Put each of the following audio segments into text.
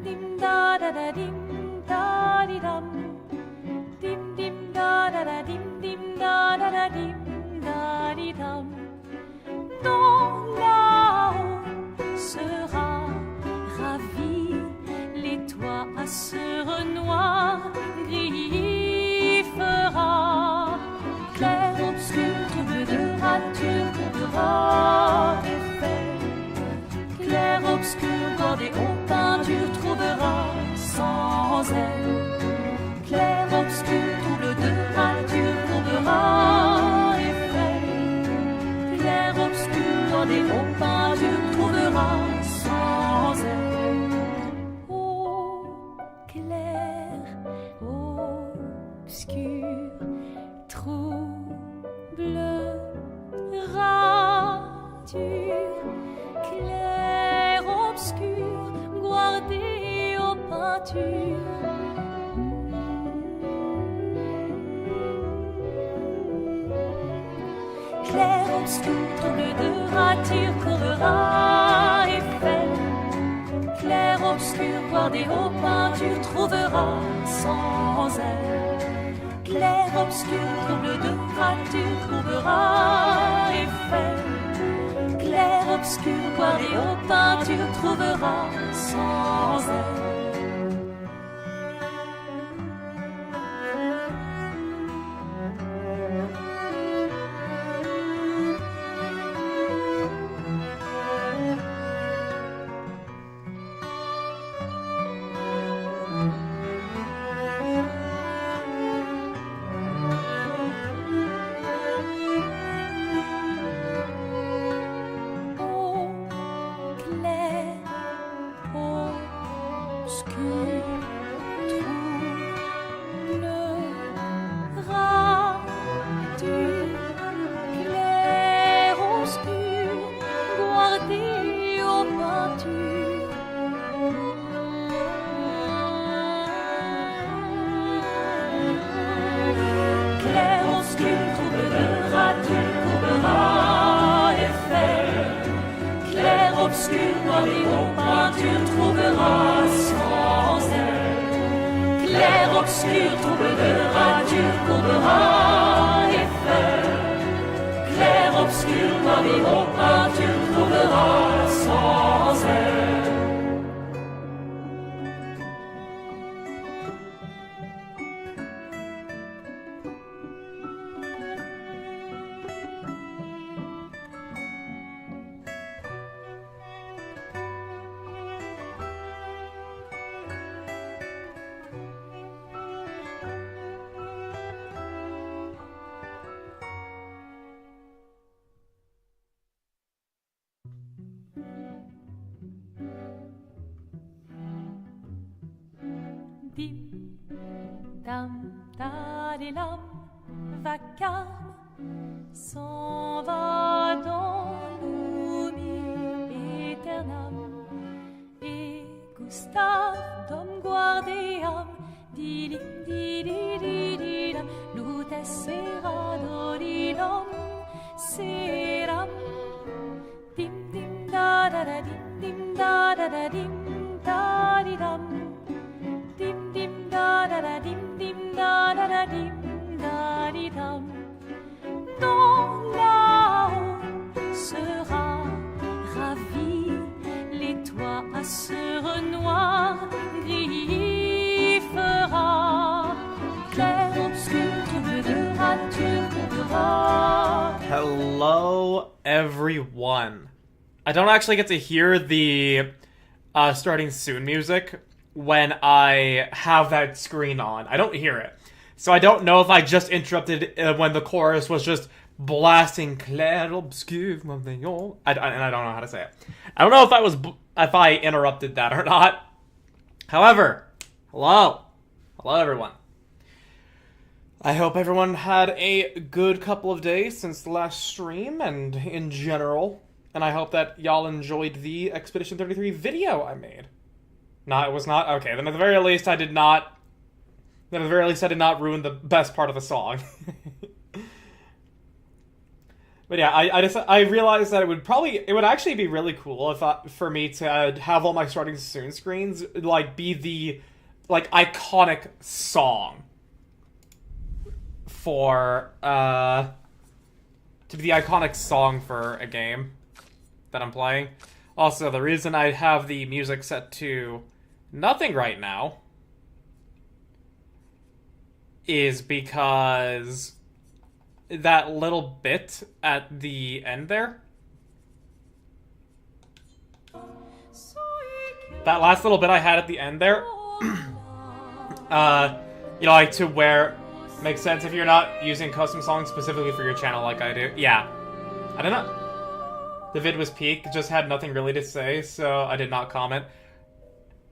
dim da da da dim da di dum. Dim dim da da da dim da da dim da di dum. Non, là-haut sera ravi, les toits à sur noir gris fera. Clair, obscur, trouble de rature, couvrera effet. Clair, obscur, bordé aux peintures, trouvera sans elle. Clair, obscur, trouble de rature, couvrera effet. Clair, obscur, bordé aux peintures, trouvera sans elle. Ô clair, obscur, trouble, rature, clair, obscur, guardé aux peintures. Clair, obscur, trouble de rature, courera effet. Clair, obscur, guardé aux peintures, trouvera sans elle. Clair, obscur, trouble de rature, trouvera effet. Clair, obscur, guardé aux peintures, trouvera sans elle. Dim, dam, dadilam, vacarme s'en va dans l'oubli éternam. Et Gustave, dom guardiam, didim, dididididam, lutes serado didam, seram. Dim, dim, da da da, dim, da da da, dim, da di dam. Dim dim da da da dim da da da dim da di dam. Non, là-haut sera ravi, les toits à sur noir gris fera. Clair, obscur, trouble de rature, couvrera. Hello, everyone. I don't actually get to hear the starting soon music when I have that screen on. I don't hear it. So I don't know if I just interrupted when the chorus was just blasting Clair obscur. And I don't know how to say it. I don't know if I interrupted that or not. However, hello everyone. I hope everyone had a good couple of days since the last stream and in general. And I hope that y'all enjoyed the Expedition 33 video I made. No, it was not? Okay, then at the very least I did not ruin the best part of the song. But yeah, I realized that it would actually be really cool if for me to have all my starting soon screens like be the like iconic song for to be the iconic song for a game that I'm playing. Also, the reason I have the music set to nothing right now is because that little bit at the end there, that last little bit I had at the end there, you know, like to where makes sense if you're not using custom songs specifically for your channel like I do. Yeah, I don't know. The vid was peak, just had nothing really to say, so I did not comment.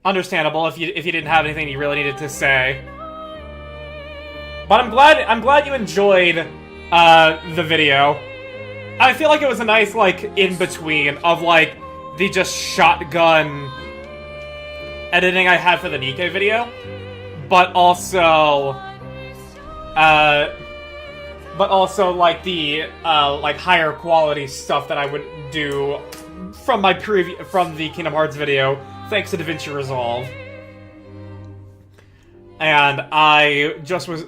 Understandable if you didn't have anything you really needed to say. But I'm glad you enjoyed the video. I feel like it was a nice like in between of like the just shotgun editing I had for the Nikke video, but also like the like higher quality stuff that I would do from my from the Kingdom Hearts video, thanks to DaVinci Resolve. And I just was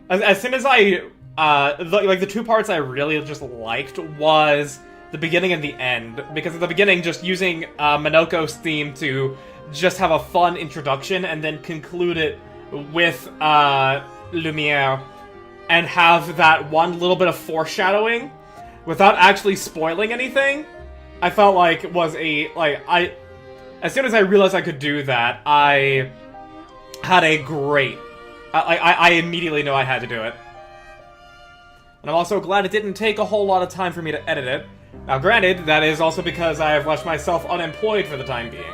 as soon as I like the two parts I really just liked was the beginning and the end, because at the beginning just using Minoko's theme to just have a fun introduction and then conclude it with Lumiere and have that one little bit of foreshadowing without actually spoiling anything, I felt like was as soon as I realized I could do that, I had a great I immediately knew I had to do it. And I'm also glad it didn't take a whole lot of time for me to edit it. Now granted, that is also because I have left myself unemployed for the time being.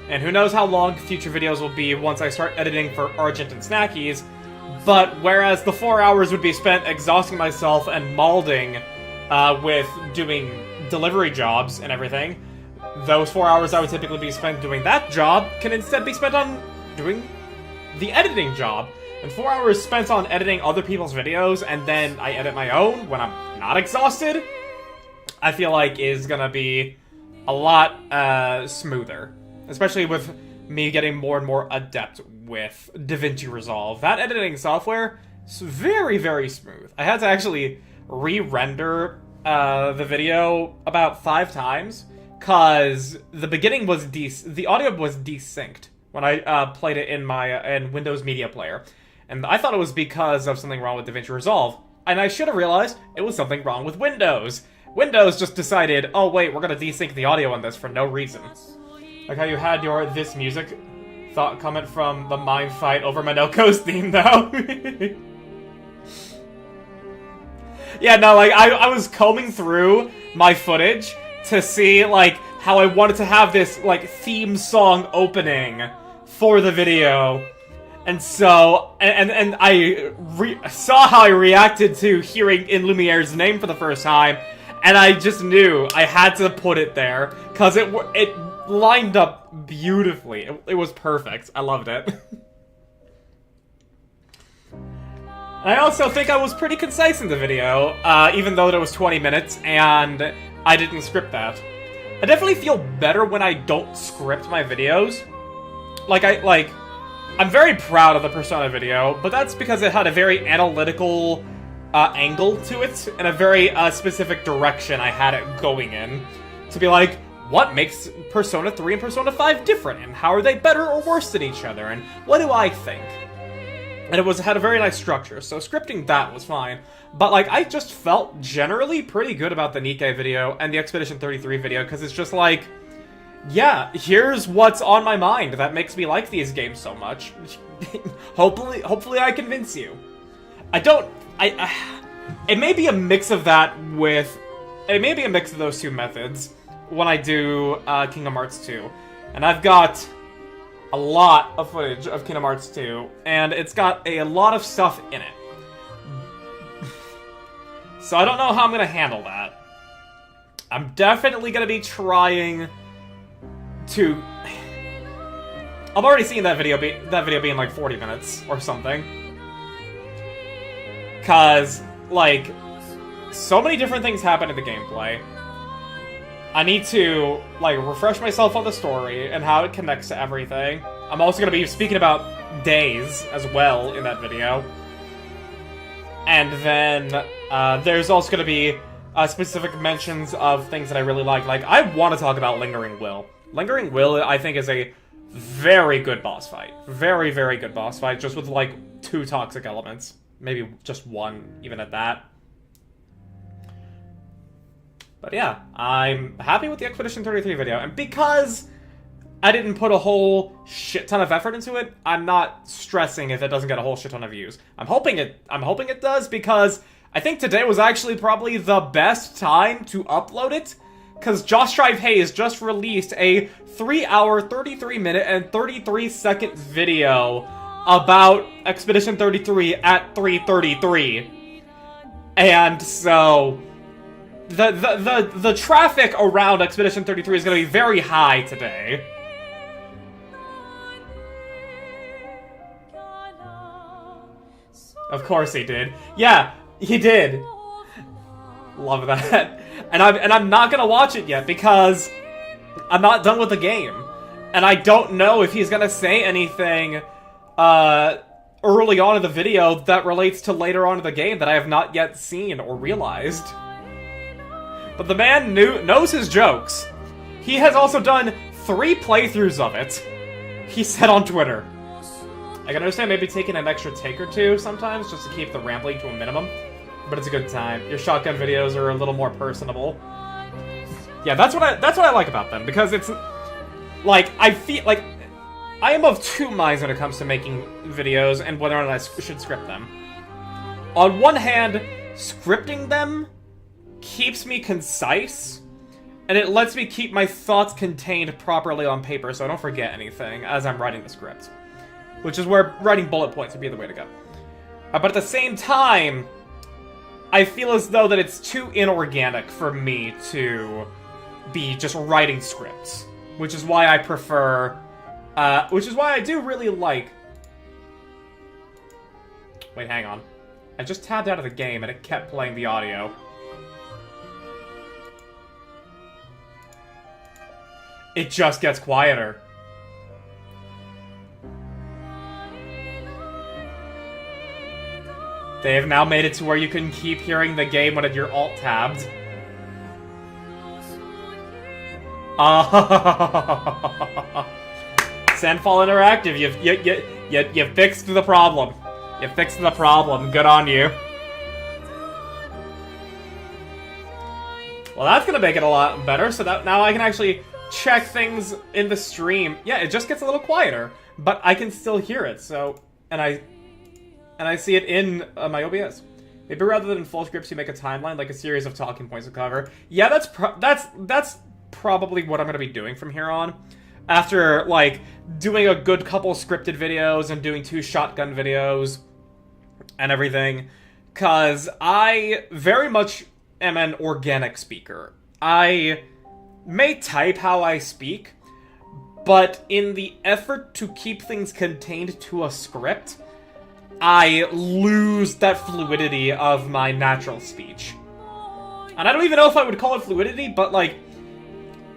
And who knows how long future videos will be once I start editing for Argent and Snackies, but whereas the 4 hours would be spent exhausting myself and malding with doing delivery jobs and everything, those 4 hours I would typically be spent doing that job can instead be spent on doing the editing job. And 4 hours spent on editing other people's videos and then I edit my own when I'm not exhausted, I feel like is gonna be a lot smoother. Especially with me getting more and more adept with DaVinci Resolve. That editing software is very, very smooth. I had to actually re-render the video about 5 times, because the beginning was the audio was desynced when I played it in my in Windows Media Player. And I thought it was because of something wrong with DaVinci Resolve. And I should have realized it was something wrong with Windows. Windows just decided, oh wait, we're gonna desync the audio on this for no reason. Like how you had your this music thought comment from the mime fight over Minoko's theme, though. Yeah, no, like, I was combing through my footage to see, like, how I wanted to have this, like, theme song opening for the video. And so, and I saw how I reacted to hearing In Lumiere's name for the first time, and I just knew I had to put it there, because it lined up beautifully. It was perfect. I loved it. I also think I was pretty concise in the video, even though it was 20 minutes, and I didn't script that. I definitely feel better when I don't script my videos. I'm very proud of the Persona video, but that's because it had a very analytical angle to it, and a very specific direction I had it going in. To be like, what makes Persona 3 and Persona 5 different, and how are they better or worse than each other, and what do I think? And it had a very nice structure, so scripting that was fine. But, like, I just felt generally pretty good about the Nikke video and the Expedition 33 video, because it's just like, yeah, here's what's on my mind that makes me like these games so much. Hopefully I convince you. It may be a mix of that with... It may be a mix of those two methods when I do Kingdom Hearts 2. And I've got a lot of footage of Kingdom Hearts 2, and it's got a lot of stuff in it. So I don't know how I'm gonna handle that. I'm definitely gonna be trying to... I've already seen that video being like 40 minutes or something. 'Cause, like, so many different things happen in the gameplay. I need to, like, refresh myself on the story and how it connects to everything. I'm also going to be speaking about days as well in that video. And then there's also going to be specific mentions of things that I really like. Like, I want to talk about Lingering Will. Lingering Will, I think, is a very good boss fight. Very, very good boss fight, just with, like, 2 toxic elements. Maybe just 1, even at that. But yeah, I'm happy with the Expedition 33 video, and because I didn't put a whole shit ton of effort into it, I'm not stressing if it doesn't get a whole shit ton of views. I'm hoping it does, because I think today was actually probably the best time to upload it, because Josh Drive Hayes just released a 3-hour, 33-minute, and 33-second video about Expedition 33 at 3:33. And so the traffic around Expedition 33 is going to be very high today. Of course he did. Yeah, he did. Love that. And I'm not gonna watch it yet because I'm not done with the game. And I don't know if he's gonna say anything early on in the video that relates to later on in the game that I have not yet seen or realized. But the man knows his jokes. He has also done 3 playthroughs of it. He said on Twitter. I can understand maybe taking an extra take or 2 sometimes, just to keep the rambling to a minimum. But it's a good time. Your shotgun videos are a little more personable. Yeah, that's what I like about them, because it's like I feel like I am of 2 minds when it comes to making videos and whether or not I should script them. On one hand, scripting them keeps me concise, and it lets me keep my thoughts contained properly on paper so I don't forget anything as I'm writing the script. Which is where writing bullet points would be the way to go. But at the same time, I feel as though that it's too inorganic for me to be just writing scripts. Which is why I prefer... which is why I do really like... Wait, hang on. I just tabbed out of the game and it kept playing the audio. It just gets quieter. They have now made it to where you can keep hearing the game when you're alt-tabbed. Sandfall Interactive, you fixed the problem. You fixed the problem. Good on you. Well, that's gonna make it a lot better, so that now I can actually check things in the stream. Yeah, it just gets a little quieter, but I can still hear it, so... And I see it in my OBS. Maybe rather than full scripts, you make a timeline, like a series of talking points to cover. Yeah, that's probably what I'm gonna be doing from here on. After, like, doing a good couple scripted videos and doing 2 shotgun videos and everything. Cause I very much am an organic speaker. I may type how I speak, but in the effort to keep things contained to a script, I lose that fluidity of my natural speech. And I don't even know if I would call it fluidity, but, like,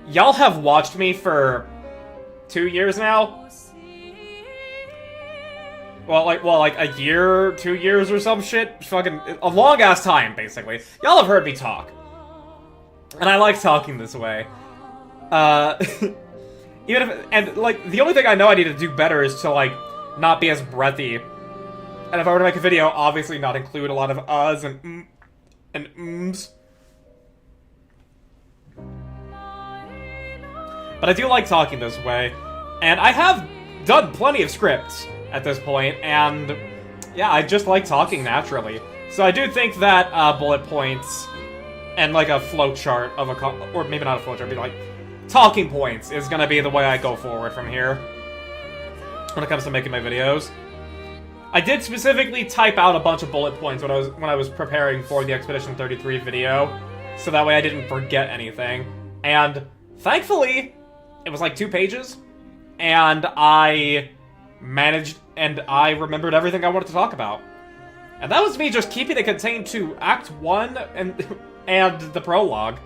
y'all have watched me for 2 years now? Well, like a year, 2 years or some shit? Fucking, a long-ass time, basically. Y'all have heard me talk. And I like talking this way. Like, the only thing I know I need to do better is to, like, not be as breathy. And if I were to make a video, obviously not include a lot of uhs and ums. But I do like talking this way. And I have done plenty of scripts at this point, and yeah, I just like talking naturally. So I do think that bullet points and like a flowchart of a... or maybe not a flowchart, but like talking points is gonna be the way I go forward from here when it comes to making my videos. I did specifically type out a bunch of bullet points when I was preparing for the Expedition 33 video, so that way I didn't forget anything. And thankfully, it was like 2 pages, and I managed, and I remembered everything I wanted to talk about. And that was me just keeping it contained to Act 1 and the prologue.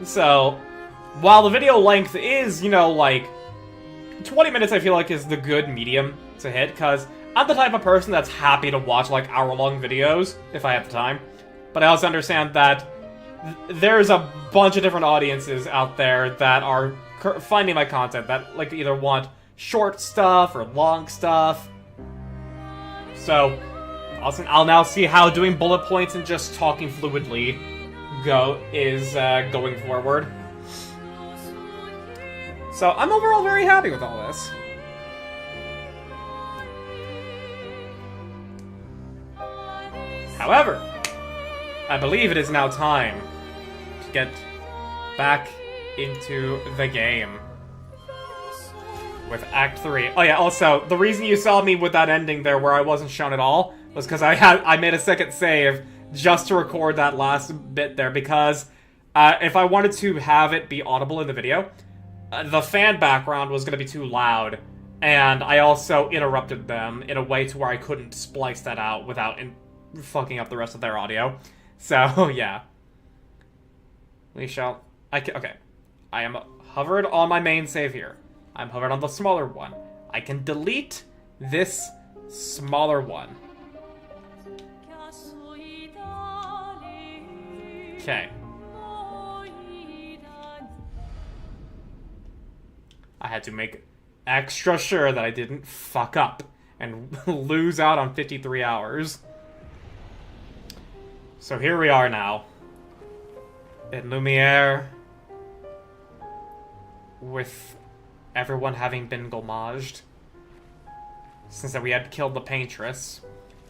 So, while the video length is, you know, like, 20 minutes I feel like is the good medium to hit, because I'm the type of person that's happy to watch, like, hour-long videos, if I have the time. But I also understand that there's a bunch of different audiences out there that are finding my content that, like, either want short stuff or long stuff. So, I'll now see how doing bullet points and just talking fluidly going forward. So, I'm overall very happy with all this. However, I believe it is now time to get back into the game with Act 3. Oh yeah, also, the reason you saw me with that ending there where I wasn't shown at all was because I made a second save just to record that last bit there, because if I wanted to have it be audible in the video, the fan background was going to be too loud, and I also interrupted them in a way to where I couldn't splice that out without fucking up the rest of their audio. So, yeah. Okay. I am hovered on my main save here. I'm hovered on the smaller one. I can delete this smaller one. Okay. I had to make extra sure that I didn't fuck up and lose out on 53 hours. So here we are now. In Lumiere. With everyone having been gommaged. Since that we had killed the paintress.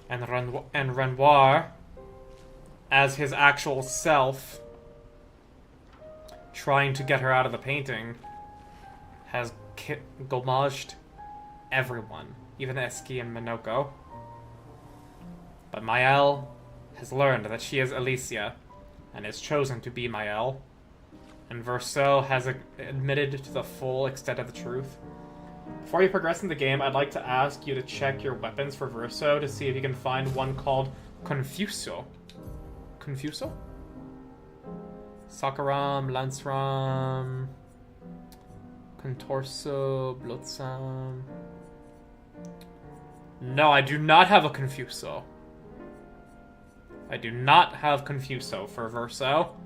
And Renoir, as his actual self, trying to get her out of the painting, has gommaged everyone. Even Eski and Minoko. But Maelle has learned that she is Alicia, and has chosen to be Maelle. And Verso has admitted to the full extent of the truth. Before you progress in the game, I'd like to ask you to check your weapons for Verso to see if you can find one called Confuso. Confuso? Sakaram, Lansram, Contorso, Blotsam. No, I do not have a Confuso. I do not have Confuso for Verso.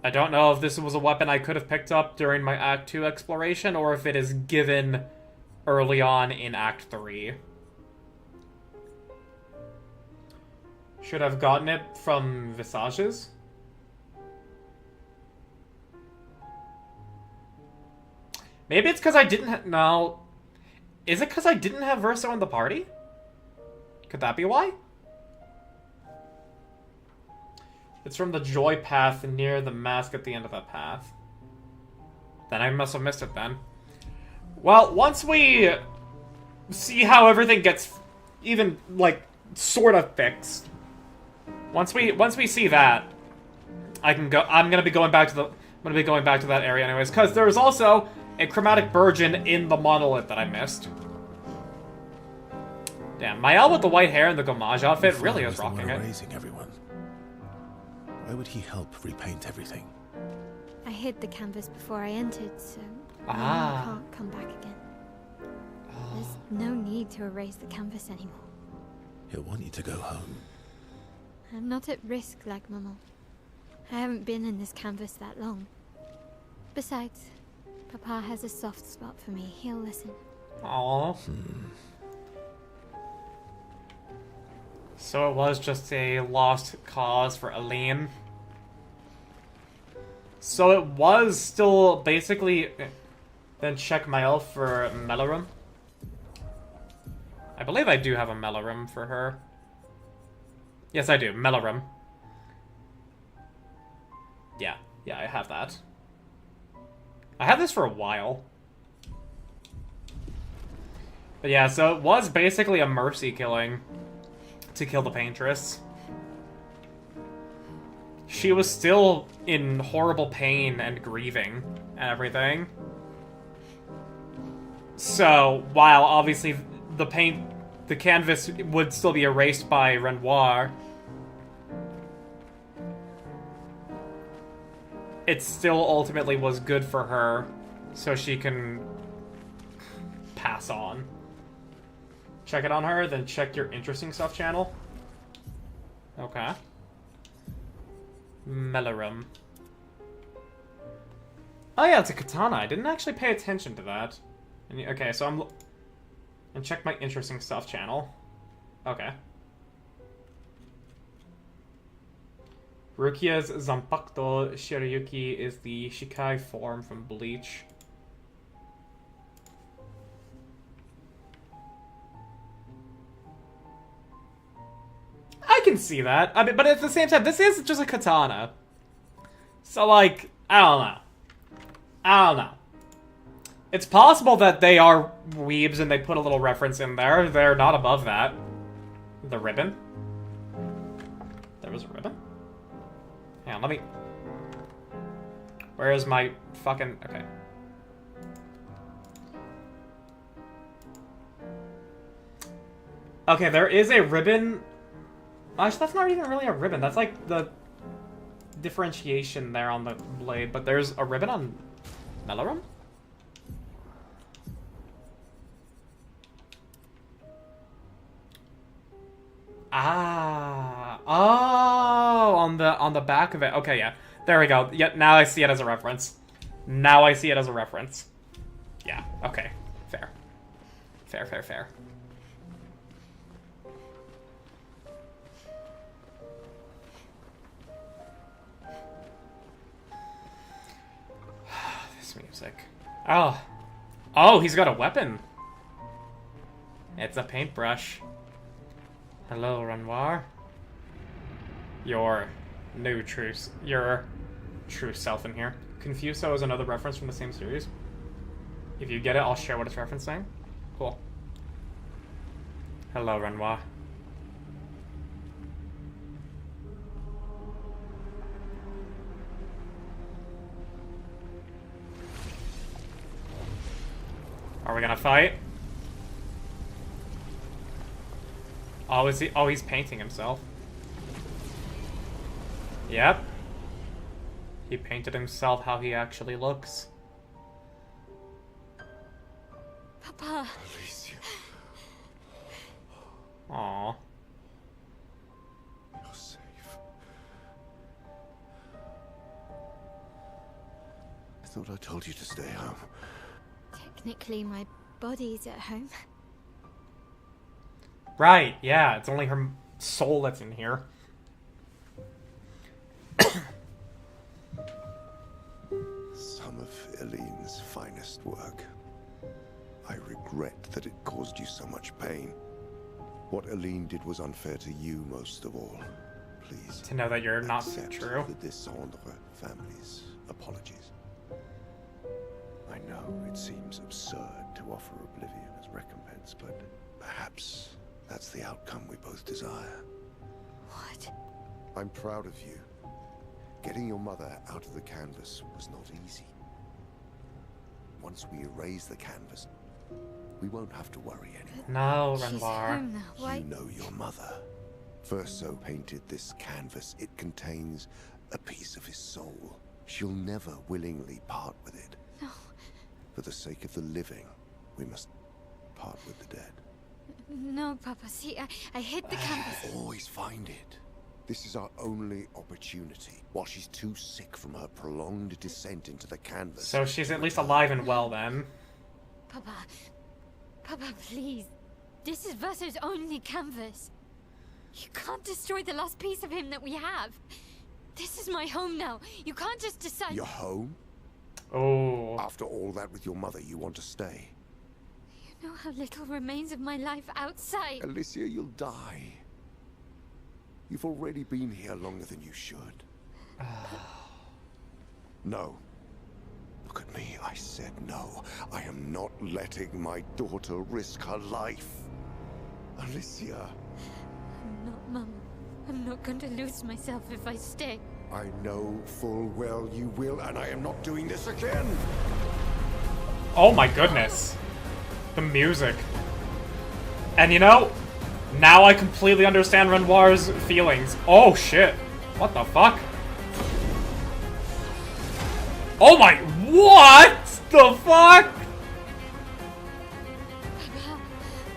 I don't know if this was a weapon I could have picked up during my Act 2 exploration, or if it is given early on in Act 3. Should have gotten it from Visages? Maybe it's because I didn't no. Is it because I didn't have Verso in the party? Could that be why? It's from the joy path near the mask at the end of that path. Then I must have missed it then. Well, once we see how everything gets even, like, sort of fixed. Once we see that, I'm gonna be going back to that area anyways, because there's also a chromatic burgeon in the monolith that I missed. Damn, Maelle with the white hair and the gommage outfit really is rocking it. Raising everyone. Why would he help repaint everything? I hid the canvas before I entered, so I can't come back again. There's no need to erase the canvas anymore. He'll want you to go home. I'm not at risk like Maman. I haven't been in this canvas that long. Besides, Papa has a soft spot for me. He'll listen. Aww. So it was just a lost cause for Aline. So it was still basically... Then check Maelle for Melarum. I believe I do have a Melarum for her. Yes, I do. Melarum. Yeah, I have that. I had this for a while. But yeah, so it was basically a mercy killing to kill the paintress. She was still in horrible pain and grieving and everything. So, while obviously the the canvas would still be erased by Renoir, it still ultimately was good for her, so she can pass on. Check it on her, then check your interesting stuff channel. Okay. Melarum. Oh yeah, it's a katana. I didn't actually pay attention to that. Okay, so I'm... And check my interesting stuff channel. Okay. Rukia's Zanpakuto Shirayuki is the Shikai form from Bleach. I can see that. I mean, but at the same time, this is just a katana. So, like, I don't know. I don't know. It's possible that they are weebs and they put a little reference in there. They're not above that. The ribbon? There was a ribbon? Hang on, let me... Where is my fucking... Okay. Okay, there is a ribbon... Actually, that's not even really a ribbon. That's like the differentiation there on the blade. But there's a ribbon on Melarum? Ah. Oh, on the back of it. Okay, yeah. There we go. Yeah, now I see it as a reference. Now I see it as a reference. Yeah, okay. Fair. Fair, fair, fair. This music. Oh. Oh, he's got a weapon. It's a paintbrush. Hello, Renoir. Your true self in here. Confuso is another reference from the same series. If you get it, I'll share what it's referencing. Cool. Hello, Renoir. Are we gonna fight? Oh, is he? Oh, he's painting himself. Yep. He painted himself how he actually looks. Papa. Alicia. Aww. You're safe. I thought I told you to stay home. Technically, my body's at home. Right, yeah, it's only her soul that's in here. Some of Eileen's finest work. I regret that it caused you so much pain. What Eileen did was unfair to you most of all. Please. To know that you're not accept true. the Descendre family's apologies. I know it seems absurd to offer oblivion as recompense, but perhaps that's the outcome we both desire. What? I'm proud of you. Getting your mother out of the canvas was not easy. Once we erase the canvas, we won't have to worry anymore. No, She's Renoir. home now. Why? You know your mother. Verso painted this canvas. It contains a piece of his soul. She'll never willingly part with it. No. For the sake of the living, we must part with the dead. No, Papa. See, I hit the canvas. Always find it. This is our only opportunity. While she's too sick from her prolonged descent into the canvas. So she's at least alive and well then. Papa. Papa, please. This is Verso's only canvas. You can't destroy the last piece of him that we have. This is my home now. You can't just decide... Your home? Oh. After all that with your mother, you want to stay? You know how little remains of my life outside. Alicia, you'll die. You've already been here longer than you should. No. Look at me, I said no. I am not letting my daughter risk her life. Alicia. I'm not, Mama. I'm not going to lose myself if I stay. I know full well you will, and I am not doing this again! Oh my goodness. The music. And you know, now I completely understand Renoir's feelings. Oh shit. What the fuck? Oh my, what the fuck?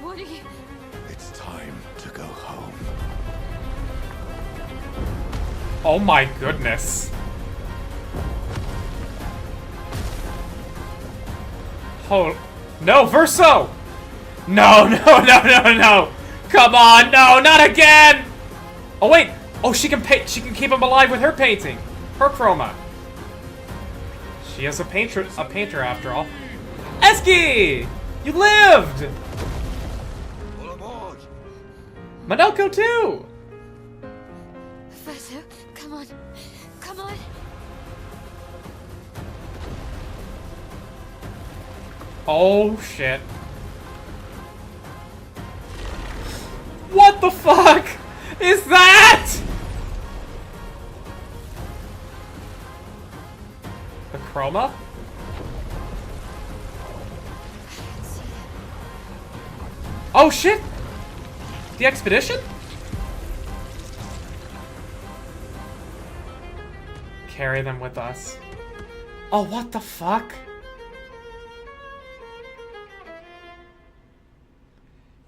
What are you... It's time to go home. Oh my goodness. Oh, no, Verso! No, no, no, no, no! Come on, no, not again! Oh wait, oh she can keep him alive with her painting. Her chroma. She is a painter after all. Eski! You lived! All aboard! Manoko too! Verso, come on. Come on. Oh shit. What the fuck is that? The chroma? Oh shit! The expedition? Carry them with us. Oh, what the fuck?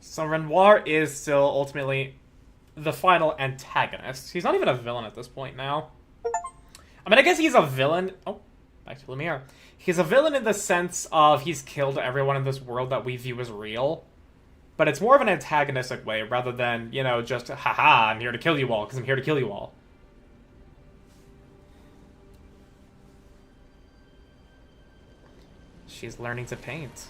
So Renoir is still ultimately the final antagonist. He's not even a villain at this point now. I mean, I guess he's a villain. Oh, back to Lumiere. He's a villain in the sense of he's killed everyone in this world that we view as real. But it's more of an antagonistic way rather than, you know, just, haha, I'm here to kill you all because I'm here to kill you all. She's learning to paint.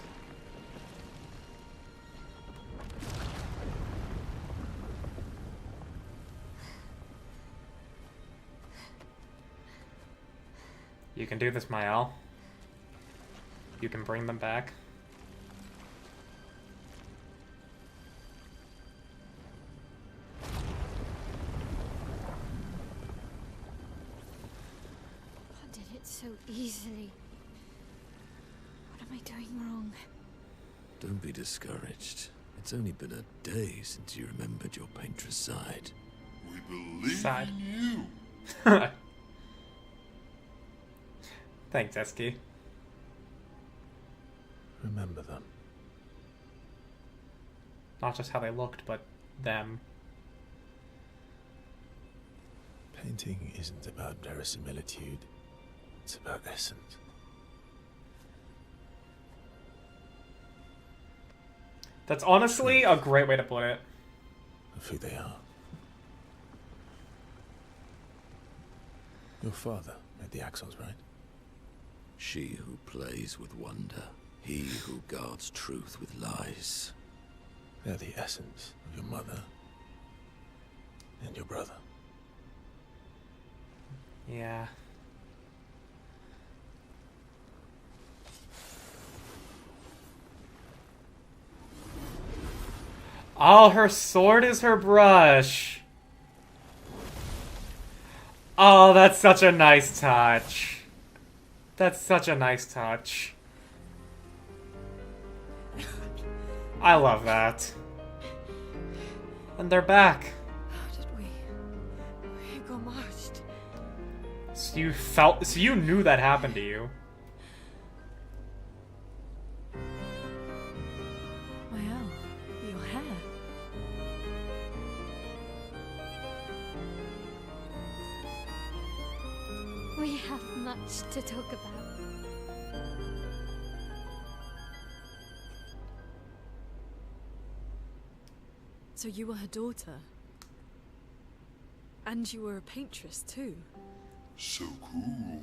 You can do this, Maelle. You can bring them back. I did it so easily. What am I doing wrong? Don't be discouraged. It's only been a day since you remembered your painter's side. We believe Side. in you. Thanks, Eski. Remember them. Not just how they looked, but them. Painting isn't about verisimilitude. It's about essence. That's honestly a great way to put it. Of who they are. Your father made the axles, right? She who plays with wonder. He who guards truth with lies. They're the essence of your mother and your brother. Yeah. Oh, her sword is her brush. Oh, that's such a nice touch. That's such a nice touch. I love that. And they're back. How did we got marched? So you knew that happened to you. Maelle, your hair. We have much to talk about. So you were her daughter? And you were a paintress too? So cool.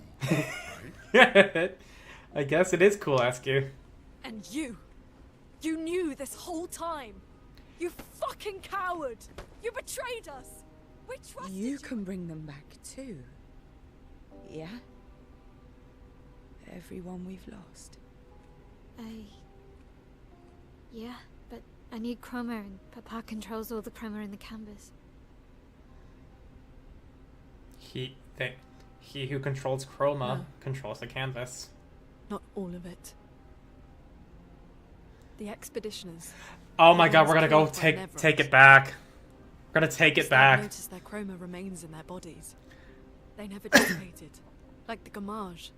Right? I guess it is cool, Askew. And you knew this whole time! You fucking coward! You betrayed us! We trusted you! You can bring them back too. Yeah? Everyone we've lost. Yeah, but I need chroma and Papa controls all the chroma in the canvas. He who controls chroma No. controls the canvas. Not all of it. The expeditioners. Oh my The god, ones we're gonna go killed by take Neverest. it back. We're gonna take it Start back. Notice their chroma remains in their bodies. They never dissipated, like the Gamage.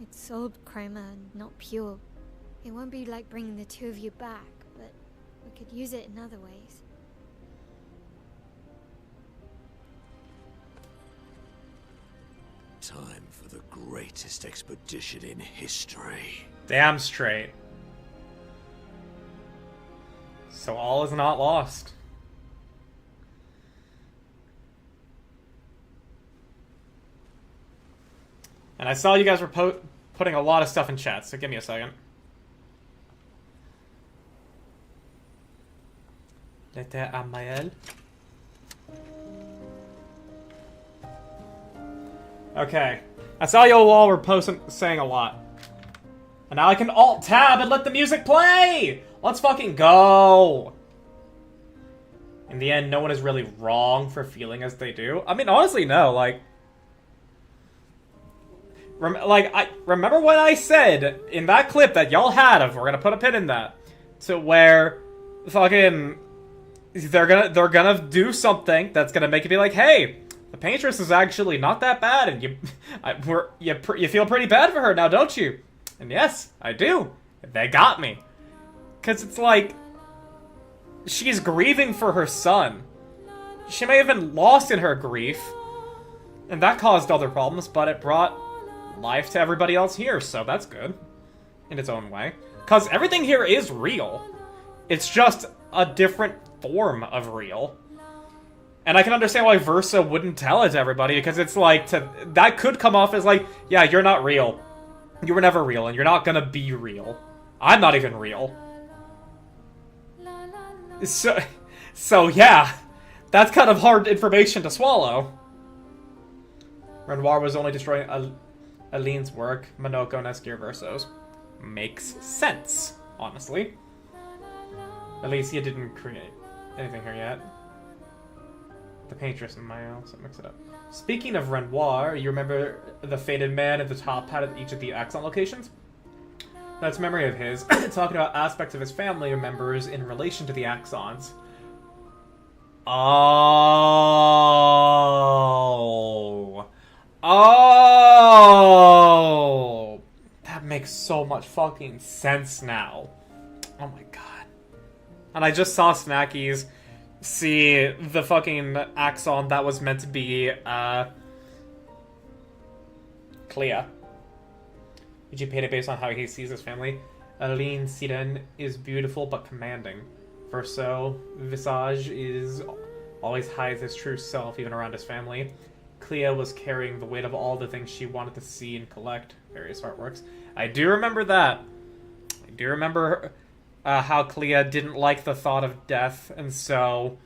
It's old chroma, not pure. It won't be like bringing the two of you back, but we could use it in other ways. Time for the greatest expedition in history. Damn straight. So all is not lost. And I saw you guys were putting a lot of stuff in chat, so give me a second. Lettre à Maelle. Okay. I saw you all were saying a lot. And now I can alt-tab and let the music play! Let's fucking go! In the end, no one is really wrong for feeling as they do. I mean, honestly, no, like... I remember what I said in that clip that y'all had of, we're gonna put a pin in that, to where fucking they're gonna do something that's gonna make you be like, hey, the paintress is actually not that bad, and you feel pretty bad for her now, don't you? And yes, I do. They got me, cause it's like she's grieving for her son. She may have been lost in her grief, and that caused other problems, but it brought life to everybody else here, so that's good in its own way. Because everything here is real. It's just a different form of real. And I can understand why Versa wouldn't tell it to everybody, because it's like, that could come off as like, yeah, you're not real. You were never real, and you're not gonna be real. I'm not even real. So yeah, that's kind of hard information to swallow. Renoir was only destroying Aline's work, Monoko and Esquire Verso's. Makes sense, honestly. Alicia didn't create anything here yet. The paintress and Maelle, so mix it up. Speaking of Renoir, you remember the faded man at the top hat at each of the Axon locations? That's memory of his, talking about aspects of his family members in relation to the Axons. Oh. Oh! That makes so much fucking sense now. Oh my god. And I just saw Snackies see the fucking Axon that was meant to be, Clea. Did you paint it based on how he sees his family? Aline Siren is beautiful but commanding. Verso Visage is always hides his true self even around his family. Clea was carrying the weight of all the things she wanted to see and collect. Various artworks. I do remember that. I do remember how Clea didn't like the thought of death, and so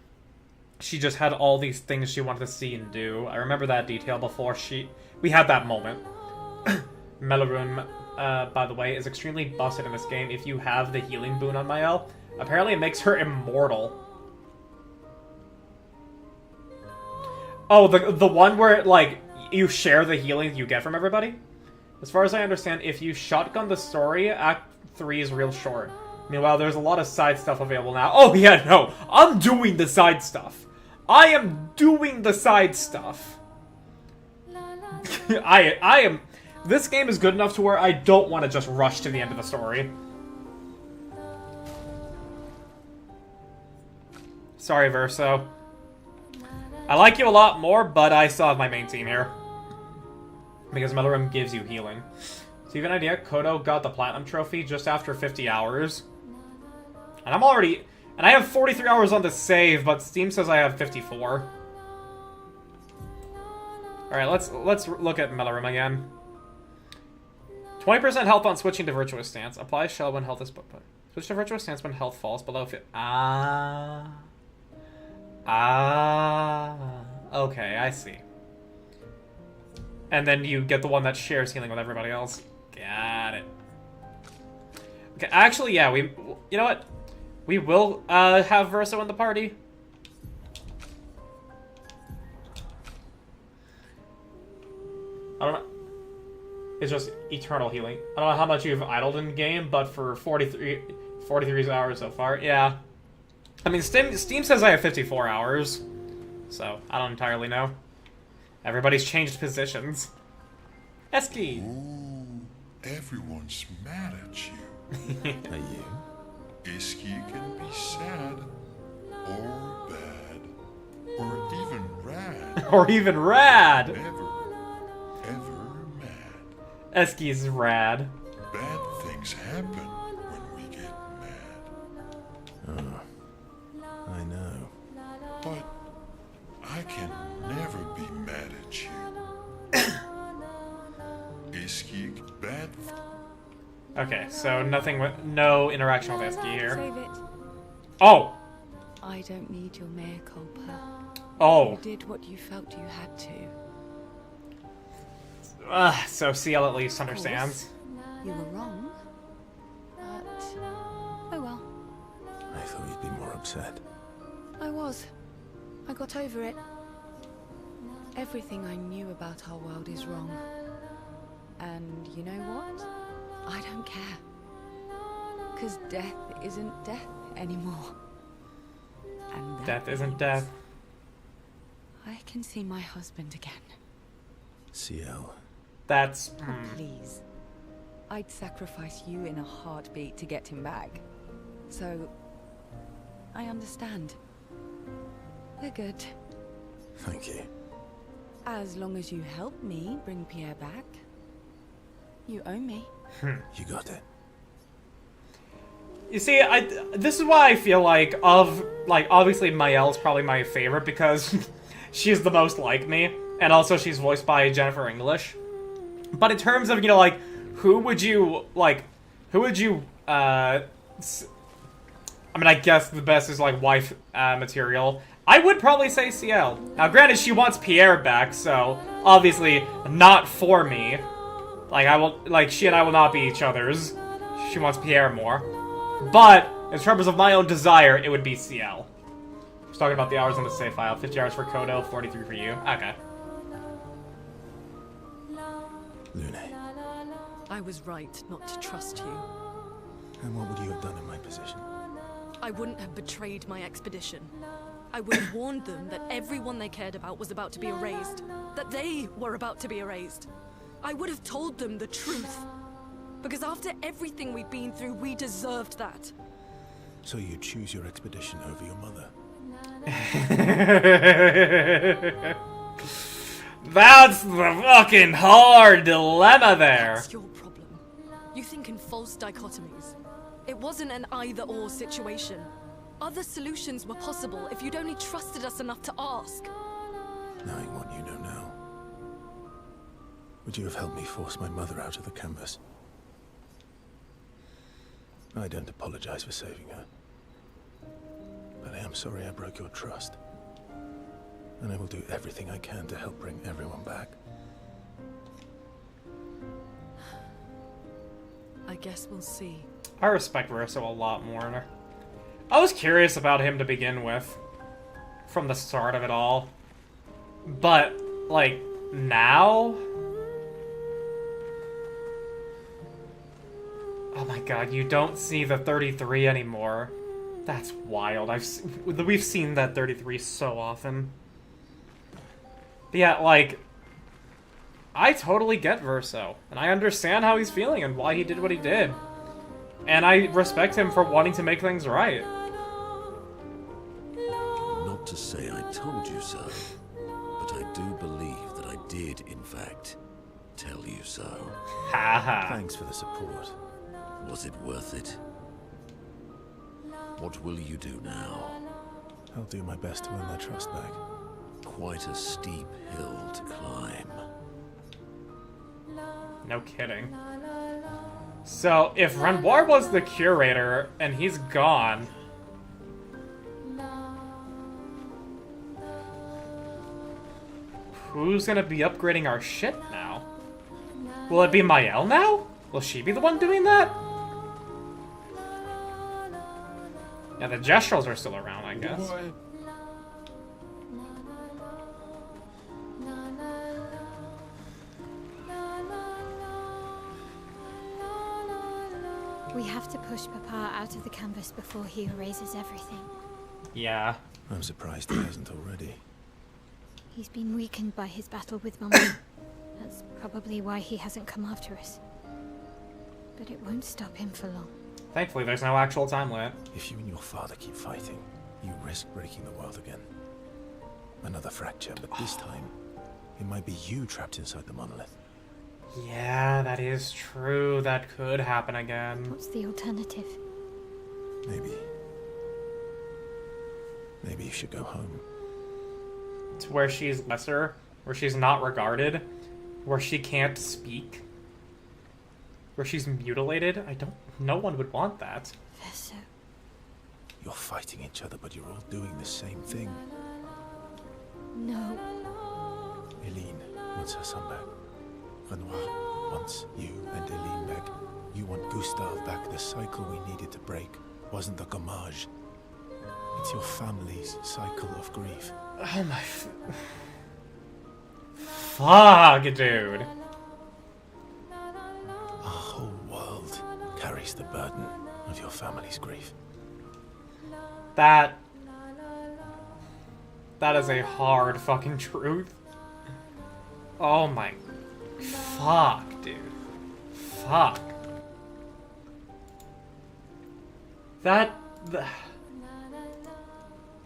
she just had all these things she wanted to see and do. I remember that detail before we had that moment. Melorun, by the way, is extremely busted in this game. If you have the healing boon on Maelle, apparently it makes her immortal. Oh, the one where, like, you share the healing you get from everybody? As far as I understand, if you shotgun the story, Act 3 is real short. Meanwhile, there's a lot of side stuff available now. Oh, yeah, no. I'm doing the side stuff. I am doing the side stuff. I am... This game is good enough to where I don't want to just rush to the end of the story. Sorry, Verso. I like you a lot more, but I still have my main team here. Because Melorun gives you healing. So you have an idea? Kodo got the Platinum Trophy just after 50 hours. And I'm already... And I have 43 hours on the save, but Steam says I have 54. Alright, let's look at Melorun again. 20% health on switching to Virtuous Stance. Apply shell when health is put. Switch to Virtuous Stance when health falls below 50. Okay, I see. And then you get the one that shares healing with everybody else. Got it. Okay, actually, yeah, you know what? We will, have Verso in the party. I don't know. is just eternal healing. I don't know how much you've idled in the game, but for 43 hours so far, yeah. I mean, Steam says I have 54 hours, so I don't entirely know. Everybody's changed positions. Eski! Ooh, everyone's mad at you. Are you? Iski can be sad, or bad, or even rad. Or even rad! Ever mad. Eski's rad. Bad things happen when we get mad. Oh, I know. But I can never be mad at you. Iski, bad. Okay, so nothing with no interaction with Eski here. Save it. Oh! I don't need your mea culpa. Oh. You did what you felt you had to. So CL at least understands. You were wrong. But oh well. I thought you'd be more upset. I was. I got over it. Everything I knew about our world is wrong. And you know what? I don't care. 'Cause death isn't death anymore. And that Death isn't means death. I can see my husband again. CL. That's... Oh, please. I'd sacrifice you in a heartbeat to get him back. So, I understand. We're good. Thank you. As long as you help me bring Pierre back. You owe me. You got it. You see, this is why I feel like, obviously Maelle's probably my favorite because she's the most like me, and also she's voiced by Jennifer English. But in terms of, who would you, I mean, I guess the best is, wife material. I would probably say CL. Now, granted, she wants Pierre back, so obviously not for me. She and I will not be each other's. She wants Pierre more. But, in terms of my own desire, it would be CL. Just talking about the hours on the save file. 50 hours for Kodo, 43 for you. Okay. Lune. I was right not to trust you. And what would you have done in my position? I wouldn't have betrayed my expedition. I would have warned them that everyone they cared about was about to be erased. That they were about to be erased. I would have told them the truth. Because after everything we've been through, we deserved that. So you choose your expedition over your mother? That's the fucking hard dilemma there. That's your problem. You think in false dichotomies. It wasn't an either-or situation. Other solutions were possible if you'd only trusted us enough to ask. Knowing what you know now, would you have helped me force my mother out of the canvas? I don't apologize for saving her. But I am sorry I broke your trust. And I will do everything I can to help bring everyone back. I guess we'll see. I respect Verso a lot more. I was curious about him to begin with. From the start of it all. But, now? Oh my god, you don't see the 33 anymore. That's wild. We've seen that 33 so often. But yeah, I totally get Verso. And I understand how he's feeling and why he did what he did. And I respect him for wanting to make things right. Not to say I told you so, but I do believe that I did, in fact, tell you so. Haha. Thanks for the support. Was it worth it? What will you do now? I'll do my best to win their trust back. Quite a steep hill to climb. No kidding. So, if Renoir was the curator, and he's gone... who's gonna be upgrading our shit now? Will it be Maelle now? Will she be the one doing that? Yeah, the Gestrals are still around, I guess. We have to push Papa out of the canvas before he erases everything. Yeah. I'm surprised he hasn't already. He's been weakened by his battle with Mummy. That's probably why he hasn't come after us. But it won't stop him for long. Thankfully, there's no actual time limit. If you and your father keep fighting, you risk breaking the world again. Another fracture, but this time, it might be you trapped inside the monolith. Yeah, that is true. That could happen again. What's the alternative? Maybe you should go home. To where she's lesser, where she's not regarded, where she can't speak, where she's mutilated. No one would want that. Verso. You're fighting each other, but you're all doing the same thing. No. Eileen wants her son back. Renoir wants you and Eileen back. You want Gustave back. The cycle we needed to break wasn't the gommage. It's your family's cycle of grief. Oh my... Fuck, dude. Our whole world carries the burden of your family's grief. That is a hard fucking truth. Oh my... Fuck, dude. Fuck.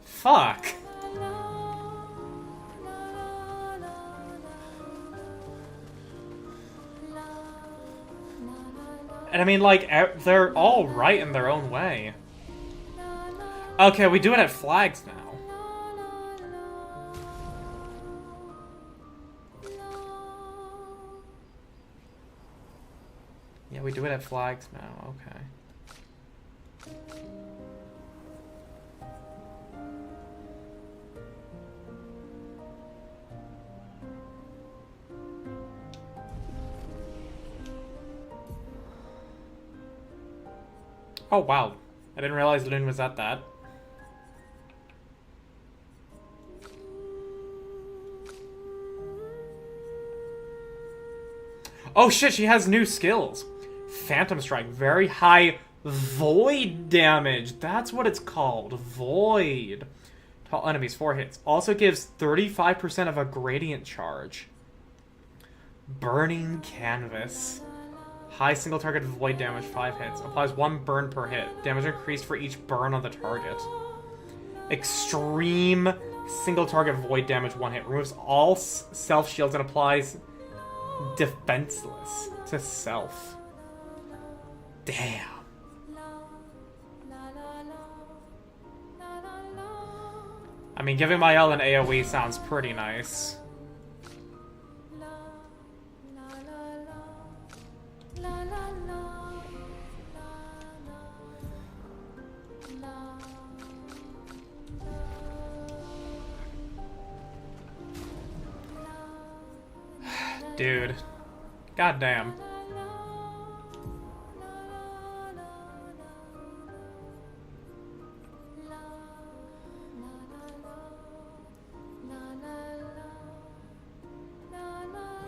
Fuck. And I mean, like, they're all right in their own way. Okay, we do it at flags now. Yeah, we do it at flags now, okay. Oh, wow. I didn't realize Lune was at that. Oh shit, she has new skills. Phantom Strike, very high void damage. That's what it's called, void. To all enemies, 4 hits. Also gives 35% of a gradient charge. Burning Canvas. High single target void damage, 5 hits. Applies 1 burn per hit. Damage increased for each burn on the target. Extreme single target void damage, 1 hit. Removes all self shields and applies defenseless to self. Damn. I mean, giving Maelle an AoE sounds pretty nice. Dude. Goddamn.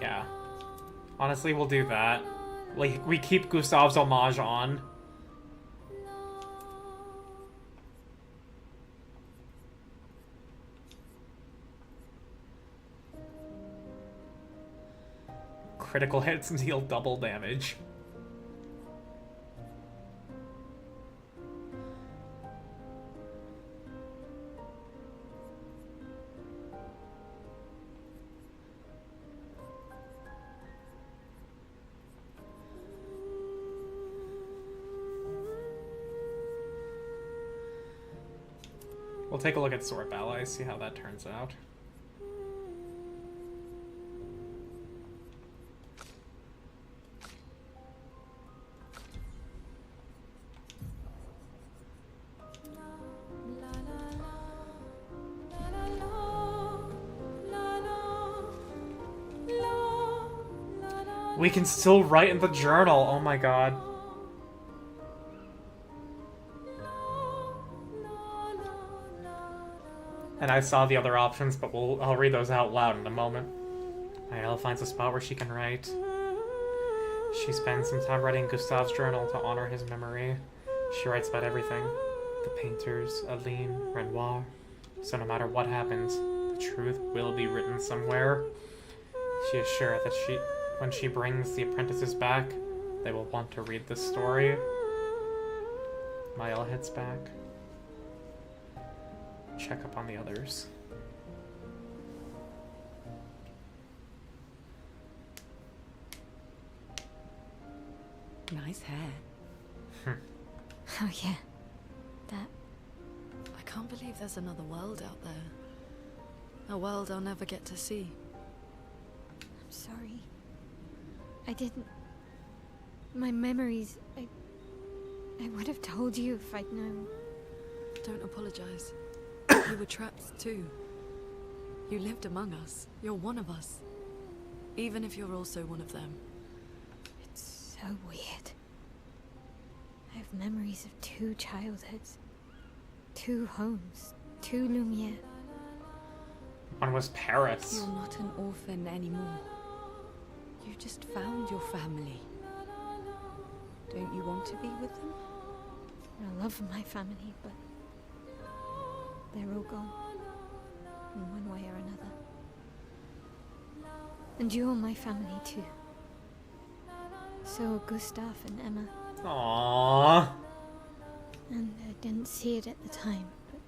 Yeah. Honestly, we'll do that. Like, we keep Gustave's homage on. Critical hits and deal double damage. We'll take a look at Sword Allies, see how that turns out. We can still write in the journal. Oh my god. And I saw the other options, but I'll read those out loud in a moment. Maelle finds a spot where she can write. She spends some time writing Gustave's journal to honor his memory. She writes about everything. The painters, Aline, Renoir. So no matter what happens, the truth will be written somewhere. She is sure that when she brings the apprentices back, they will want to read this story. Maelle heads back. Check up on the others. Nice hair. Oh yeah. That. I can't believe there's another world out there. A world I'll never get to see. I'm sorry. I didn't. My memories. I would have told you if I'd known. Don't apologize. You were trapped too. You lived among us. You're one of us. Even if you're also one of them. It's so weird. I have memories of 2 childhoods. 2 homes. 2 Lumiere. One was Paris. You're not an orphan anymore. You just found your family. Don't you want to be with them? I love my family, but they're all gone. In one way or another. And you're my family too. So are Gustav and Emma. Aww. And I didn't see it at the time, but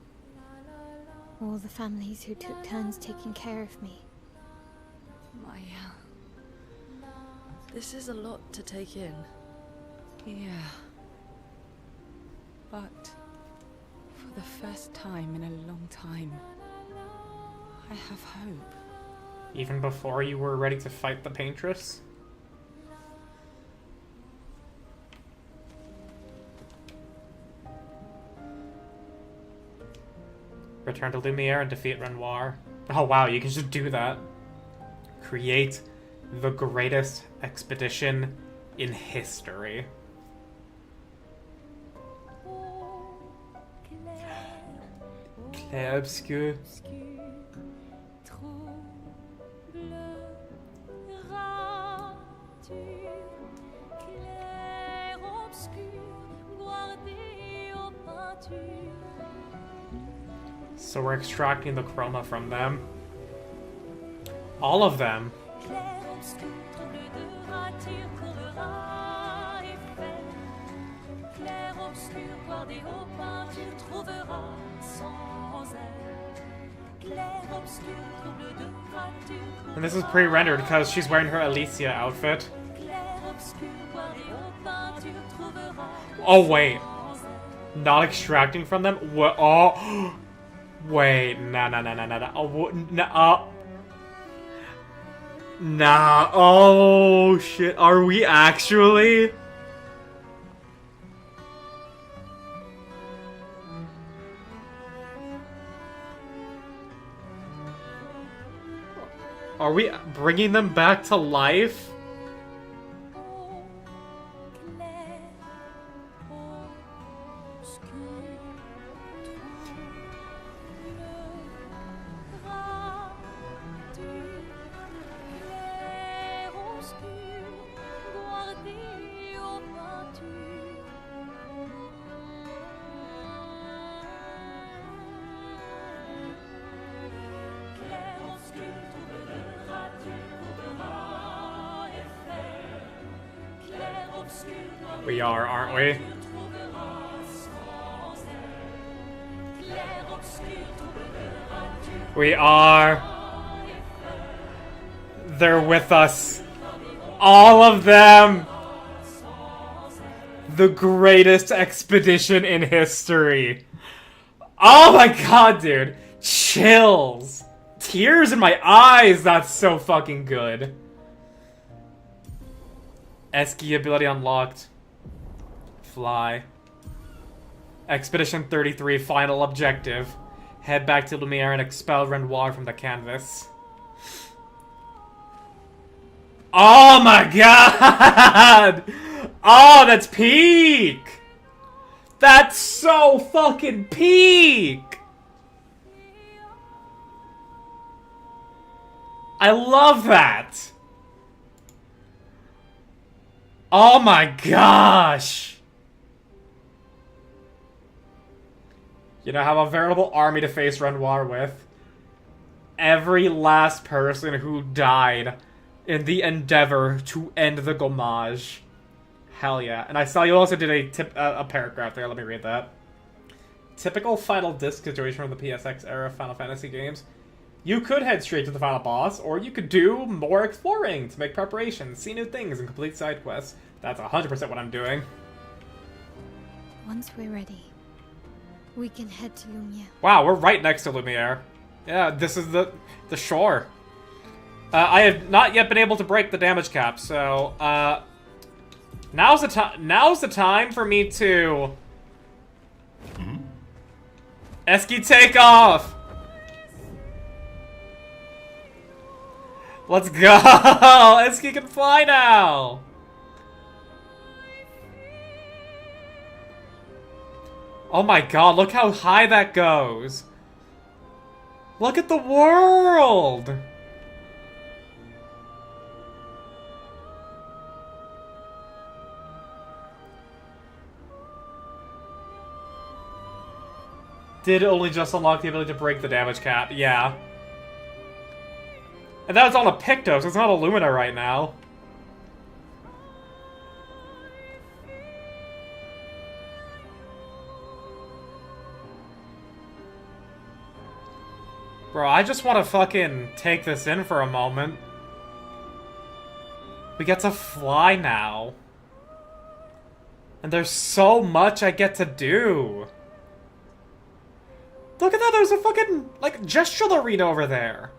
all the families who took turns taking care of me. Maelle. This is a lot to take in. Yeah. But for the first time in a long time, I have hope. Even before you were ready to fight the Paintress? Return to Lumiere and defeat Renoir. Oh wow, you can just do that. Create the greatest expedition in history. Clair obscur. So we're extracting the chroma from them. All of them. And this is pre-rendered because she's wearing her Alicia outfit. Oh wait. Not extracting from them? What? Oh. Wait, no. Oh, no. Nah. Oh shit. Are we actually? Are we bringing them back to life? We are, aren't we? We are. They're with us. All of them. The greatest expedition in history. Oh my god, dude. Chills. Tears in my eyes. That's so fucking good. Esky ability unlocked. Fly. Expedition 33, final objective. Head back to Lumiere and expel Renoir from the canvas. Oh my god! Oh, that's peak! That's so fucking peak! I love that! Oh my gosh! You know, have a veritable army to face Renoir with. Every last person who died in the endeavor to end the Gommage. Hell yeah. And I saw you also did a paragraph there. Let me read that. Typical final disc situation from the PSX era Final Fantasy games. You could head straight to the final boss, or you could do more exploring to make preparations, see new things, and complete side quests. That's 100% what I'm doing. Once we're ready, we can head to Lumiere. Wow, we're right next to Lumiere. Yeah, this is the shore. I have not yet been able to break the damage cap, so now's the time for me to Esky take off. Let's go! Esky can fly now! Oh my god, look how high that goes! Look at the world! Did only just unlock the ability to break the damage cap, yeah. And that was on a Pictos, it's not a Lumina right now. Bro, I just want to fucking take this in for a moment. We get to fly now. And there's so much I get to do. Look at that, there's a fucking, like, gestural arena over there.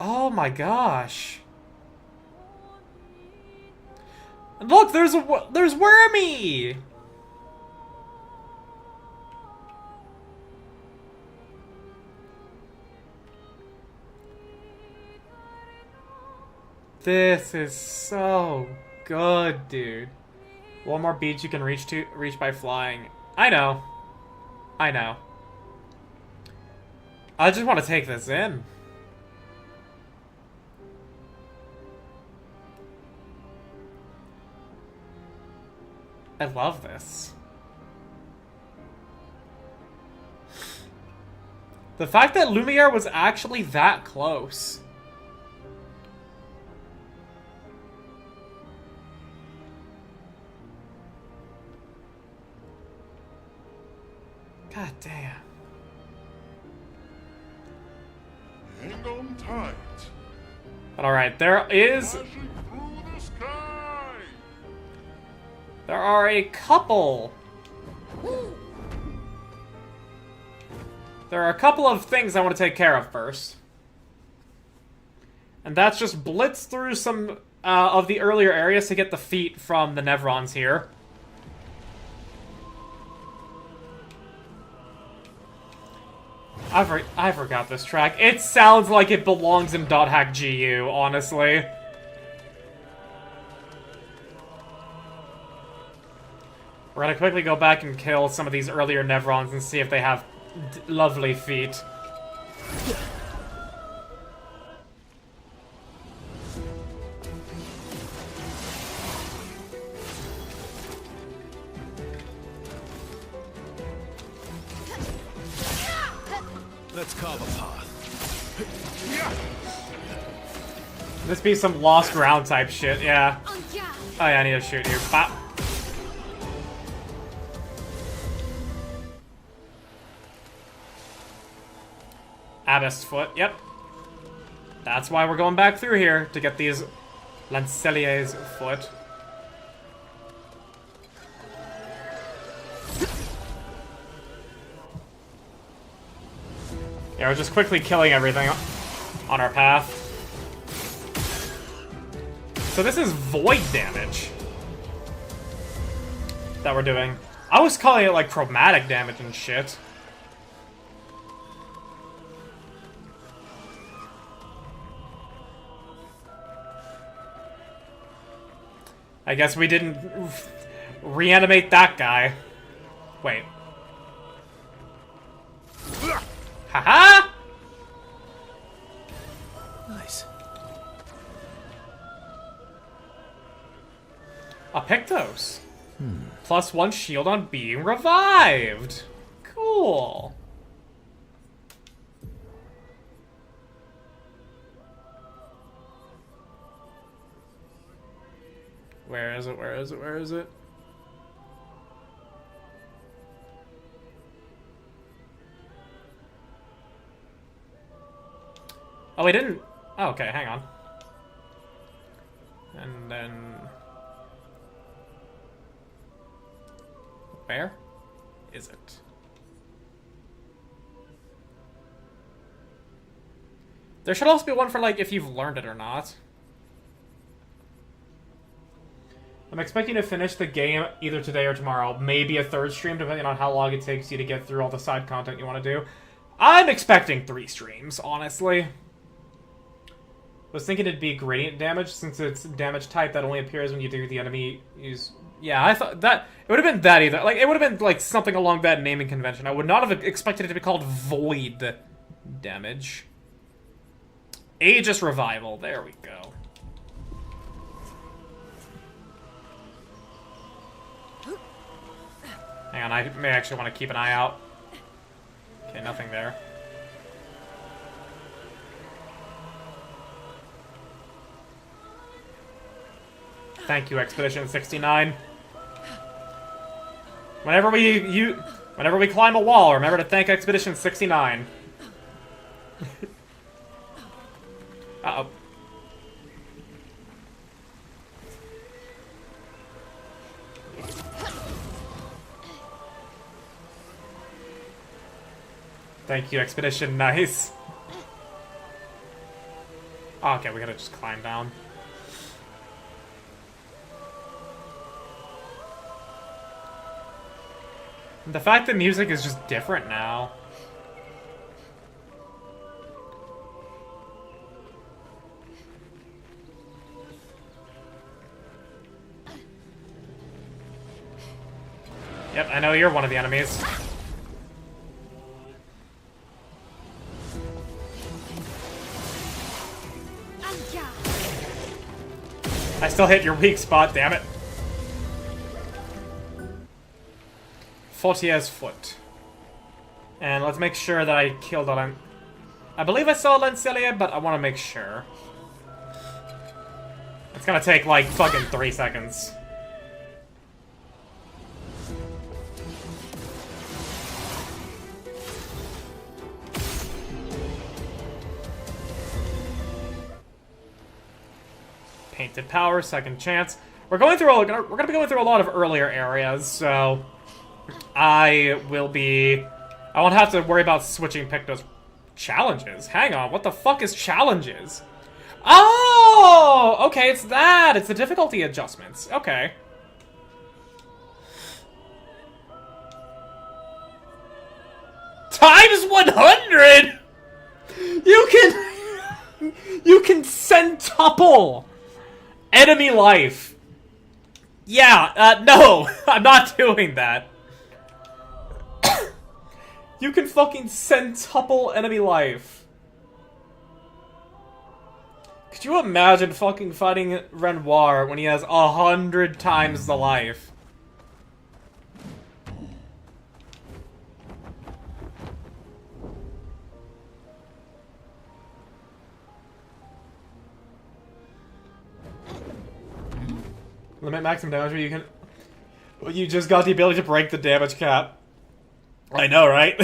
Oh my gosh. And look, there's Wormy! This is so good, dude. One more beach you can reach by flying. I know. I know. I just want to take this in. I love this. The fact that Lumiere was actually that close. God damn. Hang on tight. But alright, there is... Flashing through the sky. There are a couple... There are a couple of things I want to take care of first. And that's just blitz through some of the earlier areas to get the feet from the Nevrons here. I forgot this track. It sounds like it belongs in .hack GU, honestly. We're gonna quickly go back and kill some of these earlier Nevrons and see if they have lovely feet. Let's carve a path. This be some lost ground type shit, yeah. Oh yeah, I need to shoot you. Bop. Abbess foot, yep. That's why we're going back through here, to get these Lancelier's foot. Yeah, we're just quickly killing everything on our path. So this is void damage that we're doing. I was calling it like chromatic damage and shit. I guess we didn't reanimate that guy. Wait. Haha! Nice. A Pictos. +1 shield on being revived. Cool. Where is it? Where is it? Where is it? Oh, we didn't... Oh, okay, hang on. And then... Where is it? There should also be one for, like, if you've learned it or not. I'm expecting to finish the game either today or tomorrow. Maybe a third stream, depending on how long it takes you to get through all the side content you want to do. I'm expecting 3 streams, honestly. Was thinking it'd be gradient damage, since it's damage type that only appears when you do the enemy use... Yeah, I thought that... It would have been that either. Like, it would have been, like, something along that naming convention. I would not have expected it to be called Void damage. Aegis Revival. There we go. Hang on, I may actually want to keep an eye out. Okay, nothing there. Thank you, Expedition 69. Whenever we climb a wall, remember to thank Expedition 69. Uh-oh. Thank you, Expedition. Nice. Oh, okay, we gotta just climb down. The fact that music is just different now. Yep, I know you're one of the enemies. I still hit your weak spot, damn it. Fortier's Foot. And let's make sure that I killed all I believe I saw Lencelia, but I want to make sure. It's gonna take, like, fucking 3 seconds. Painted Power, second chance. We're gonna be going through a lot of earlier areas, so I won't have to worry about switching Pictos. Challenges? Hang on, what the fuck is challenges? Oh! Okay, it's that! It's the difficulty adjustments. Okay. Times 100?! You can centuple enemy life. Yeah, no, I'm not doing that. You can fucking centuple enemy life. Could you imagine fucking fighting Renoir when he has 100 times the life? Limit maximum damage where you can... You just got the ability to break the damage cap. I know, right?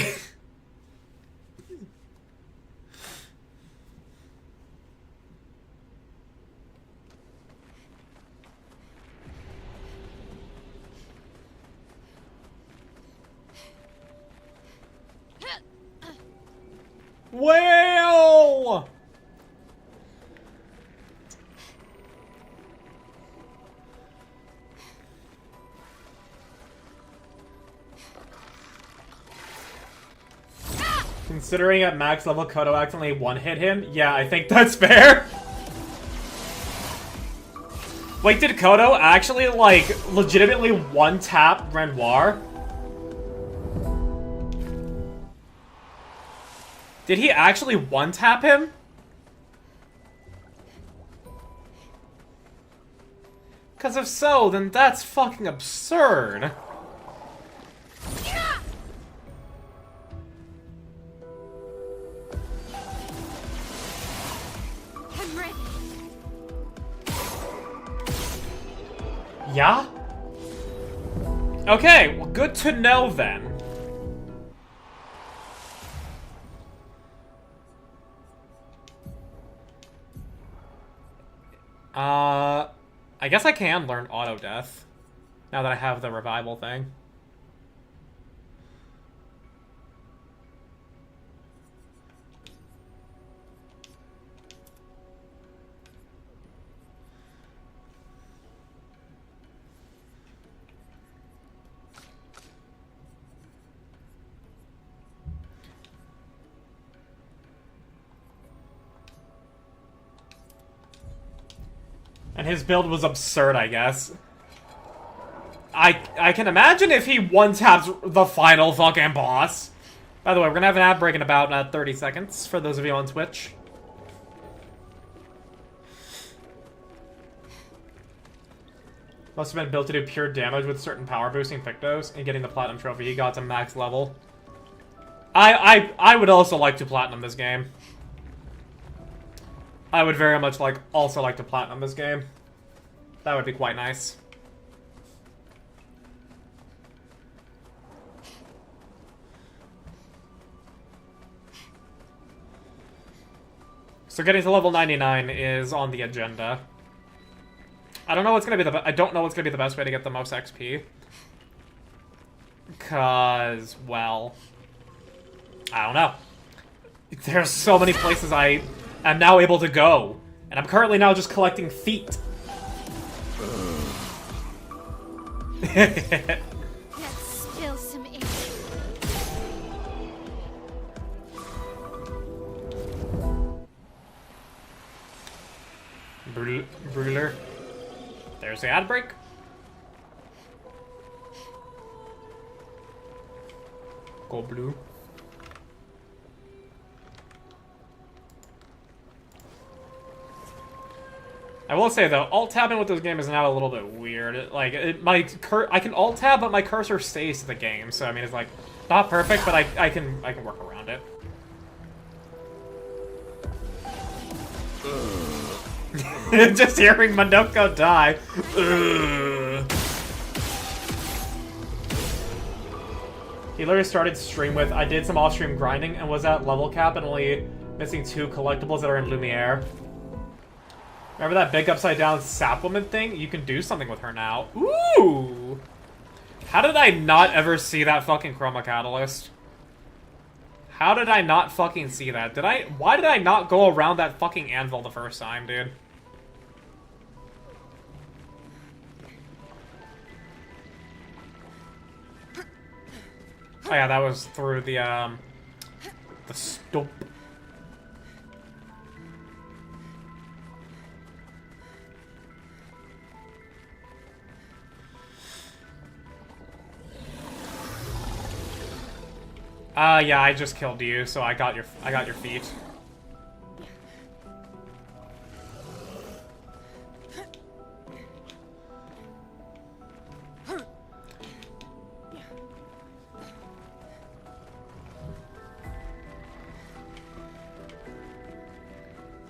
Well! Considering at max level Kodo accidentally one-hit him, yeah, I think that's fair. Wait, did Kodo actually, like, legitimately one-tap Renoir? Did he actually one-tap him? Because if so, then that's fucking absurd. I'm ready. Yeah? Okay, well, good to know then. I guess I can learn auto death now that I have the revival thing. And his build was absurd, I guess. I can imagine if he one-taps the final fucking boss. By the way, we're gonna have an ad break in about 30 seconds for those of you on Twitch. Must have been built to do pure damage with certain power boosting Pictos and getting the platinum trophy he got to max level. I would also like to platinum this game. I would very much also like to platinum this game. That would be quite nice. So getting to level 99 is on the agenda. I don't know what's gonna be the best way to get the most XP. 'Cause, well, I don't know. There's so many places I am now able to go, and I'm currently now just collecting feet. Let's spill some ink. Brûler. There's the ad break. Go blue. I will say though, alt tabbing with this game is now a little bit weird. I can alt tab, but my cursor stays to the game. So I mean, it's like not perfect, but I can work around it. Just hearing Monoko die. He literally started stream with, I did some off-stream grinding and was at level cap and only missing 2 collectibles that are in Lumiere. Remember that big upside down sapwoman thing? You can do something with her now. Ooh! How did I not ever see that fucking Chroma Catalyst? How did I not fucking see that? Why did I not go around that fucking anvil the first time, dude? Oh yeah, that was through the stump. Yeah, I just killed you, so I got your feet.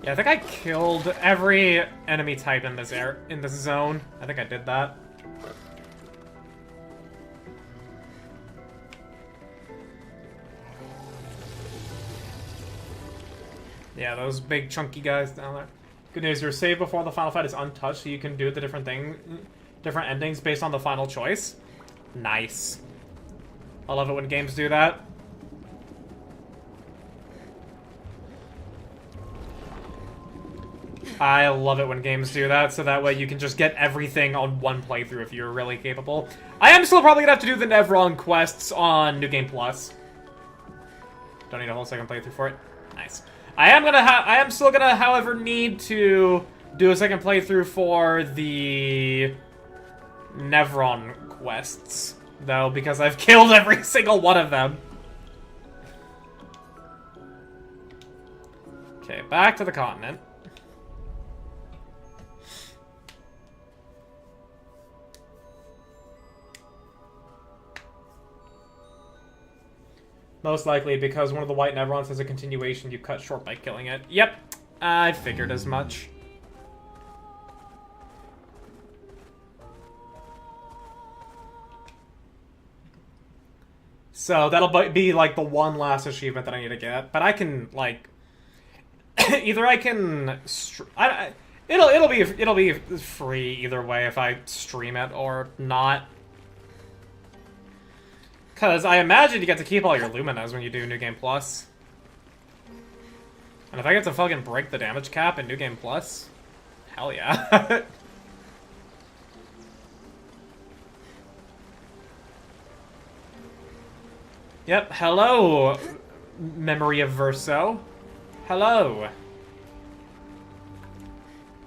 Yeah, I think I killed every enemy type in this zone. I think I did that. Yeah, those big chunky guys down there. Good news, your save before the final fight is untouched, so you can do the different endings based on the final choice. Nice. I love it when games do that. I love it when games do that, so that way you can just get everything on one playthrough if you're really capable. I am still probably gonna have to do the Nevron quests on New Game Plus. Don't need a whole second playthrough for it. Nice. I am still gonna, however, need to do a second playthrough for the Nevron quests, though, because I've killed every single one of them. Okay, back to the continent. Most likely because one of the white Nevrons has a continuation you cut short by killing it. Yep, I figured as much. So that'll be like the one last achievement that I need to get. But I can like either I can it'll be free either way if I stream it or not. Cause I imagine you get to keep all your Luminas when you do New Game Plus. And if I get to fucking break the damage cap in New Game Plus, hell yeah. Yep, hello, Memory of Verso. Hello.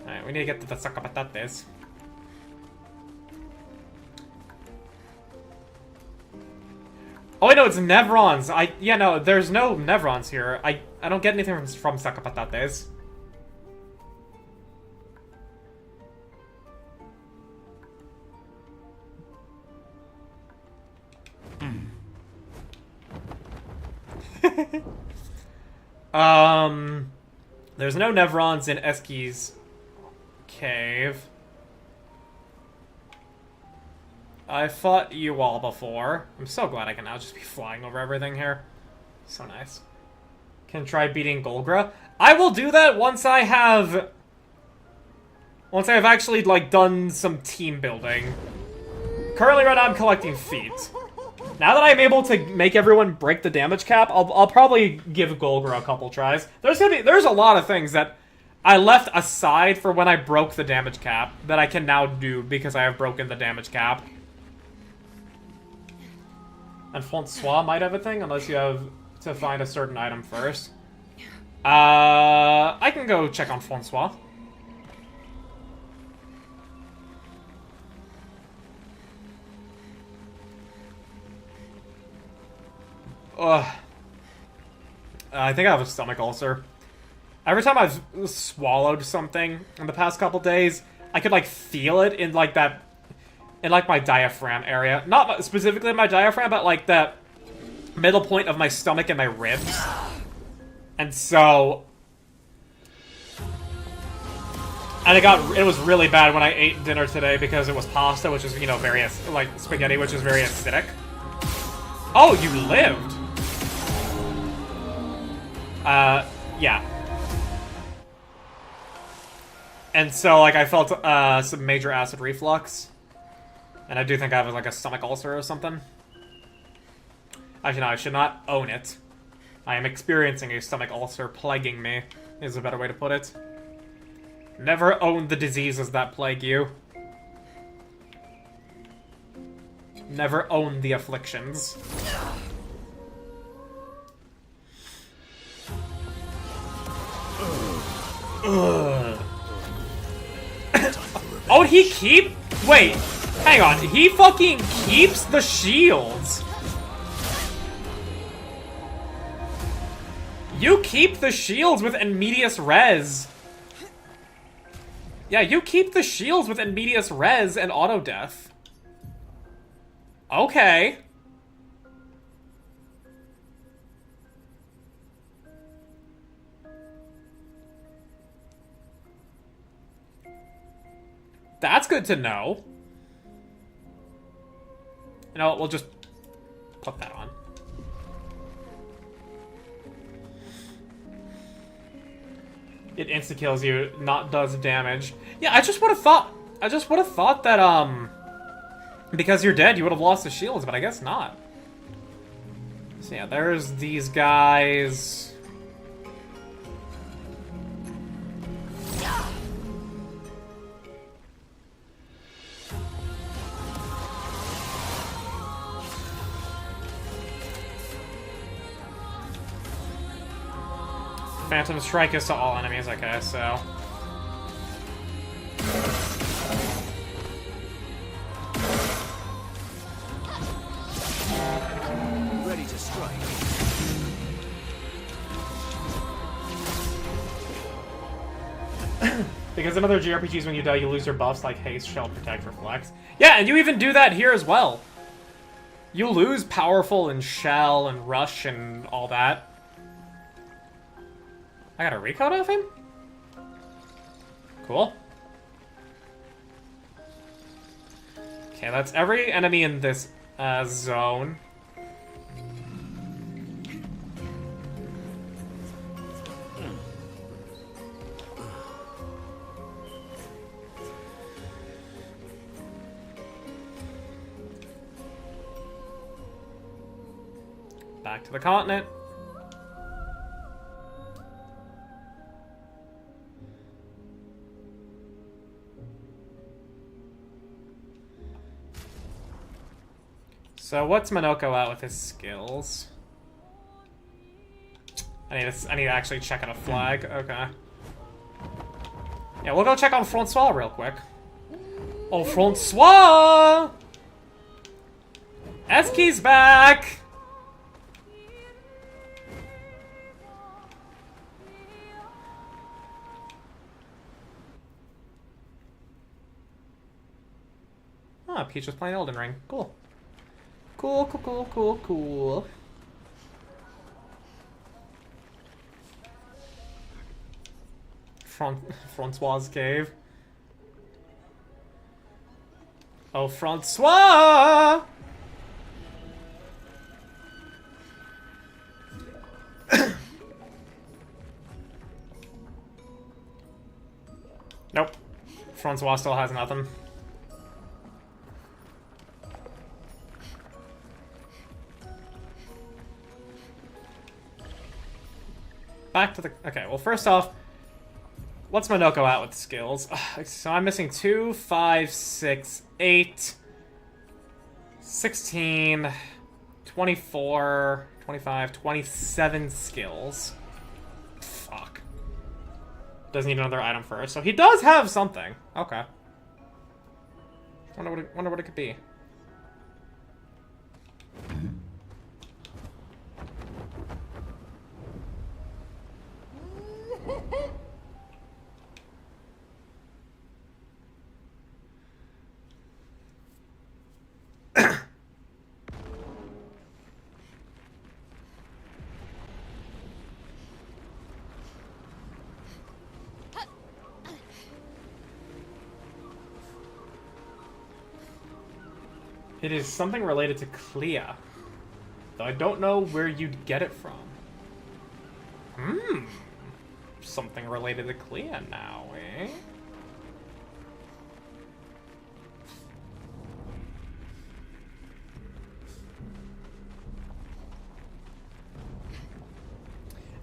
Alright, we need to get to the Sakapatates. Oh wait, no, it's Nevrons. Yeah, no, there's no Nevrons here. I don't get anything from Sakapatates. There's no Nevrons in Eski's cave. I fought you all before. I'm so glad I can now just be flying over everything here. So nice. Can try beating Golgra. I will do that once I've actually, like, done some team building. Currently, right now, I'm collecting feet. Now that I'm able to make everyone break the damage cap, I'll probably give Golgra a couple tries. There's a lot of things that I left aside for when I broke the damage cap that I can now do because I have broken the damage cap. And Francois might have a thing, unless you have to find a certain item first. I can go check on Francois. I think I have a stomach ulcer. Every time I've swallowed something in the past couple days, I could, like, feel it in, like, that... in, like, my diaphragm area. Not specifically my diaphragm, but, like, that middle point of my stomach and my ribs. And so... and it was really bad when I ate dinner today because it was pasta, which is, you know, very, like, spaghetti, which is very acidic. Oh, you lived! Yeah. And so, like, I felt, some major acid reflux. And I do think I have, like, a stomach ulcer or something. Actually, no, I should not own it. I am experiencing a stomach ulcer plaguing me, is a better way to put it. Never own the diseases that plague you. Never own the afflictions. Oh, he keep... wait, hang on. He fucking keeps the shields. You keep the shields with Immedius Res. Yeah, you keep the shields with Immedius Res and Auto Death. Okay. That's good to know. You know what, we'll just put that on. It insta-kills you, not does damage. Yeah, I just would have thought that, because you're dead, you would have lost the shields, but I guess not. So yeah, there's these guys. Phantom Strike is to all enemies, okay, so... Ready to strike. Because in other JRPGs, when you die, you lose your buffs like Haste, Shell, Protect, Reflect. Yeah, and you even do that here as well. You lose powerful and shell and rush and all that. I got a recode of him? Cool. Okay, that's every enemy in this zone. Back to the continent. So what's Minoko at with his skills? I need to actually check on a flag. Okay. Yeah, we'll go check on Francois real quick. Oh, Francois! Eski's back! Ah, Peach was playing Elden Ring. Cool. Cool, cool, cool, cool, cool. Francois' cave. Oh, Francois! Nope. Francois still has nothing. Back to the... Okay, well, first off, what's Minoko at with skills? So I'm missing 2, 5, 6, 8, 16, 24, 25, 27 skills. Fuck. Doesn't need another item first. So he does have something. Okay. Wonder what it could be. It is something related to Clea. Though I don't know where you'd get it from. Something related to Clea now, eh?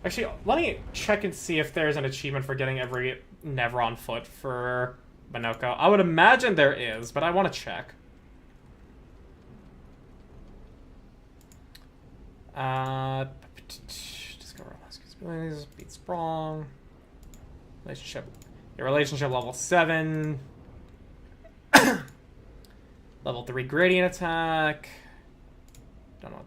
Actually, let me check and see if there's an achievement for getting every Never on foot for Minoko. I would imagine there is, but I want to check. Discover responsibilities, beat strong. Relationship. Your relationship level 7. Level 3 gradient attack. Don't know.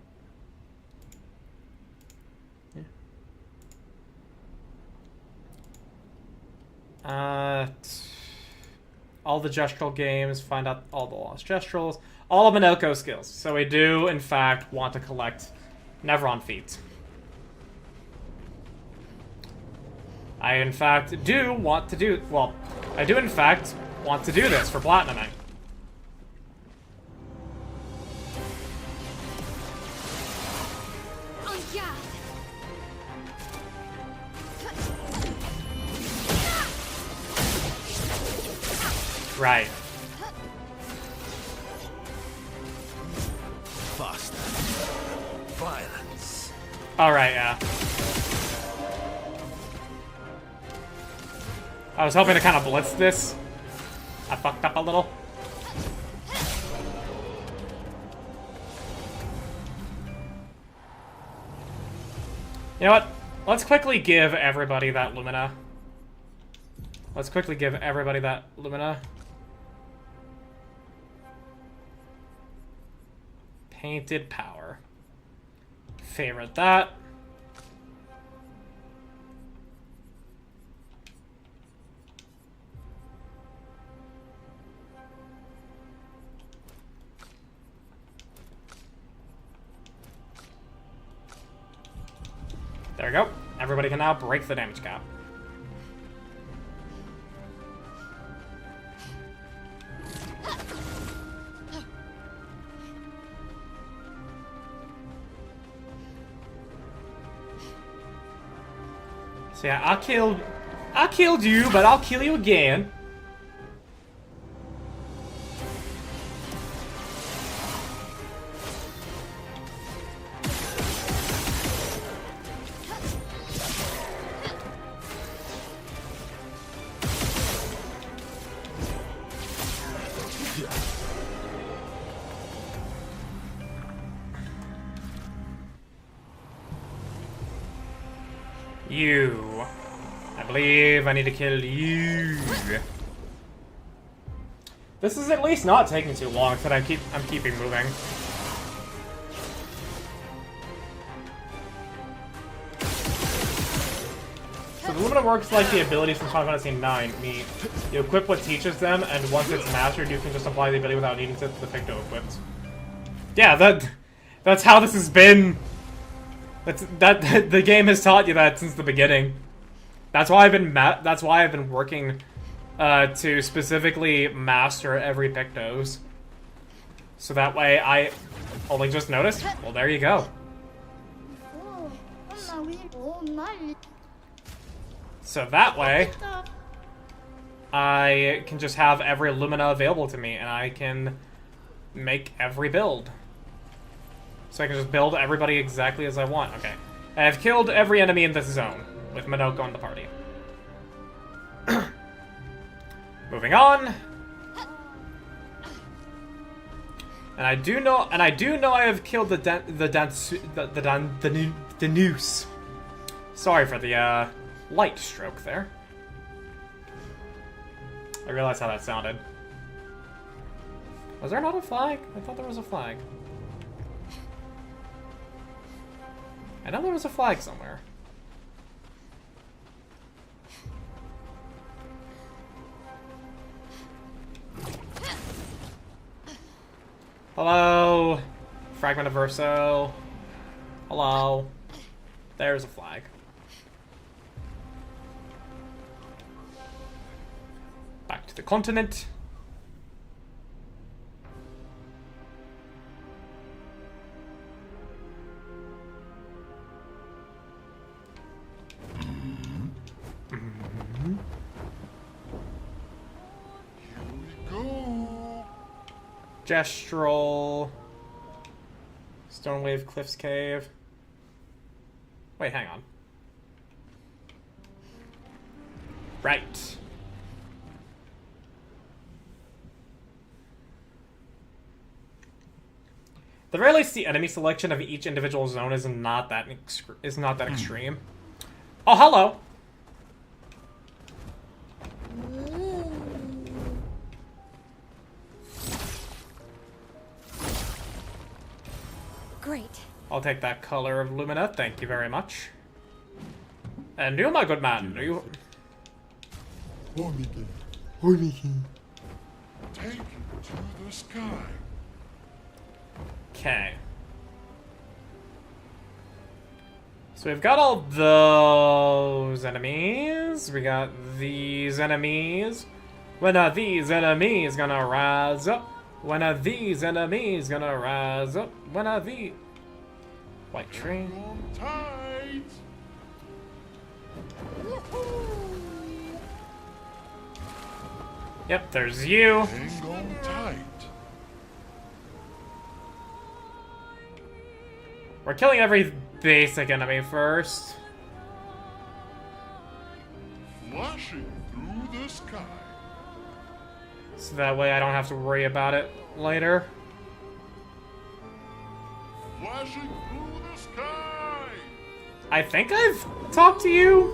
All the gestural games, find out all the lost gesturals, all of Minoko skills. So we do, in fact, want to collect Neveron feats. I, in fact, do want to do... Well, I do, in fact, want to do this for platinuming. Oh, yeah. Right. Faster. Violence. Alright, yeah. I was hoping to kind of blitz this. I fucked up a little. You know what? Let's quickly give everybody that Lumina. Let's quickly give everybody that Lumina. Painted power. Favorite that. we go. Everybody can now break the damage cap. So yeah, I killed you, but I'll kill you again. You. I believe I need to kill you. This is at least not taking too long, so I'm keeping moving. So the Lumina works like the abilities from Final Fantasy IX. You equip what teaches them, and once it's mastered, you can just apply the ability without needing to the Picto equipped. Yeah, that's how this has been. The game has taught you that since the beginning. That's why I've been working to specifically master every Pictos. So that way I only just noticed. Well, there you go. So that way I can just have every Lumina available to me, and I can make every build. So I can just build everybody exactly as I want. Okay. I've killed every enemy in this zone, with Minoko in the party. Moving on. And I do know I have killed the noose. Sorry for the light stroke there. I realized how that sounded. Was there not a flag? I thought there was a flag. I know there was a flag somewhere. Hello? Fragment of Verso. Hello? There's a flag. Back to the continent. Gestural. Stonewave Cliffs Cave. Wait, hang on. Right. The very least, the enemy selection of each individual zone is not that extreme. Oh, hello. Great. I'll take that color of Lumina, thank you very much. And you, my good man, are you... Take you to the sky. Okay. So we've got all those enemies. We got these enemies. When are these enemies gonna rise up? When are these enemies gonna rise up? When are the... White tree. Hang on tight. Yep, there's you. Hang on tight. We're killing every basic enemy first. Flashing through the sky. So that way I don't have to worry about it later. Flashing through the sky. I think I've talked to you.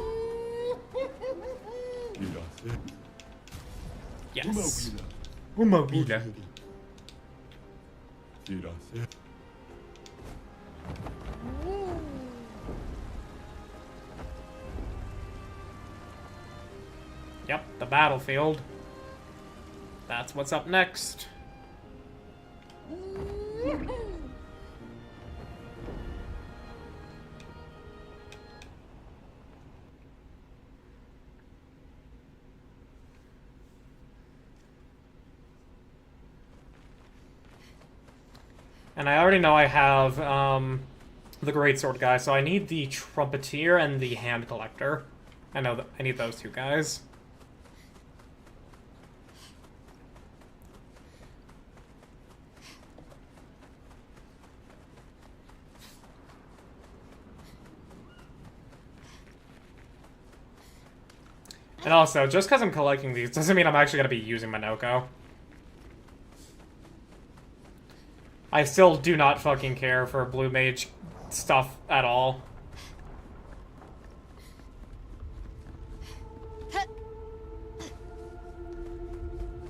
Yes. Umawila. Yep, the battlefield. That's what's up next. And I already know I have the greatsword guy, so I need the trumpeter and the hand collector. I know that I need those two guys. And also, just because I'm collecting these doesn't mean I'm actually going to be using Minoko. I still do not fucking care for blue mage stuff at all.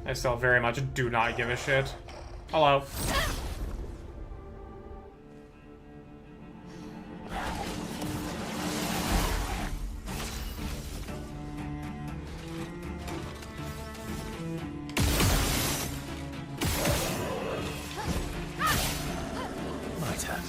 I still very much do not give a shit. Hello. My turn.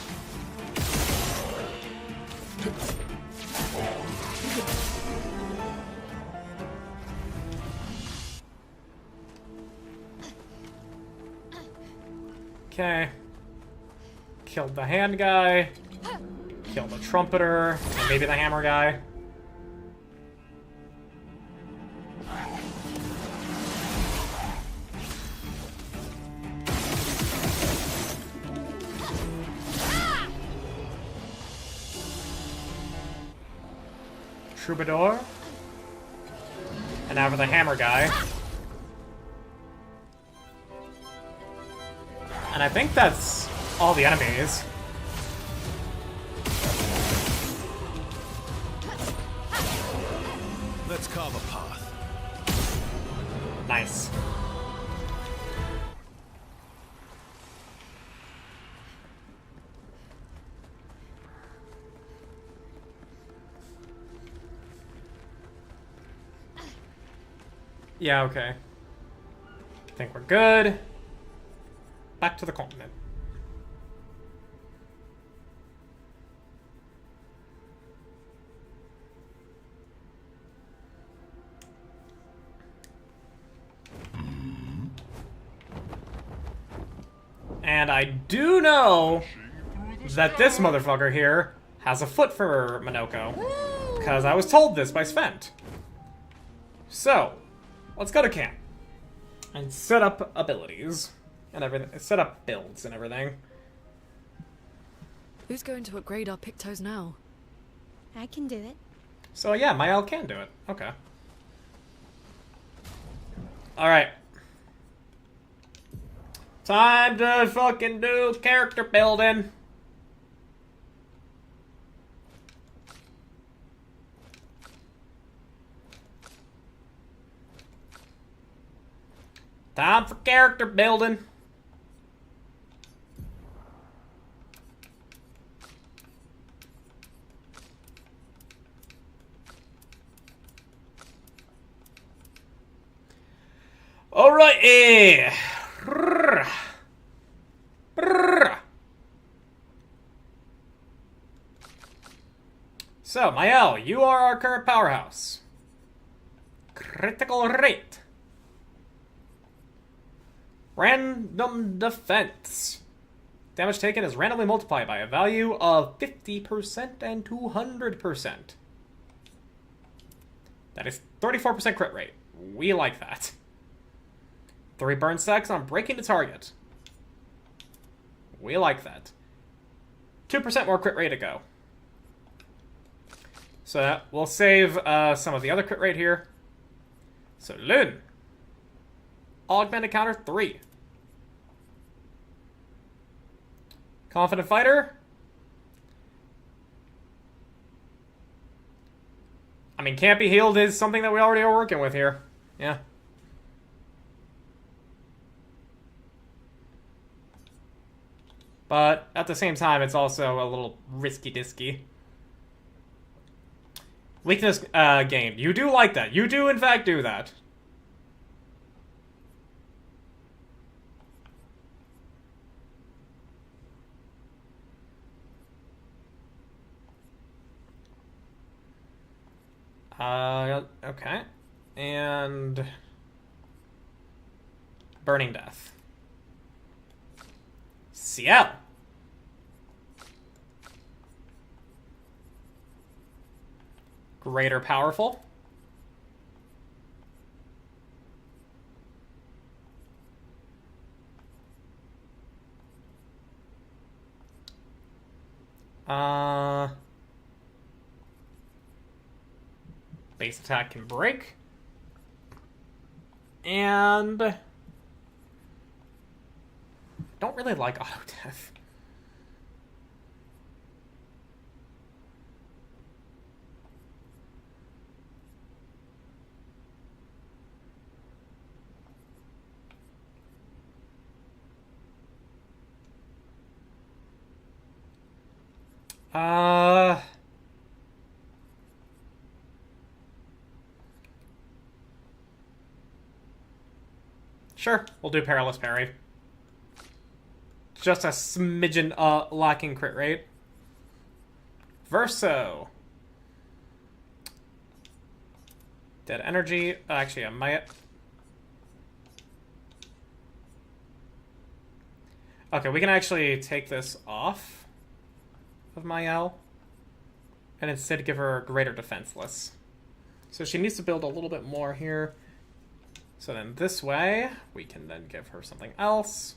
Okay. Killed the hand guy. Killed the trumpeter. And maybe the hammer guy. Troubadour. And now for the hammer guy. And I think that's all the enemies. Let's carve a path. Nice. Yeah, okay. I think we're good. Back to the continent. And I do know that this motherfucker here has a foot for Minoko. Because I was told this by Svent. So, let's go to camp. And set up abilities. And everything. Set up builds and everything. Who's going to upgrade our Pictos now? I can do it. So yeah, Maelle can do it. Okay. Alright. Time to fucking do character building. Time for character building. Alrighty. So, Maelle, you are our current powerhouse. Critical rate. Random defense. Damage taken is randomly multiplied by a value of 50% and 200%. That is 34% crit rate. We like that. 3 burn stacks on breaking the target. We like that. 2% more crit rate to go. So we'll save some of the other crit rate here. So Lyn. Augmented counter 3. Confident fighter. I mean, can't be healed is something that we already are working with here. Yeah. But at the same time, it's also a little risky-disky. Weakness gained. You do like that. You do, in fact, do that. Okay. And... Burning Death. Ciel. Greater powerful. Base attack can break. And don't really like auto death. Sure, we'll do Perilous Parry. Just a smidgen lacking crit rate. Verso. Dead energy. Actually, I might. Okay, we can actually take this off of Maelle and instead give her greater defenseless. So she needs to build a little bit more here. So then this way, we can then give her something else.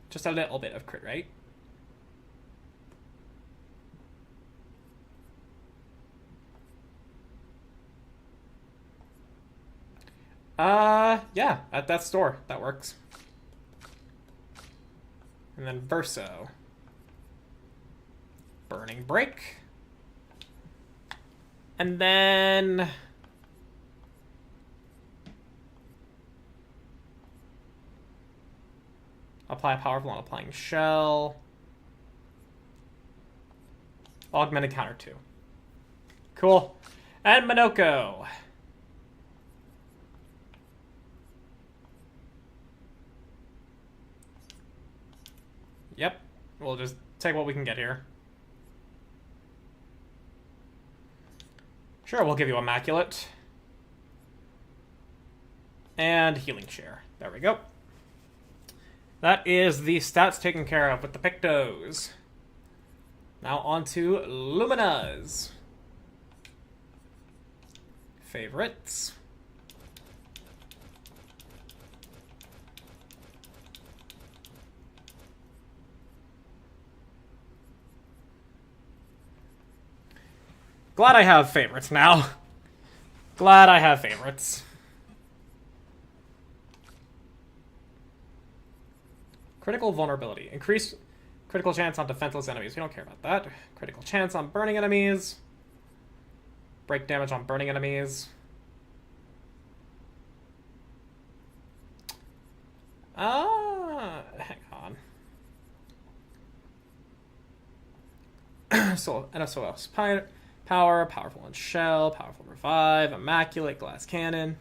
Just a little bit of crit rate. Yeah, at that store. That works. And then Verso. Burning Break. And then apply powerful on applying shell. Augmented counter 2. Cool. And Minoko. Yep. We'll just take what we can get here. Sure, we'll give you Immaculate. And Healing Share. There we go. That is the stats taken care of with the Pictos. Now on to Lumina's. Favorites. Glad I have favorites now. Glad I have favorites. Critical vulnerability. Increase critical chance on defenseless enemies. We don't care about that. Critical chance on burning enemies. Break damage on burning enemies. Hang on. So, NSOS. Power, powerful and shell, powerful revive, immaculate, glass cannon.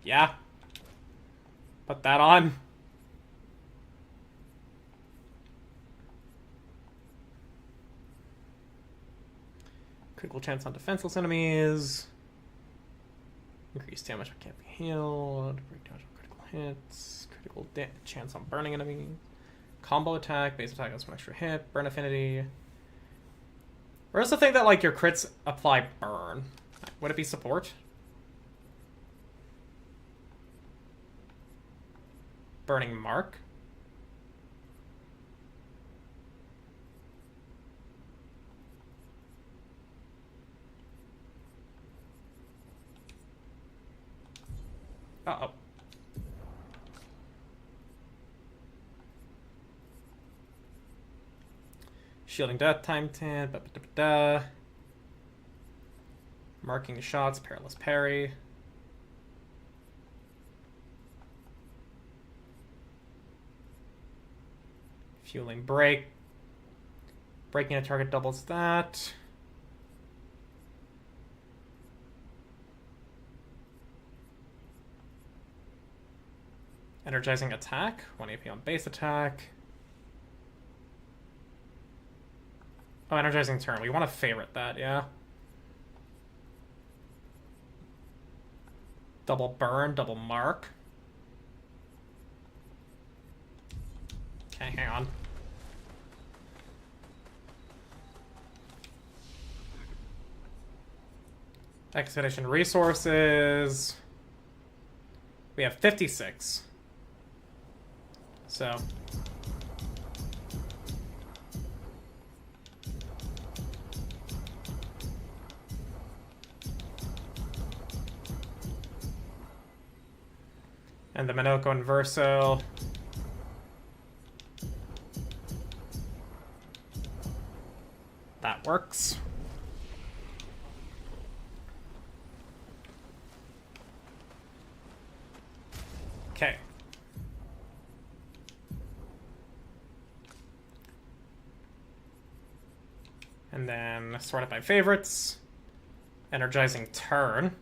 Yeah. Put that on. Critical chance on defenseless enemies. Increased damage but can't be healed. Break damage on critical hits. Critical chance on burning enemies. Combo attack, base attack has one extra hit. Burn affinity. Where's the thing that, like, your crits apply burn? Would it be support? Burning mark? Uh-oh. Shielding death time 10. Marking shots, perilous parry. Fueling break. Breaking a target doubles that. Energizing attack. 1 AP on base attack. Oh, energizing turn. We want to favorite that, yeah. Double burn, double mark. Okay, hang on. Expedition resources. We have 56. So. And the Minoko and Verso. That works. Okay. And then sort it by favorites. Energizing turn.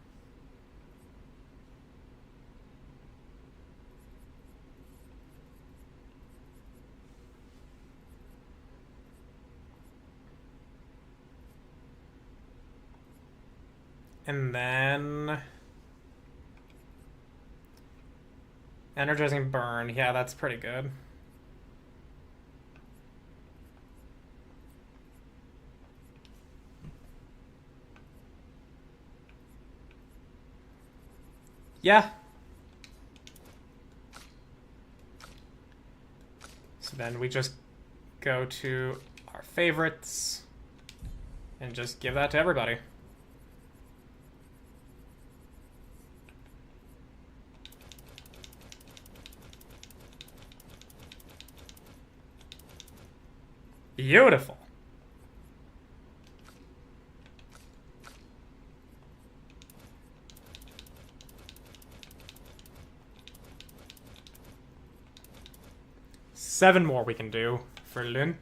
And then energizing burn. Yeah, that's pretty good. Yeah. So then we just go to our favorites and just give that to everybody. Beautiful. Seven more we can do for Lyn.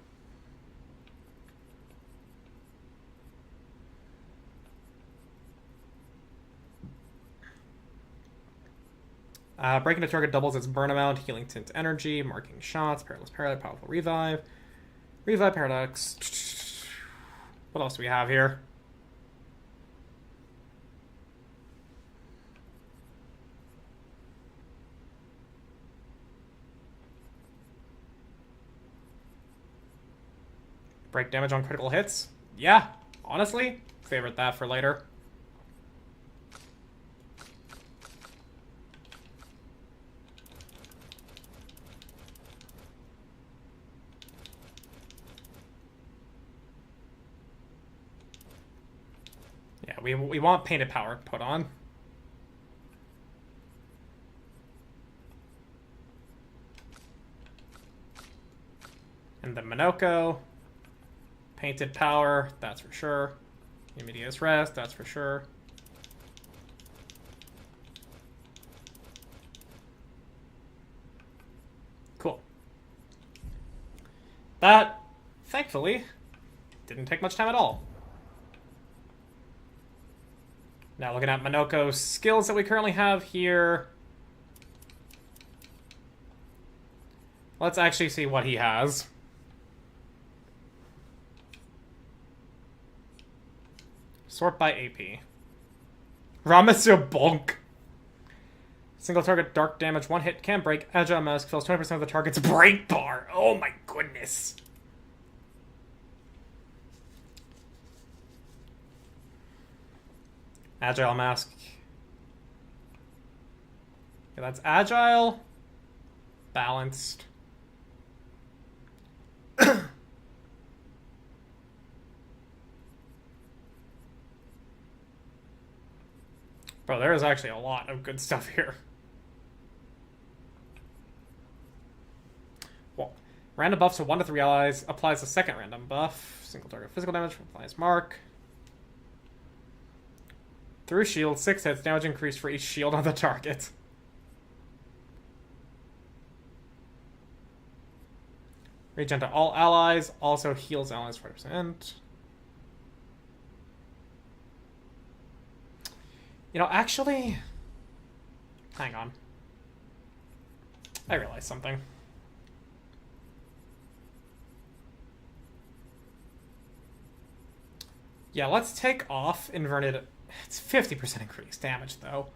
Breaking a target doubles its burn amount, healing tint energy, marking shots, perilous paralyze, powerful revive. Revive paradox. What else do we have here? Break damage on critical hits. Yeah, honestly, favorite that for later. Yeah, we want painted power put on. And the Minoko. Painted power, that's for sure. Immediate rest, that's for sure. Cool. That, thankfully, didn't take much time at all. Now looking at Minoko's skills that we currently have here. Let's actually see what he has. Sort by AP. Ramasur Bonk. Single target dark damage, one hit, can break. Agile Mask fills 20% of the target's break bar. Oh my goodness. Agile Mask. Okay, that's agile. Balanced. Bro, there is actually a lot of good stuff here. Well, random buffs to 1 to 3 allies. Applies a second random buff. Single target physical damage. Applies mark. Through shield, 6 hits. Damage increased for each shield on the target. Regen to all allies. Also heals allies 40%. You know, actually... Hang on. I realized something. Yeah, let's take off Inverted... It's 50% increased damage, though.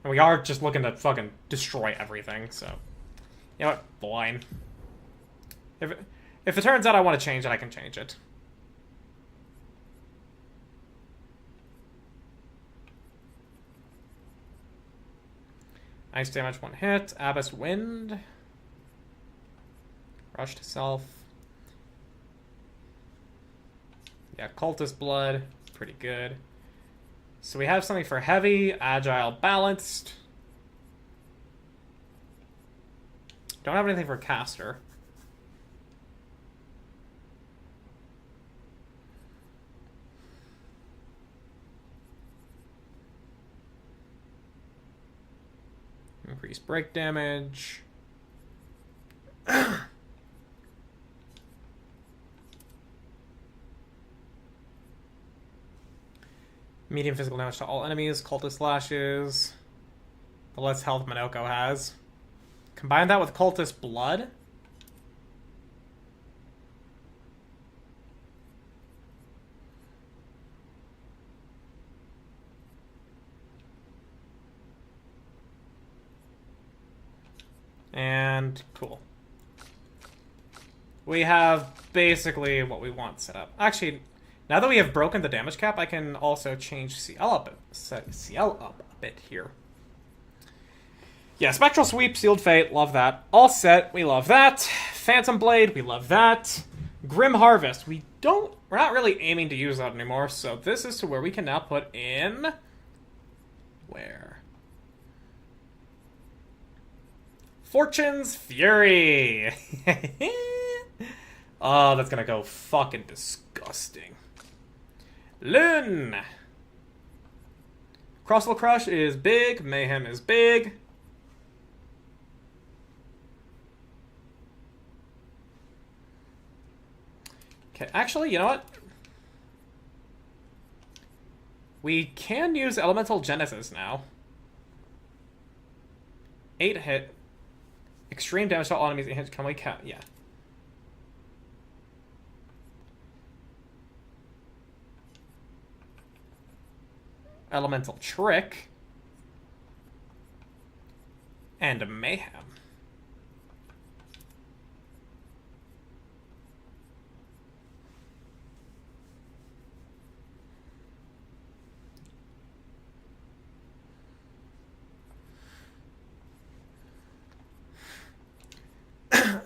And we are just looking to fucking destroy everything, so... You know what? Fine. If it turns out I want to change it, I can change it. Ice damage, 1 hit. Abyss Wind. Rush to self. Yeah, Cultist Blood. Pretty good. So we have something for heavy, agile, balanced. Don't have anything for caster. Increase break damage. Medium physical damage to all enemies. Cultist lashes. The less health Minoko has. Combine that with Cultist Blood. And cool. We have basically what we want set up. Actually, now that we have broken the damage cap, I can also change CL up, set CL up a bit here. Yeah, Spectral Sweep, Sealed Fate, love that. All set, we love that. Phantom Blade, we love that. Grim Harvest, we're not really aiming to use that anymore, so this is to where we can now put in... Where? Fortune's Fury! Oh, that's gonna go fucking disgusting. Lune! Crossbow Crush is big, Mayhem is big. Okay, actually, you know what? We can use Elemental Genesis now. 8 hit. Extreme damage to all enemies. 8 hit. Can we count? Yeah. Elemental Trick. And Mayhem.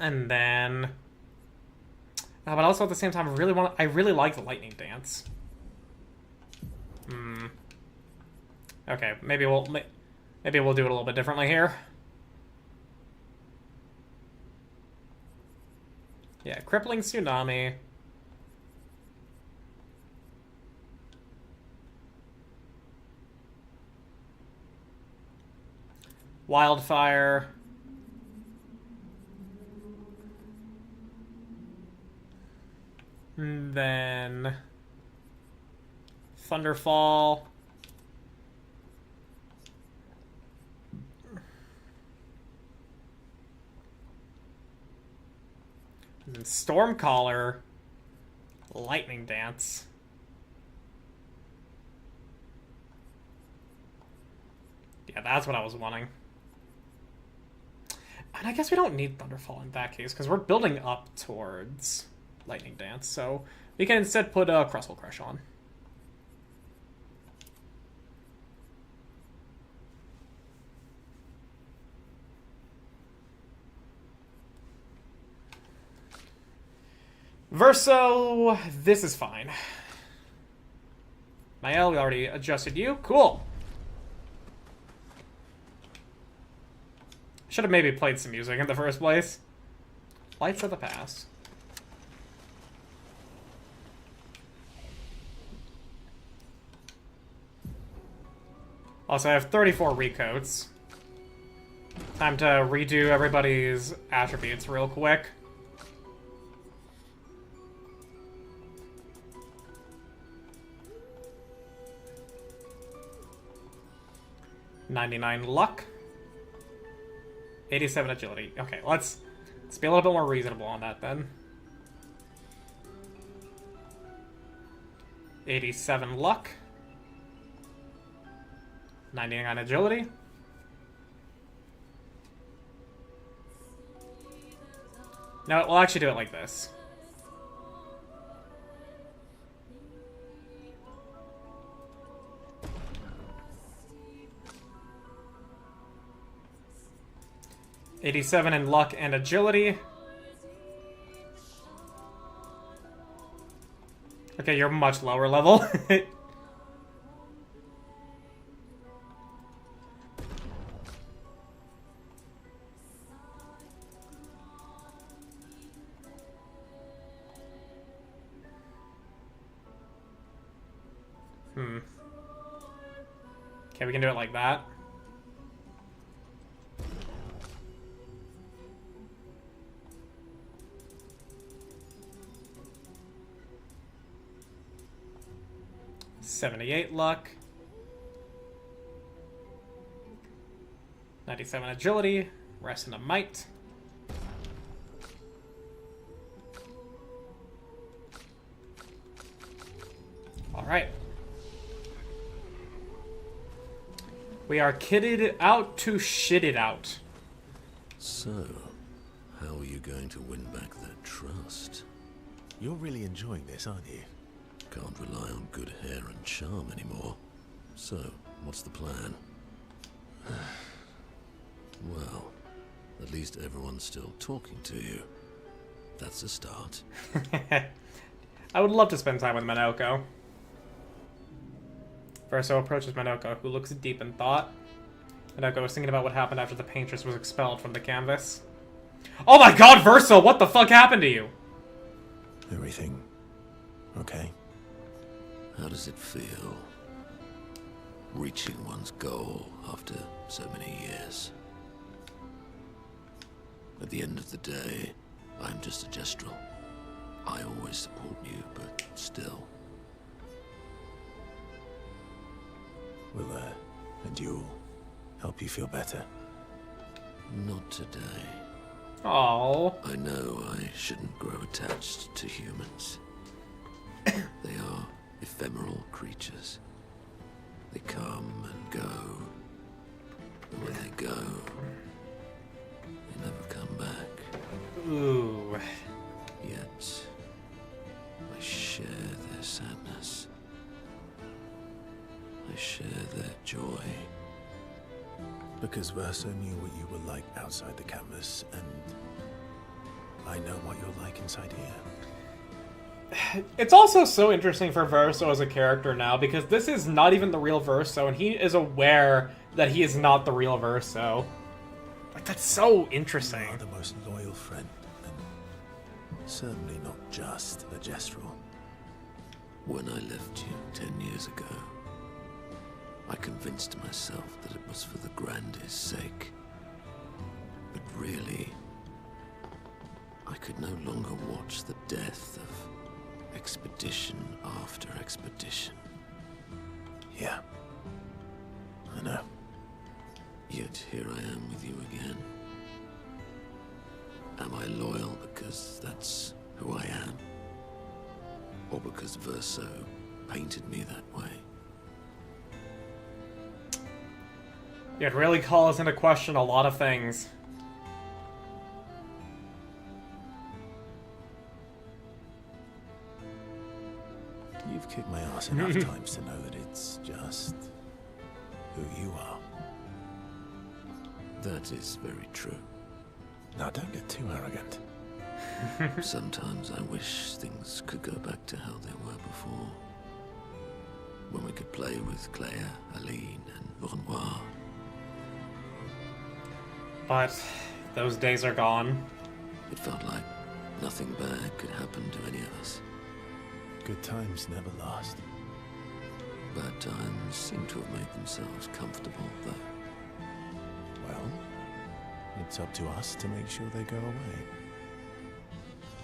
And then, but also at the same time, I really like the Lightning Dance. Okay, maybe we'll do it a little bit differently here. Yeah, Crippling Tsunami. Wildfire. And then Thunderfall. And then Stormcaller. Lightning Dance. Yeah, that's what I was wanting. And I guess we don't need Thunderfall in that case, because we're building up towards Lightning Dance, so we can instead put Crossbow Crush on. Verso, this is fine. Maelle, we already adjusted you. Cool. Should have maybe played some music in the first place. Lights of the Past. Also, I have 34 recoats. Time to redo everybody's attributes real quick. $99 luck. 87 agility. Okay, let's be a little bit more reasonable on that then. 87 luck. 99 agility. No, we'll actually do it like this. 87 in luck and agility. Okay, you're much lower level. Okay, we can do it like that. $78 luck. 97 agility. Rest in a might. Alright. We are kitted out to shit it out. So, how are you going to win back that trust? You're really enjoying this, aren't you? Can't rely on good hair and charm anymore. So, what's the plan? Well, at least everyone's still talking to you. That's a start. I would love to spend time with Minoko. Verso approaches Minoko, who looks deep in thought. Minoko was thinking about what happened after the paintress was expelled from the canvas. Oh my god, Verso! What the fuck happened to you? Everything okay? How does it feel? Reaching one's goal after so many years. At the end of the day, I'm just a gestural. I always support you, but still. Will a duel help you feel better? Not today. Oh. I know I shouldn't grow attached to humans. They are ephemeral creatures. They come and go. And when they go, they never come back. Ooh. Yet, I share their sadness. I share their joy. Because Verso knew what you were like outside the canvas, and I know what you're like inside here. It's also so interesting for Verso as a character now, because this is not even the real Verso, and he is aware that he is not the real Verso. Like, that's so interesting. You are the most loyal friend, and certainly not just a gestural. When I left you 10 years ago, I convinced myself that it was for the grandest sake. But really, I could no longer watch the death of expedition after expedition. Yeah, I know. Yet here I am with you again. Am I loyal because that's who I am? Or because Verso painted me that way? It really calls into question a lot of things. You've kicked my ass enough times to know that it's just who you are. That is very true. Now don't get too arrogant. Sometimes I wish things could go back to how they were before. When we could play with Claire, Aline, and Renoir. But those days are gone. It felt like nothing bad could happen to any of us. Good times never last. Bad times seem to have made themselves comfortable, though. Well, it's up to us to make sure they go away.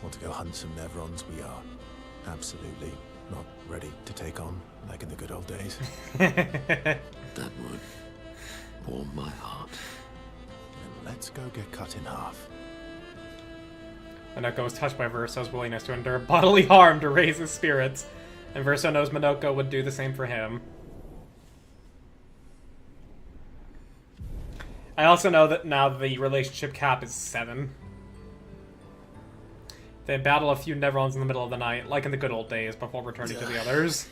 Want to go hunt some Nevrons? We are absolutely not ready to take on like in the good old days. That would warm my heart. Then let's go get cut in half. Minoko was touched by Verso's willingness to endure bodily harm to raise his spirits, and Verso knows Minoko would do the same for him. I also know that now the relationship cap is 7. They battle a few Nevrons in the middle of the night, like in the good old days, before returning to the others.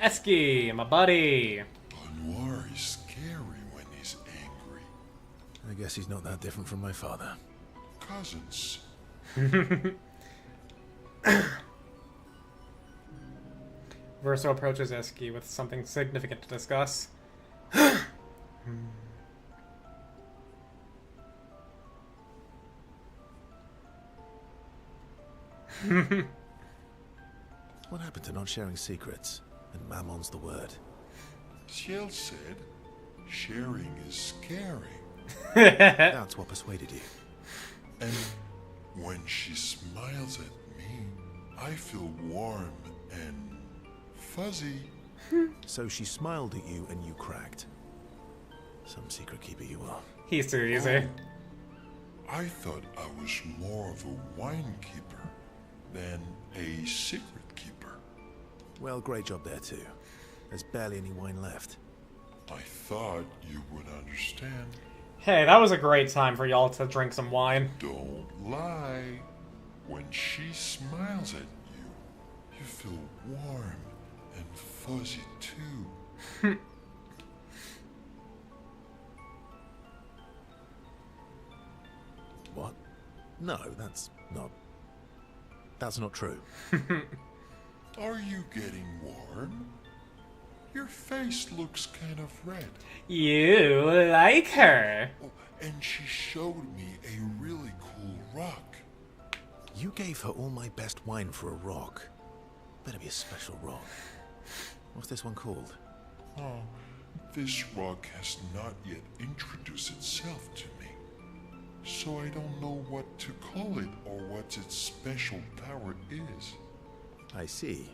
Esky, my buddy. Noir is scary when he's angry. I guess he's not that different from my father. Cousins. Verso approaches Esky with something significant to discuss. What happened to not sharing secrets? And Mammon's the word. Ciel said, sharing is scary. That's what persuaded you. And when she smiles at me, I feel warm and fuzzy. So she smiled at you and you cracked. Some secret keeper you are. He's too easy. I thought I was more of a wine keeper than a secret keeper. Well, great job there too. There's barely any wine left. I thought you would understand. Hey, that was a great time for y'all to drink some wine. Don't lie. When she smiles at you, you feel warm and fuzzy too. What? No, that's not true. Are you getting warm? Your face looks kind of red. You like her. Oh, and she showed me a really cool rock. You gave her all my best wine for a rock. Better be a special rock. What's this one called? Oh, this rock has not yet introduced itself to me. So I don't know what to call it or what its special power is. I see.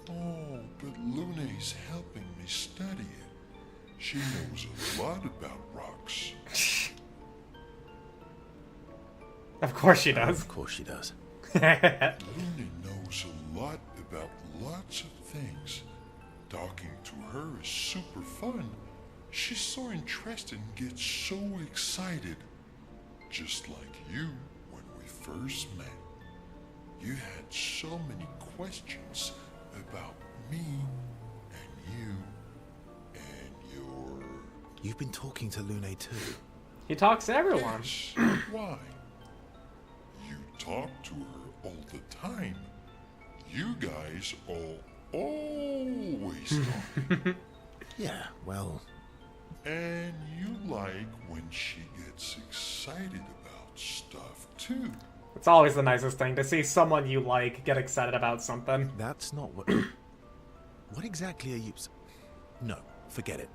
Oh, but Luna's helping me study it. She knows a lot about rocks. Of course she does. Of course she does. Luna knows a lot about lots of things. Talking to her is super fun. She's so interested and gets so excited. Just like you when we first met. You had so many questions about me and you and your... You've been talking to Lune too. He talks to everyone. Yes, why? You talk to her all the time. You guys always talk. Yeah, well... And you like when she gets excited about stuff too. It's always the nicest thing to see someone you like get excited about something. That's not what... What exactly are you... No, forget it.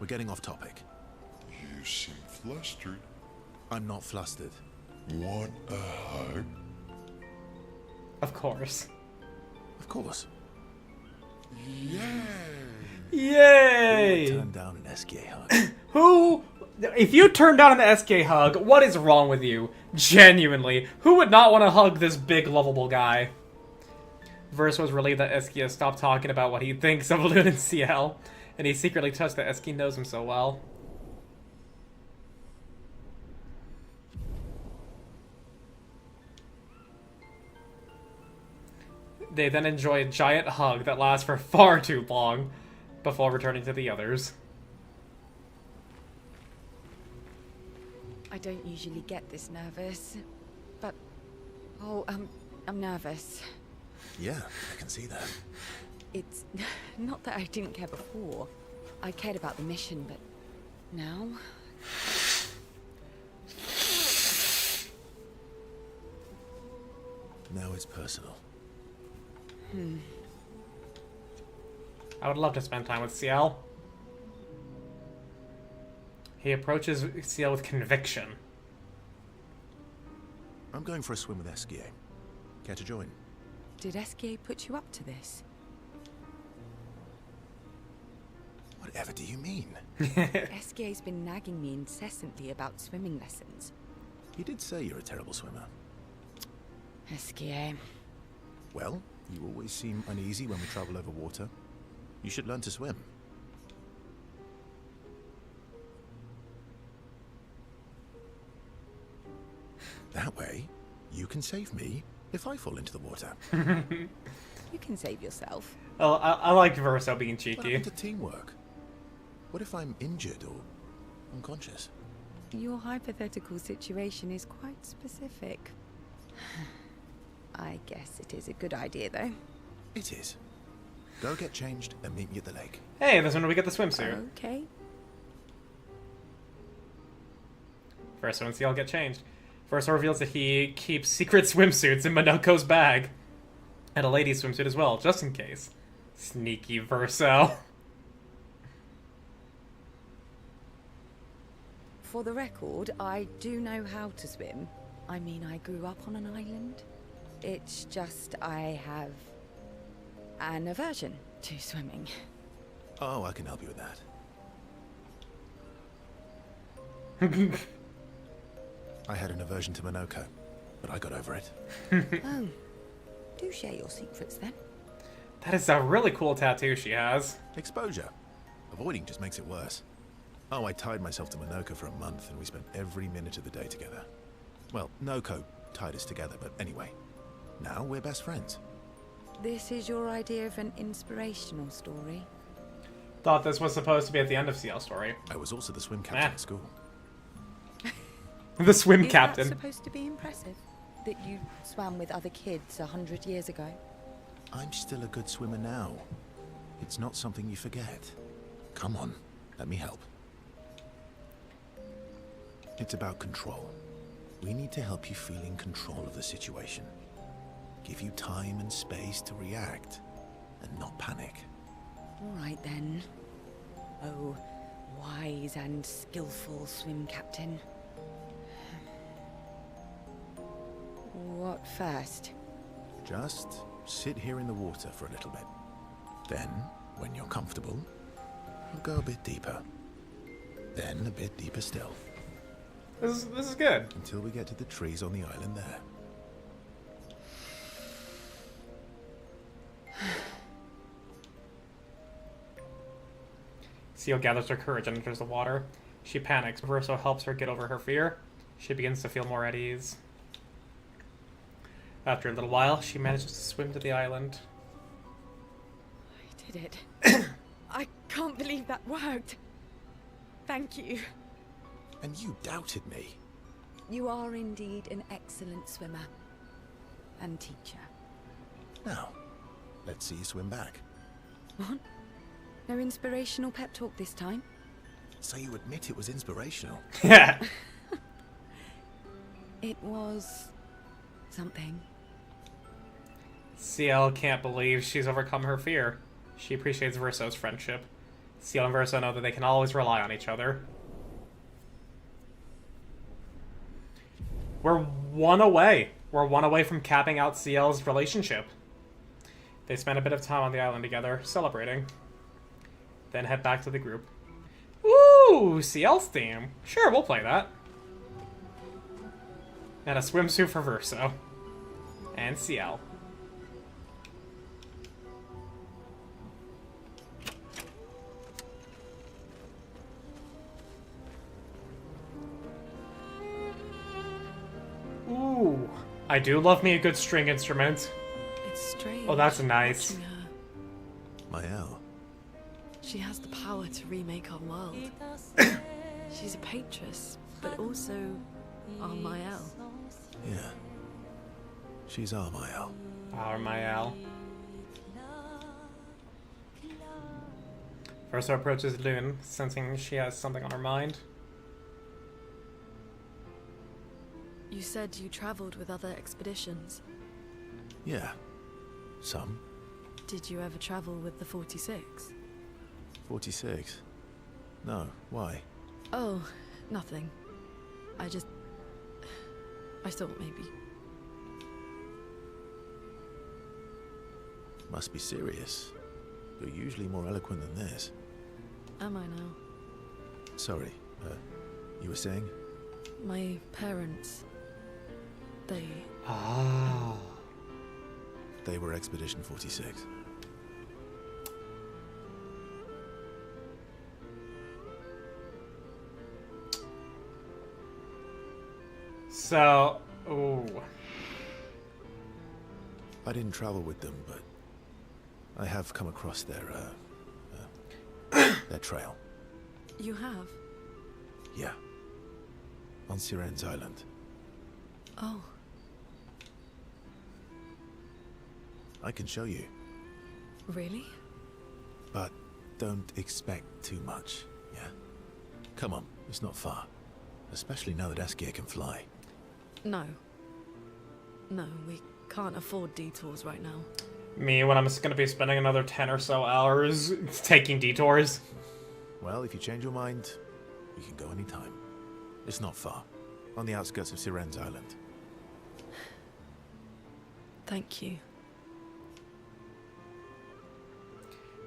We're getting off topic. You seem flustered. I'm not flustered. Want a hug? Of course. Of course. Yay! Yay! Who would turn down an SKA hug? Who... If you turn down an SK hug, what is wrong with you? Genuinely. Who would not want to hug this big, lovable guy? Verse was relieved that Esky has stopped talking about what he thinks of Lune and Ciel, and he secretly touched that Esky knows him so well. They then enjoy a giant hug that lasts for far too long, before returning to the others. I don't usually get this nervous, but... Oh, I'm nervous. Yeah, I can see that. It's not that I didn't care before. I cared about the mission, but now... Now it's personal. I would love to spend time with Ciel. He approaches Ciel with conviction. I'm going for a swim with SKA. Care to join? Did SKA put you up to this? Whatever do you mean? SKA's been nagging me incessantly about swimming lessons. He did say you're a terrible swimmer. SKA. Well, you always seem uneasy when we travel over water. You should learn to swim. That way, you can save me if I fall into the water. You can save yourself. Well, I like Verso being What cheeky. happened to teamwork? What if I'm injured or unconscious? Your hypothetical situation is quite specific. I guess it is a good idea, though. It is. Go get changed and meet me at the lake. Hey, that's when we get the swimsuit. Okay. Verso and Ciel get changed. Verso reveals that he keeps secret swimsuits in Minoko's bag. And a ladies' swimsuit as well, just in case. Sneaky Verso. For the record, I do know how to swim. I mean, I grew up on an island. It's just I have an aversion to swimming. Oh, I can help you with that. I had an aversion to Minoko, but I got over it. Oh, do share your secrets then. That is a really cool tattoo she has. Exposure. Avoiding just makes it worse. Oh, I tied myself to Minoko for a month, and we spent every minute of the day together. Well, Noko tied us together, but anyway. Now we're best friends. This is your idea of an inspirational story? Thought this was supposed to be at the end of Ciel's story. I was also the swim captain Ah. at school. The swim Is captain. that supposed to be impressive? That you swam with other kids 100 years ago? I'm still a good swimmer now. It's not something you forget. Come on, let me help. It's about control. We need to help you feel in control of the situation. Give you time and space to react, and not panic. All right then. Oh, wise and skillful swim captain. What first? Just sit here in the water for a little bit. Then, when you're comfortable, we'll go a bit deeper. Then a bit deeper still. This is good. Until we get to the trees on the island there. Ciel gathers her courage and enters the water. She panics. Verso helps her get over her fear. She begins to feel more at ease. After a little while, she manages to swim to the island. I did it. I can't believe that worked. Thank you. And you doubted me. You are indeed an excellent swimmer. And teacher. Now, let's see you swim back. What? No inspirational pep talk this time? So you admit it was inspirational. Yeah. It was... something. Ciel can't believe she's overcome her fear. She appreciates Verso's friendship. Ciel and Verso know that they can always rely on each other. We're one away. We're one away from capping out Ciel's relationship. They spend a bit of time on the island together, celebrating. Then head back to the group. Ooh, Ciel's theme. Sure, we'll play that. And a swimsuit for Verso. And Ciel. Ooh, I do love me a good string instrument. It's strange. Oh, that's nice. watching her. Maelle. She has the power to remake our world. She's a Patress, but also our Maelle. Yeah. She's our Maelle. Our Maelle. Verso approaches Lune, sensing she has something on her mind. You said you traveled with other expeditions. Yeah. Some. Did you ever travel with the 46? 46. No, why? Oh, nothing. I thought maybe. Must be serious. You're usually more eloquent than this. Am I now? Sorry, you were saying? My parents... They... Ah. They were Expedition 46. So, ooh. I didn't travel with them, but I have come across their trail. You have? Yeah. On Siren's Island. Oh. I can show you, Really? but don't expect too much, yeah? Come on, it's not far. Especially now that Askia can fly. No. No, we can't afford detours right now. Me, when I'm just gonna be spending another 10 or so hours taking detours. Well, if you change your mind, you can go anytime. It's not far. On the outskirts of Siren's Island. Thank you.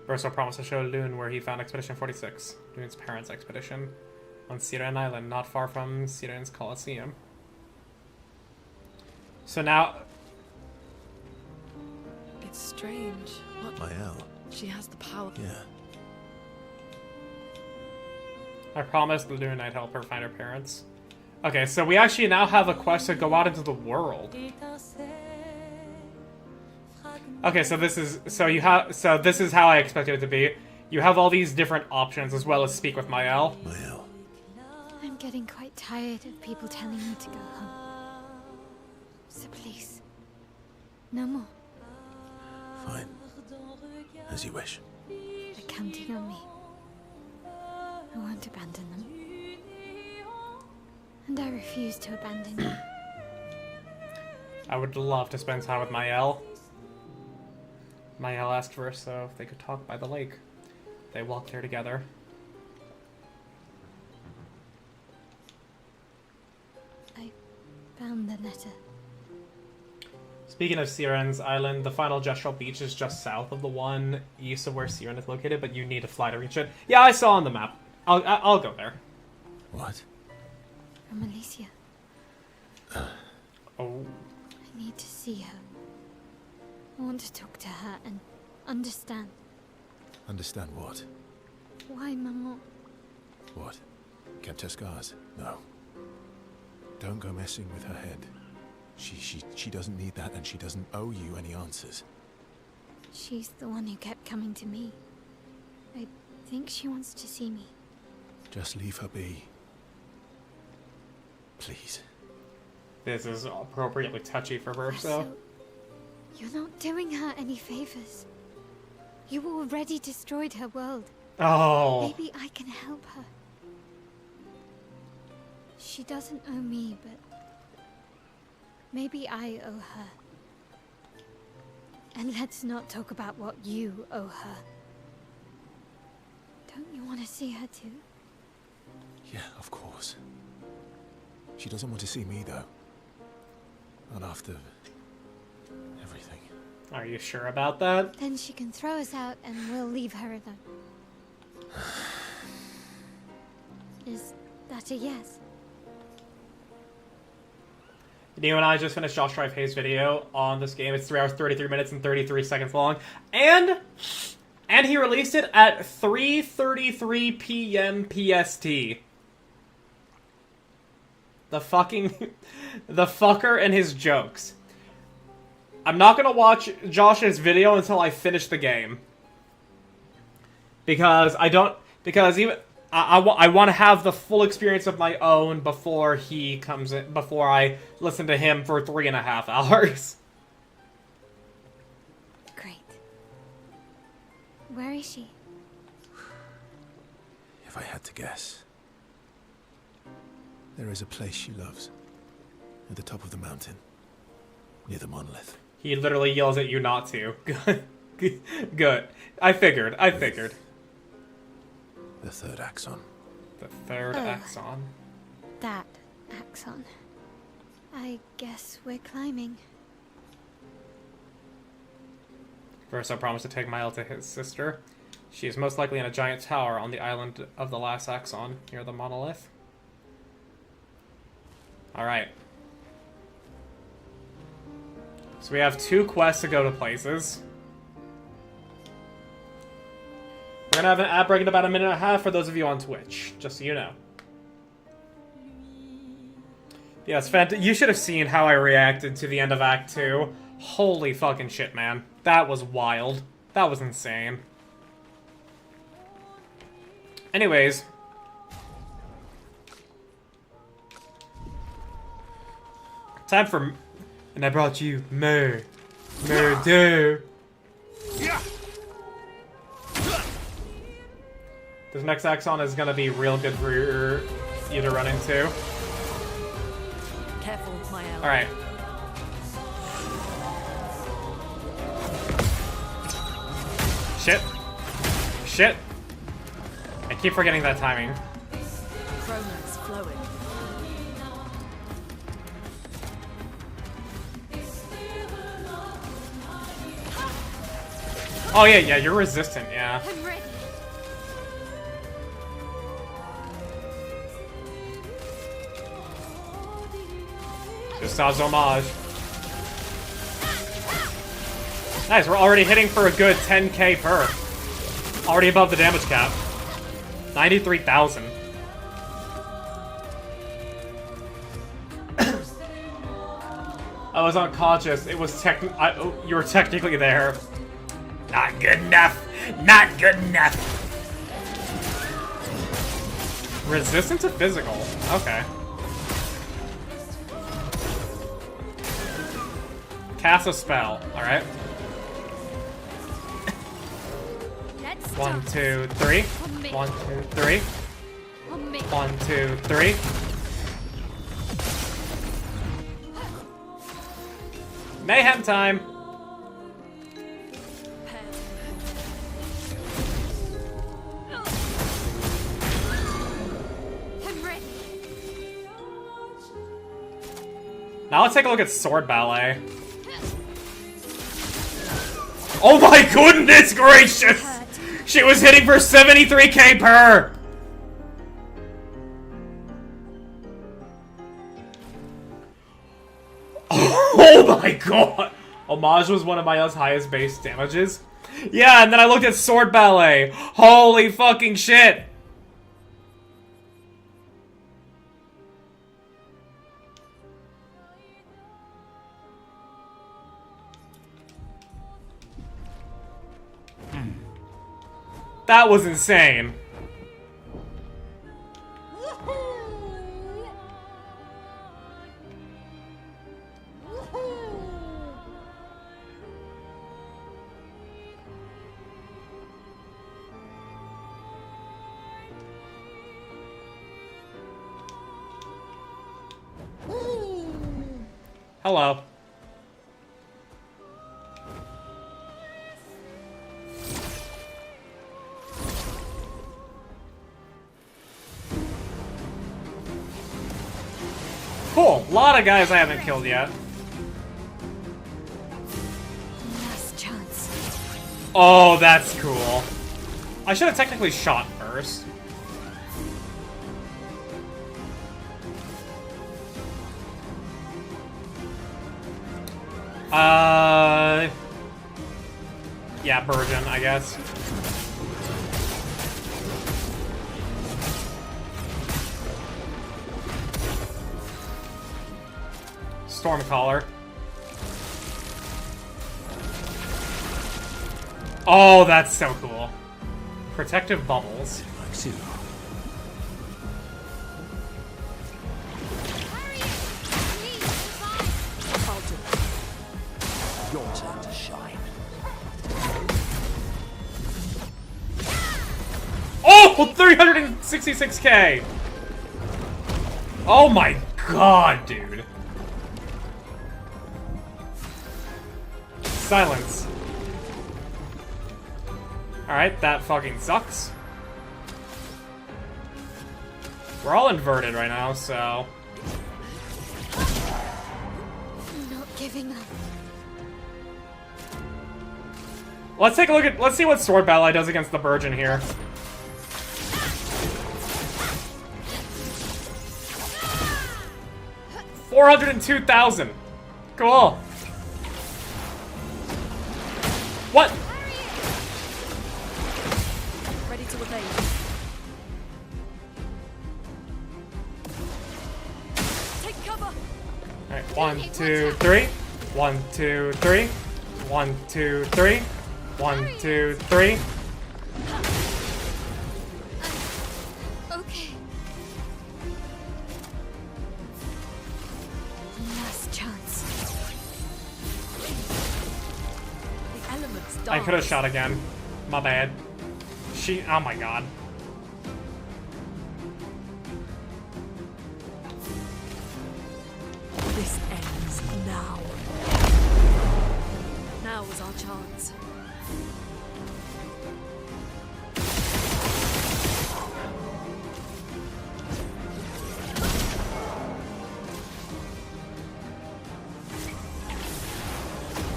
Verso promised to show Lune where he found Expedition 46, Lune's parents' expedition, on Siren Island, not far from Siren's Colosseum. So now... It's strange. What? Maelle. She has the power. Yeah. I promised Lune I'd help her find her parents. Okay, so we actually now have a quest to go out into the world. Okay, so this is this is how I expected it to be. You have all these different options as well as speak with Maelle. Maelle. I'm getting quite tired of people telling me to go home. So please, no more. Fine. As you wish. They're counting on me. I won't abandon them. And I refuse to abandon you. I would love to spend time with Maelle. Maelle asked for us so if they could talk by the lake. They walked there together. I found the letter. Speaking of Siren's Island, the final gestural beach is just south of the one east of where Siren is located, but you need to fly to reach it. Yeah, I saw on the map. I'll go there. What? From Alicia. Oh. I need to see her. I want to talk to her and understand. Understand what? Why Maman? What? Kept her scars? No. Don't go messing with her head. She doesn't need that, and she doesn't owe you any answers. She's the one who kept coming to me. I think she wants to see me. Just leave her be. Please. This is appropriately touchy for Verso. So, you're not doing her any favors. You already destroyed her world. Oh. Maybe I can help her. She doesn't owe me, but maybe I owe her. And let's not talk about what you owe her. Don't you want to see her too? Yeah, of course. She doesn't want to see me, though. Not after everything. Are you sure about that? Then she can throw us out and we'll leave her alone. Is that a yes? Neo and I just finished Josh Drive Hayes' video on this game. It's 3 hours, 33 minutes, and 33 seconds long. And he released it at 3:33 p.m. PST. The fucker and his jokes. I'm not gonna watch Josh's video until I finish the game. Because I want to have the full experience of my own before he comes in, before I listen to him for 3.5 hours. Great. Where is she? If I had to guess. There is a place she loves. At the top of the mountain. Near the monolith. He literally yells at you not to. Good. I figured. The third axon. The third axon. That axon. I guess we're climbing. Verso promised to take Maelle to his sister. She is most likely in a giant tower on the island of the last axon, near the monolith. Alright. So we have 2 quests to go to places. We're gonna have an ad break in about 1.5 minutes for those of you on Twitch, just so you know. Yeah, it's fantastic. You should have seen how I reacted to the end of Act 2. Holy fucking shit, man. That was wild. That was insane. Anyways. Time for... And I brought you murder. This next Axon is gonna be real good for you to run into. Careful, Maelle. Alright. Shit. Shit. I keep forgetting that timing. Chroma's flowing. Oh yeah, you're resistant, yeah. I'm ready. Just as homage. Nice, we're already hitting for a good 10k per. Already above the damage cap. 93,000. I was unconscious. It was you were technically there. Not good enough. Not good enough. Resistant to physical. Okay. Cast a spell. Alright. 1, 2, 3. 1, 2, 3. 1, 2, 3. Mayhem time. Now let's take a look at Sword Ballet. Oh my goodness gracious! She was hitting for 73k per! Oh my god! Homage was one of my highest base damages. Yeah, and then I looked at Sword Ballet. Holy fucking shit! That was insane. Hello. Cool. A lot of guys I haven't killed yet. Last chance. Oh, that's cool. I should have technically shot first. Yeah, Virgin, I guess. Stormcaller. Oh, that's so cool. Protective bubbles. Like you. Your turn to shine. Oh, 366k. Oh my god, dude. Silence. Alright, that fucking sucks. We're all inverted right now, so... I'm not giving up. Let's take a look at... Let's see what Sword Ballet does against the Virgin here. $402,000. Cool. What? Ready to evade. Take cover. Alright, 1, 2, 3. 1, 2, 3. 1, 2, 3. 1, 2, 3. Okay. Last chance. The elements I could have dance. shot again. My bad. Oh my god. This ends now. Now is our chance.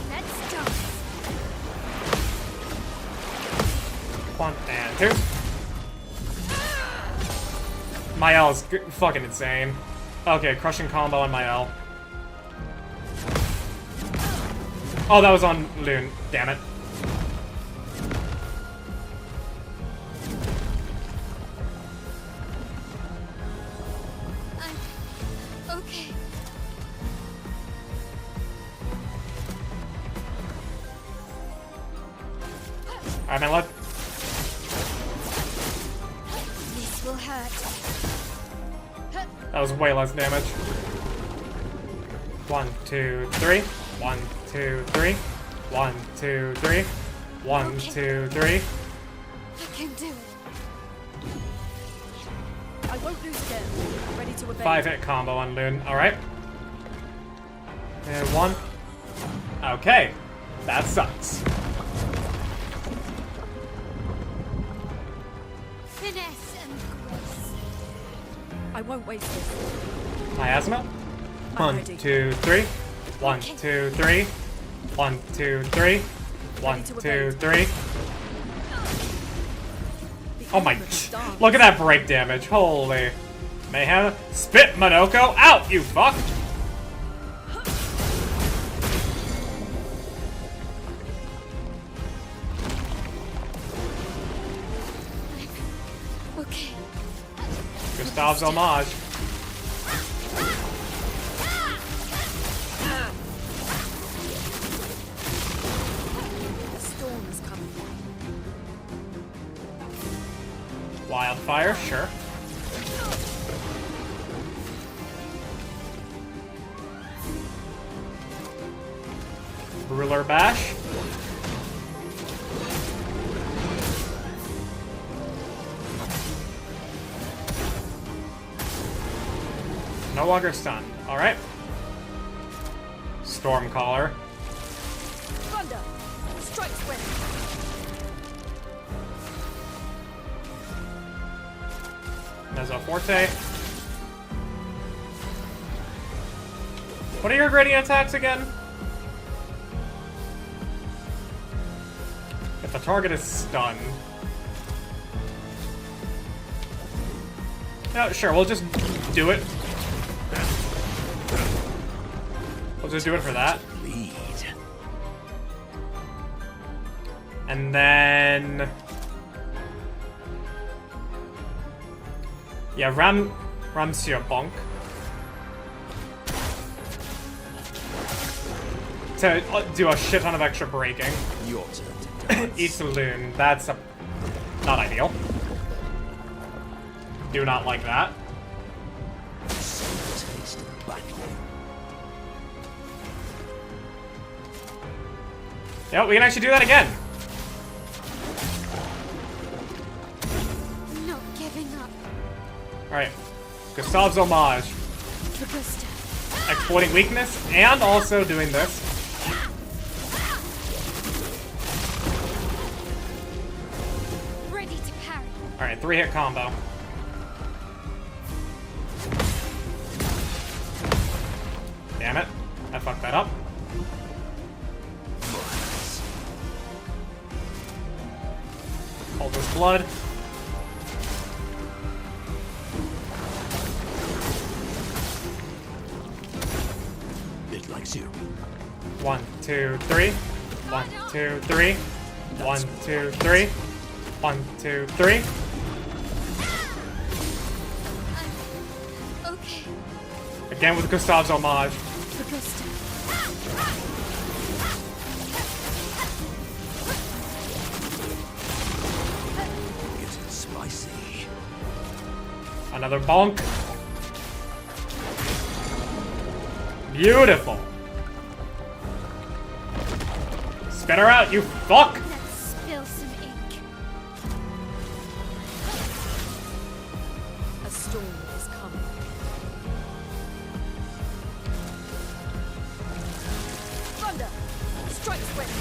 Let's dance. 1 and 2. Maelle is fucking insane. Okay, crushing combo on Maelle. Oh, that was on Loon. Damn it. Okay. Alright, man, let. This will hurt. That was way less damage. 1, 2, 3. 1, 2, 3. 1, 2, 3. 1, 2, 3. I can do it. I won't lose again. Ready to obey. 5-hit combo on Loon. Alright. And 1. Okay. That sucks. Finesse and grace. I won't waste this. Miasma. I'm 1, ready. 2, 3. 1, 2, 3. 1, 2, 3. 1, 2, 3. Oh my. Look at that break damage. Holy. Mayhem. Spit Monoko out, you fuck! Okay. Gustav's homage. The storm is coming. Wildfire, sure. Ruler bash. No longer stunned. Alright. Stormcaller. Thunder! Strikes wind! Mezzoforte. What are your gradient attacks again? If the target is stunned. No, sure, we'll just do it. We'll just do it for that. Lead. And then... yeah, Ramsir Bonk. To do a shit ton of extra breaking. Your turn to dance. Each Loon, that's not ideal. Do not like that. Taste of battle. Yep, we can actually do that again. Not giving up. Alright. Gustav's homage. For Gustav. Exploiting weakness, and also doing this. Ready to parry. Alright, 3-hit combo. Damn it. I fucked that up. Hold this blood. It likes you. 1, 2, 3. 1, 2, 3. 1, 2, 3. 1, 2, 3. Okay. Again with Gustav's homage. For Gustav. I see. Another bonk. Beautiful. Spit her out, you fuck! Let's spill some ink. A storm is coming. Thunder! Strike swift!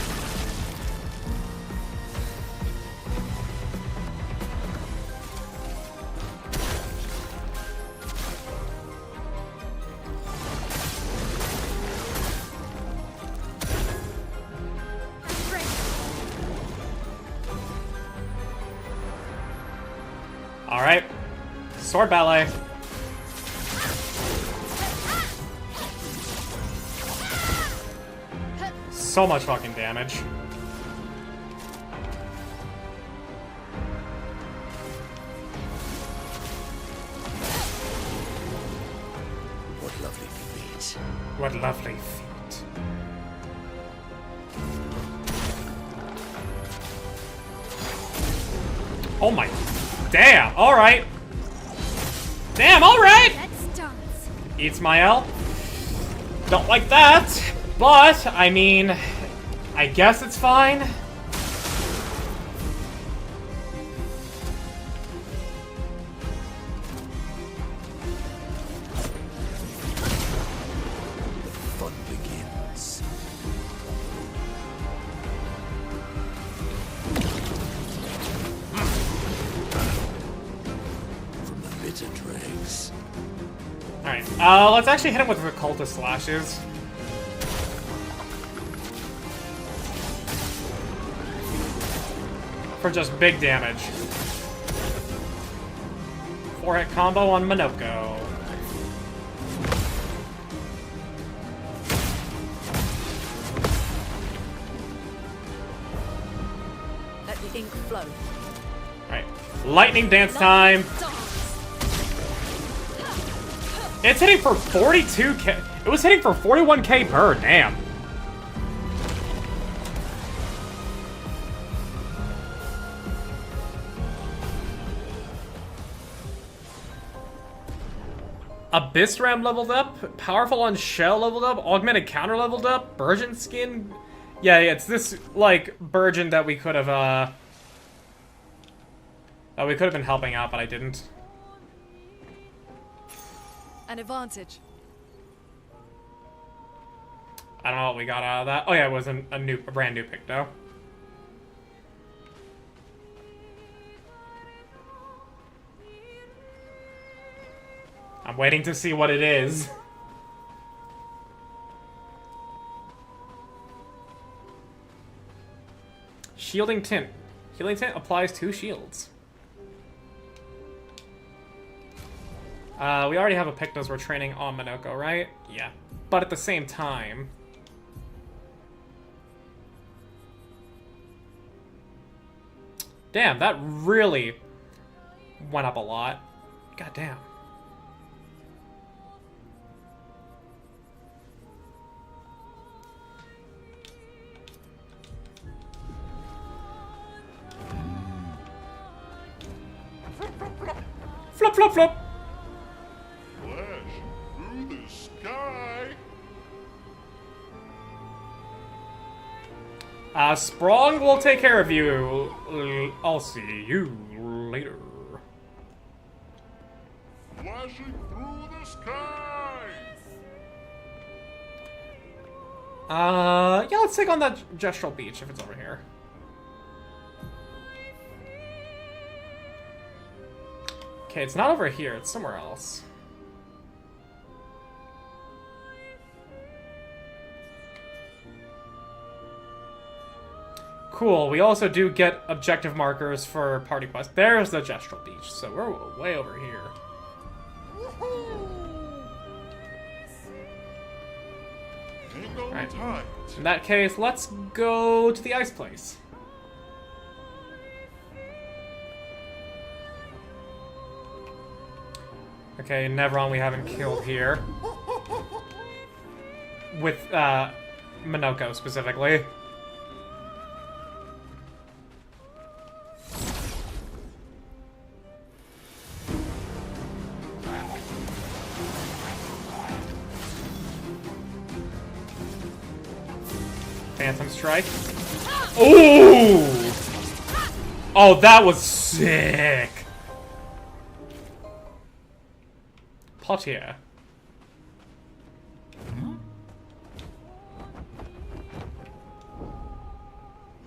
Alright. Sword ballet. So much fucking damage. What lovely feet. What lovely feet. Oh my... Damn, alright. Damn, alright! Let's dance. Eats Maelle. Don't like that, but, I mean, I guess it's fine. Fun begins. From the bitter dregs. Alright, let's actually hit him with Reculta Slashes. For just big damage. 4-hit combo on Minoko. Let the ink flow. Alright, lightning dance time. Dance! It's hitting for 42k. It was hitting for 41k per, damn. Abyss Ram leveled up, Powerful on Shell leveled up, Augmented Counter leveled up, Burgeon skin. Yeah, it's this like Burgeon that we could have been helping out, but I didn't. An advantage. I don't know what we got out of that. Oh yeah, it was a brand new pick though. I'm waiting to see what it is. Shielding Tint. Healing Tint applies 2 shields. We already have a pick as we're training on Minoko, right? Yeah. But at the same time... Damn, that really went up a lot. God damn. Flop, flop, flop. Flash through the sky. Sprong will take care of you. I'll see you later. Flashing through the sky. Yeah, let's take on that Gestural Beach if it's over here. Okay, it's not over here, it's somewhere else. Cool, we also do get objective markers for party quests. There's the Gestural Beach, so we're way over here. Hang on Right. tight. In that case, let's go to the ice place. Okay, Nevron we haven't killed here. With, Minoko specifically. Phantom Strike. Ooh! Oh, that was sick! Potier.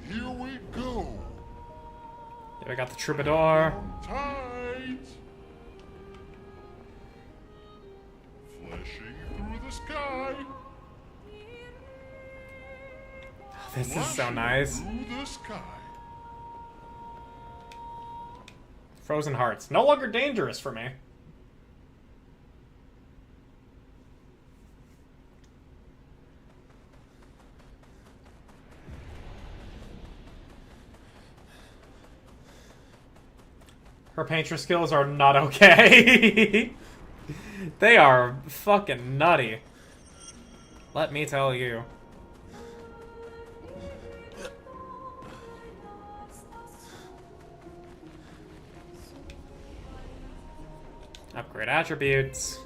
Here we go. Yeah, we got the Troubadour. Tight. Flashing through the sky. This is so Flashing nice. Through the sky. Frozen Hearts. No longer dangerous for me. Her painter skills are not okay. They are fucking nutty. Let me tell you. Upgrade attributes.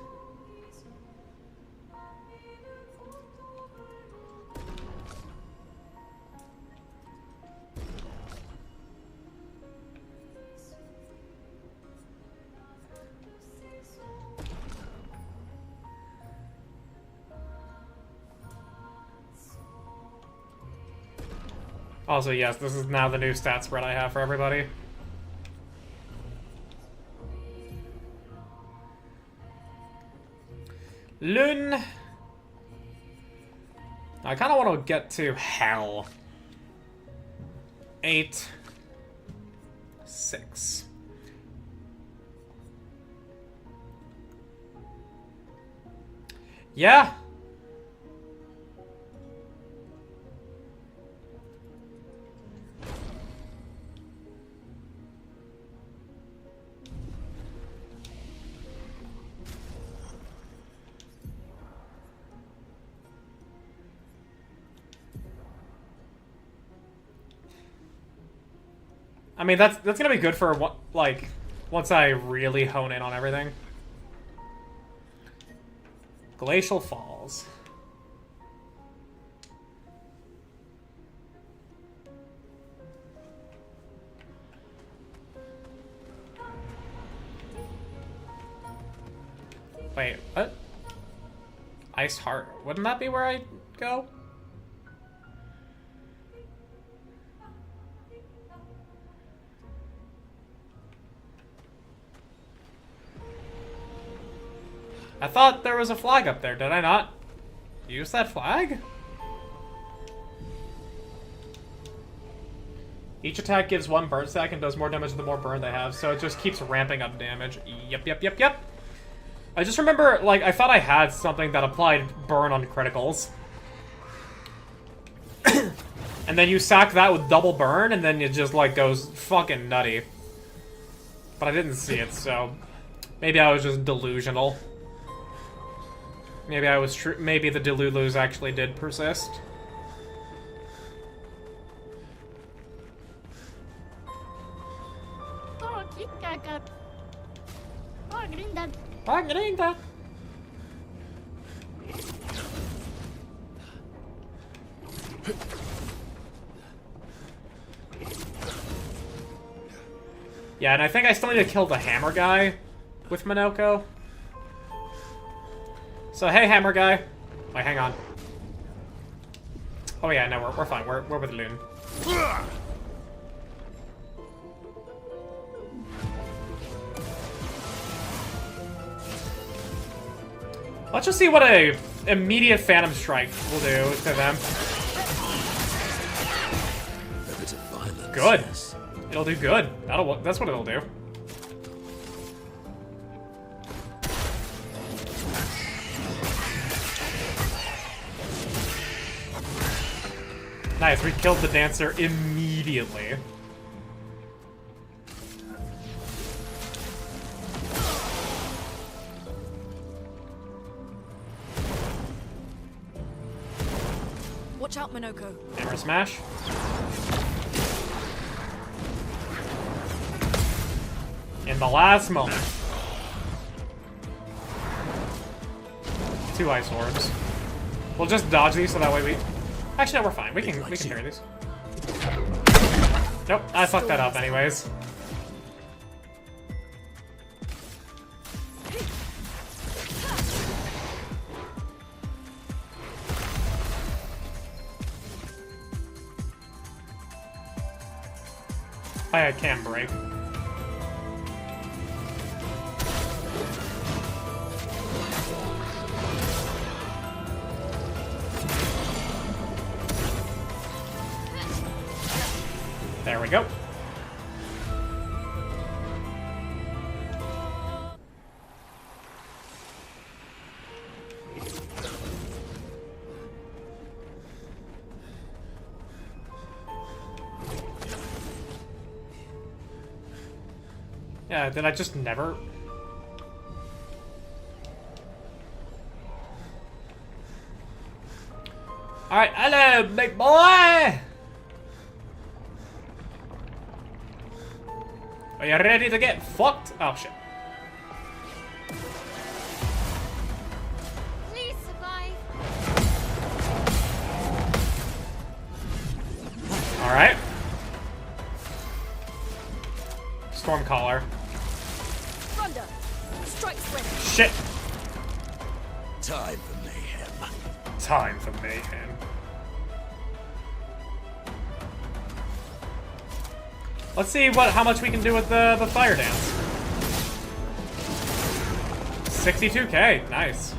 Also, yes, this is now the new stat spread I have for everybody. Lune. I kind of want to get to hell. 8, 6. Yeah. I mean, that's gonna be good for what, like, once I really hone in on everything. Glacial Falls. Wait, what? Iced Heart. Wouldn't that be where I go? I thought there was a flag up there. Did I not use that flag? Each attack gives 1 burn stack and does more damage the more burn they have, so it just keeps ramping up damage. Yep. I just remember, like, I thought I had something that applied burn on criticals. And then you sack that with double burn, and then it just, like, goes fucking nutty. But I didn't see it, so maybe I was just delusional. Maybe I was maybe the Delulus actually did persist. Yeah, and I think I still need to kill the hammer guy with Minoko. So, hey, hammer guy. Wait, hang on. Oh yeah, no, we're fine. We're with Lune. Let's just see what a immediate Phantom Strike will do to them. A bit of violence. Good. Yes. It'll do good. That's what it'll do. Nice, we killed the dancer immediately. Watch out, Minoko. Hammer smash. In the last moment. 2 ice orbs. We'll just dodge these so that way we... Actually, no, we're fine. We can carry these. Nope, I fucked that up anyways. I can break. There we go. Yeah, did I just never... Alright, hello, big boy! Are you ready to get fucked? Oh, shit. Please survive. Alright. Stormcaller. Thunder! Strike swing! Shit! Time for mayhem. Time for mayhem. Let's see how much we can do with the fire dance. 62k, nice.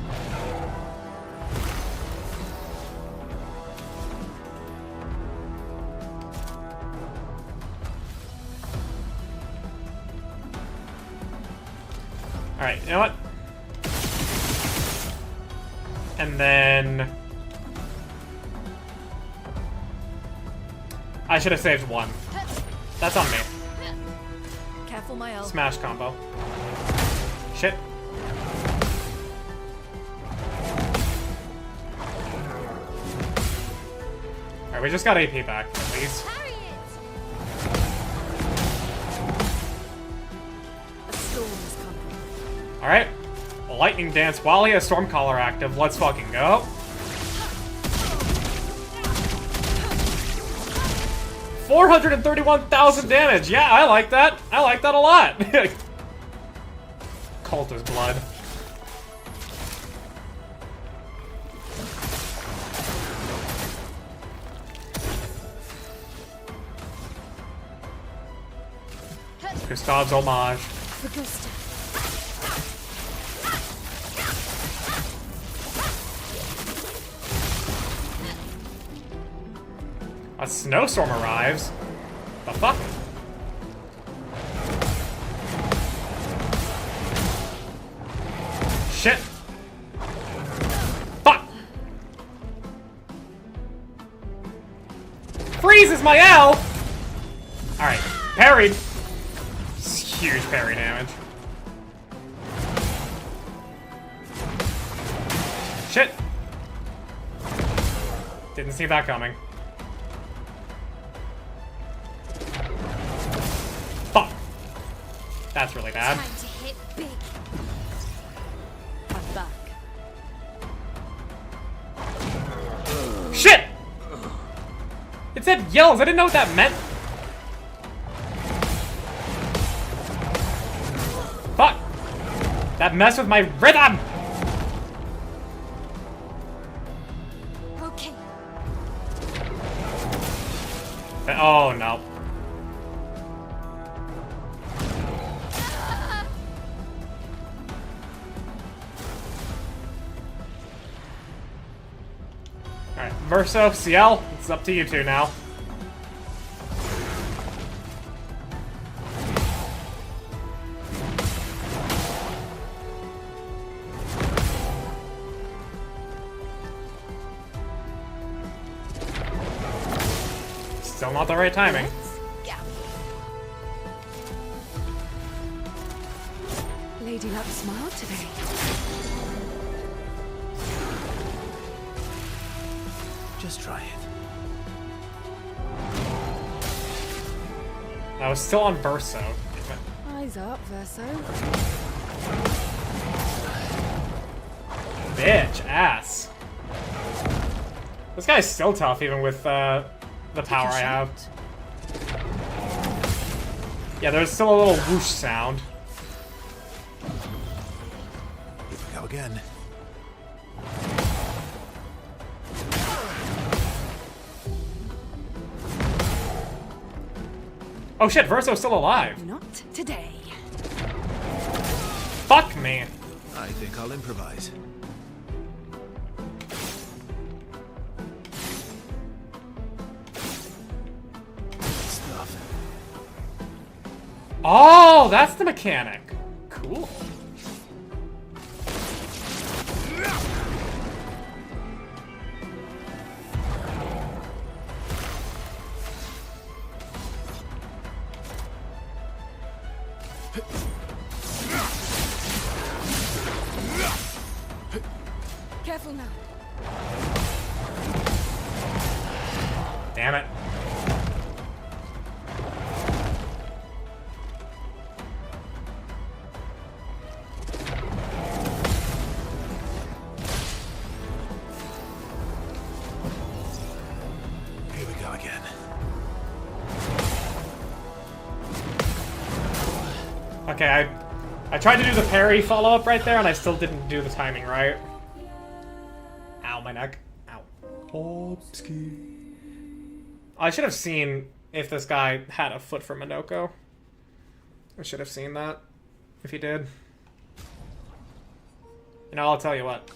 Alright, you know what? And then... I should have saved one. That's on me. Careful, Maelle. Smash combo. Shit. Alright, we just got AP back, at least. A storm is coming. Alright. Lightning dance while he has Stormcaller active. Let's fucking go. 431,000 damage. Yeah, I like that. I like that a lot. Cultist blood. Gustav's homage. For Gustav. A snowstorm arrives. The fuck? Shit. Fuck. Freezes Maelle. Alright, parried. It's huge parry damage. Shit. Didn't see that coming. Fuck. That's really bad. Time to hit big. I'm back. Shit! It said yells. I didn't know what that meant. Fuck. That messed with my rhythm. Okay. Oh no. Alright, Verso, CL, it's up to you two now. Still not the right timing. Yeah. Lady Luck smiled today. Just try it. I was still on Verso. Eyes up, Verso. Bitch, ass. This guy's still tough, even with the power I have. Yeah, there's still a little whoosh sound. Here we go again. Oh shit, Verso's still alive. Not today. Fuck me. I think I'll improvise. Stuff. Oh, that's the mechanic. Cool. Careful now. Damn it. Here we go again. Okay, I tried to do the parry follow-up right there, and I still didn't do the timing right. Ow, my neck. Ow. I should have seen if this guy had a foot for Minoko. I should have seen that, if he did. You know, I'll tell you what.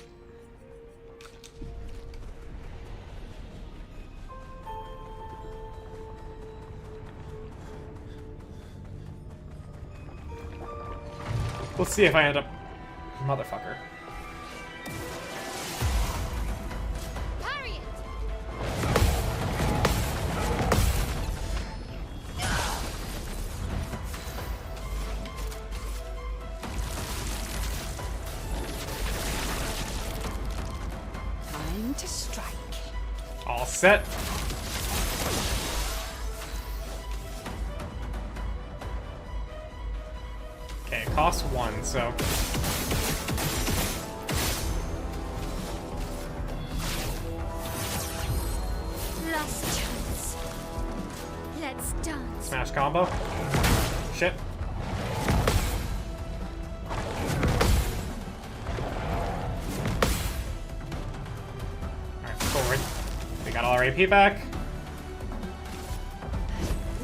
Let's see if I end up... Motherfucker. Parry it! Time to strike. All set. Okay, it costs 1, so... Last chance. Let's dance. Smash combo. Shit. Alright, forward. We got all our AP back.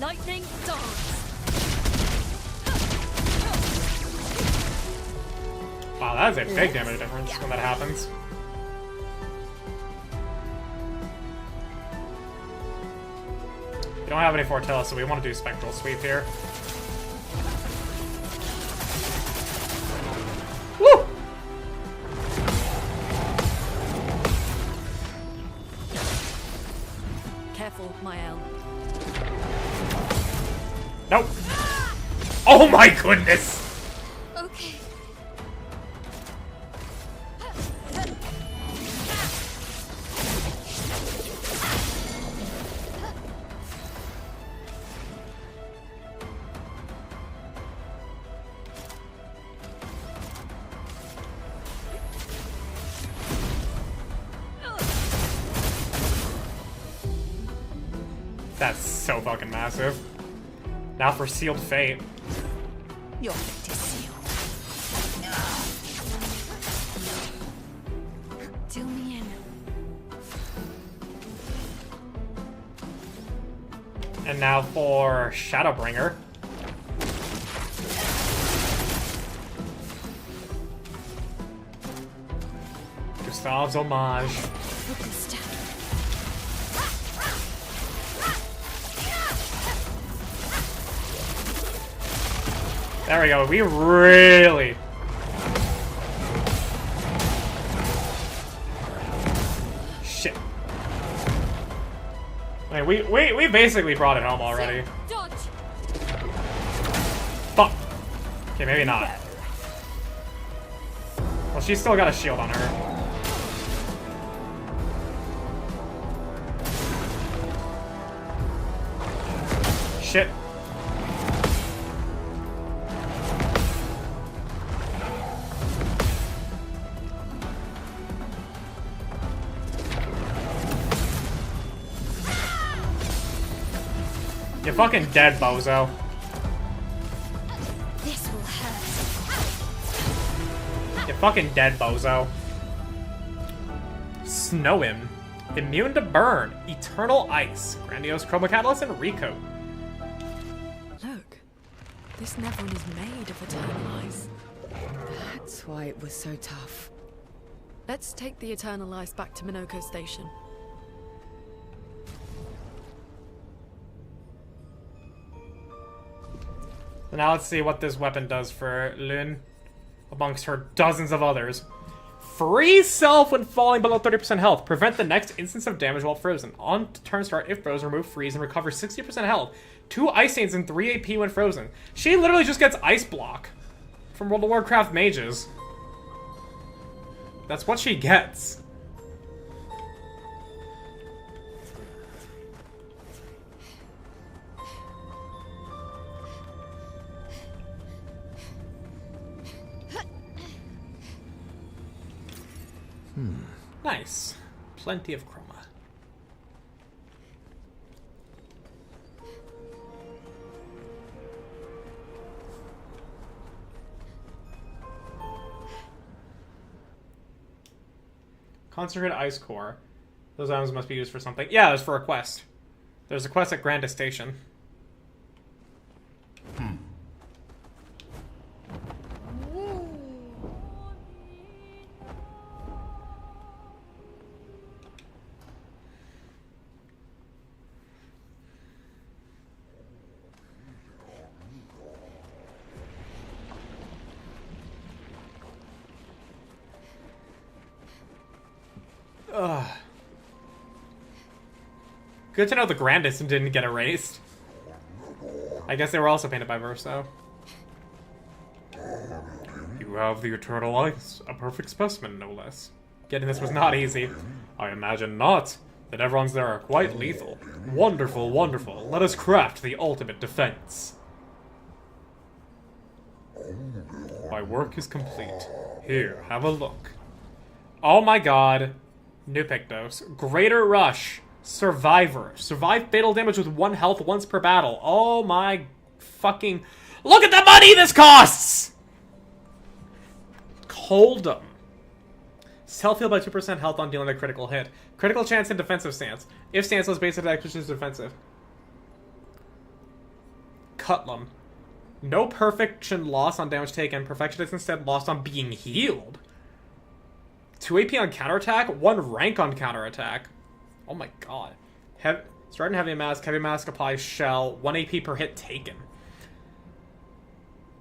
Lightning dance. Wow, that is a big damage difference when that happens. We don't have any Fortilla, so we want to do Spectral Sweep here. Woo! Careful, Maelle. Nope. Oh my goodness! Okay. That's so fucking massive. Now for Sealed Fate. Your fate is sealed. Do me in. And now for Shadowbringer. Gustave's homage. Focused. There we go. We really... Shit. I mean, we basically brought it home already. Dodge. Fuck. Okay, maybe not. Well, she's still got a shield on her. Shit. You're fucking dead, bozo. This will hurt. You're fucking dead, bozo. Snow him. Immune to burn. Eternal ice. Grandiose chroma catalyst and recoat. Look, this Nevron is made of eternal ice. That's why it was so tough. Let's take the eternal ice back to Minoko Station. So now let's see what this weapon does for Lune, amongst her dozens of others. Freeze self when falling below 30% health. Prevent the next instance of damage while frozen. On turn start, if frozen, remove freeze and recover 60% health. 2 ice stains and 3 AP when frozen. She literally just gets ice block from World of Warcraft mages. That's what she gets. Nice. Plenty of chroma. Concentrated ice core. Those items must be used for something. Yeah, it was for a quest. There's a quest at Grandis Station. Ugh. Good to know the Grandis didn't get erased. I guess they were also painted by Verso. You have the Eternal Ice, a perfect specimen, no less. Getting this was not easy. I imagine not. The Nevrons there are quite lethal. Wonderful, wonderful. Let us craft the ultimate defense. My work is complete. Here, have a look. Oh my god. New Pictos. Greater Rush. Survivor. Survive fatal damage with 1 health once per battle. Oh my fucking... Look at the money this costs! Coldum. Self-heal by 2% health on dealing a critical hit. Critical chance in defensive stance. If stance was base attack, which is defensive. Cutlum. No perfection loss on damage taken. Perfection is instead lost on being healed. 2 AP on counterattack, 1 rank on counterattack. Oh my god. Starting Heavy Mask applies Shell, 1 AP per hit taken.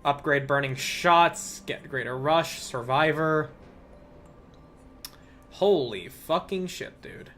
Upgrade Burning Shots, get Greater Rush, Survivor. Holy fucking shit, dude.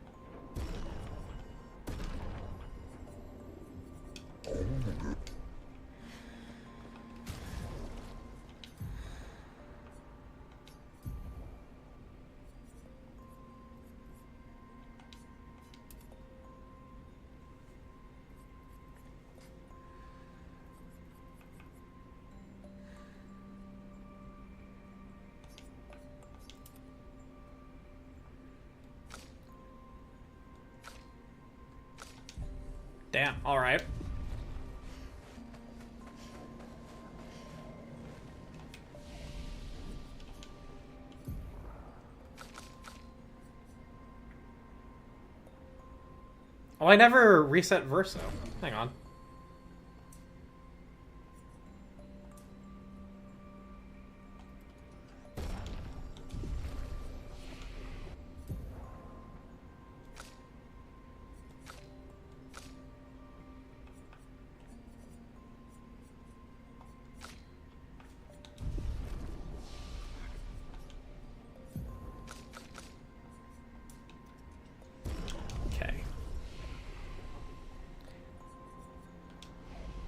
Damn, alright. Oh, I never reset Verso. Hang on.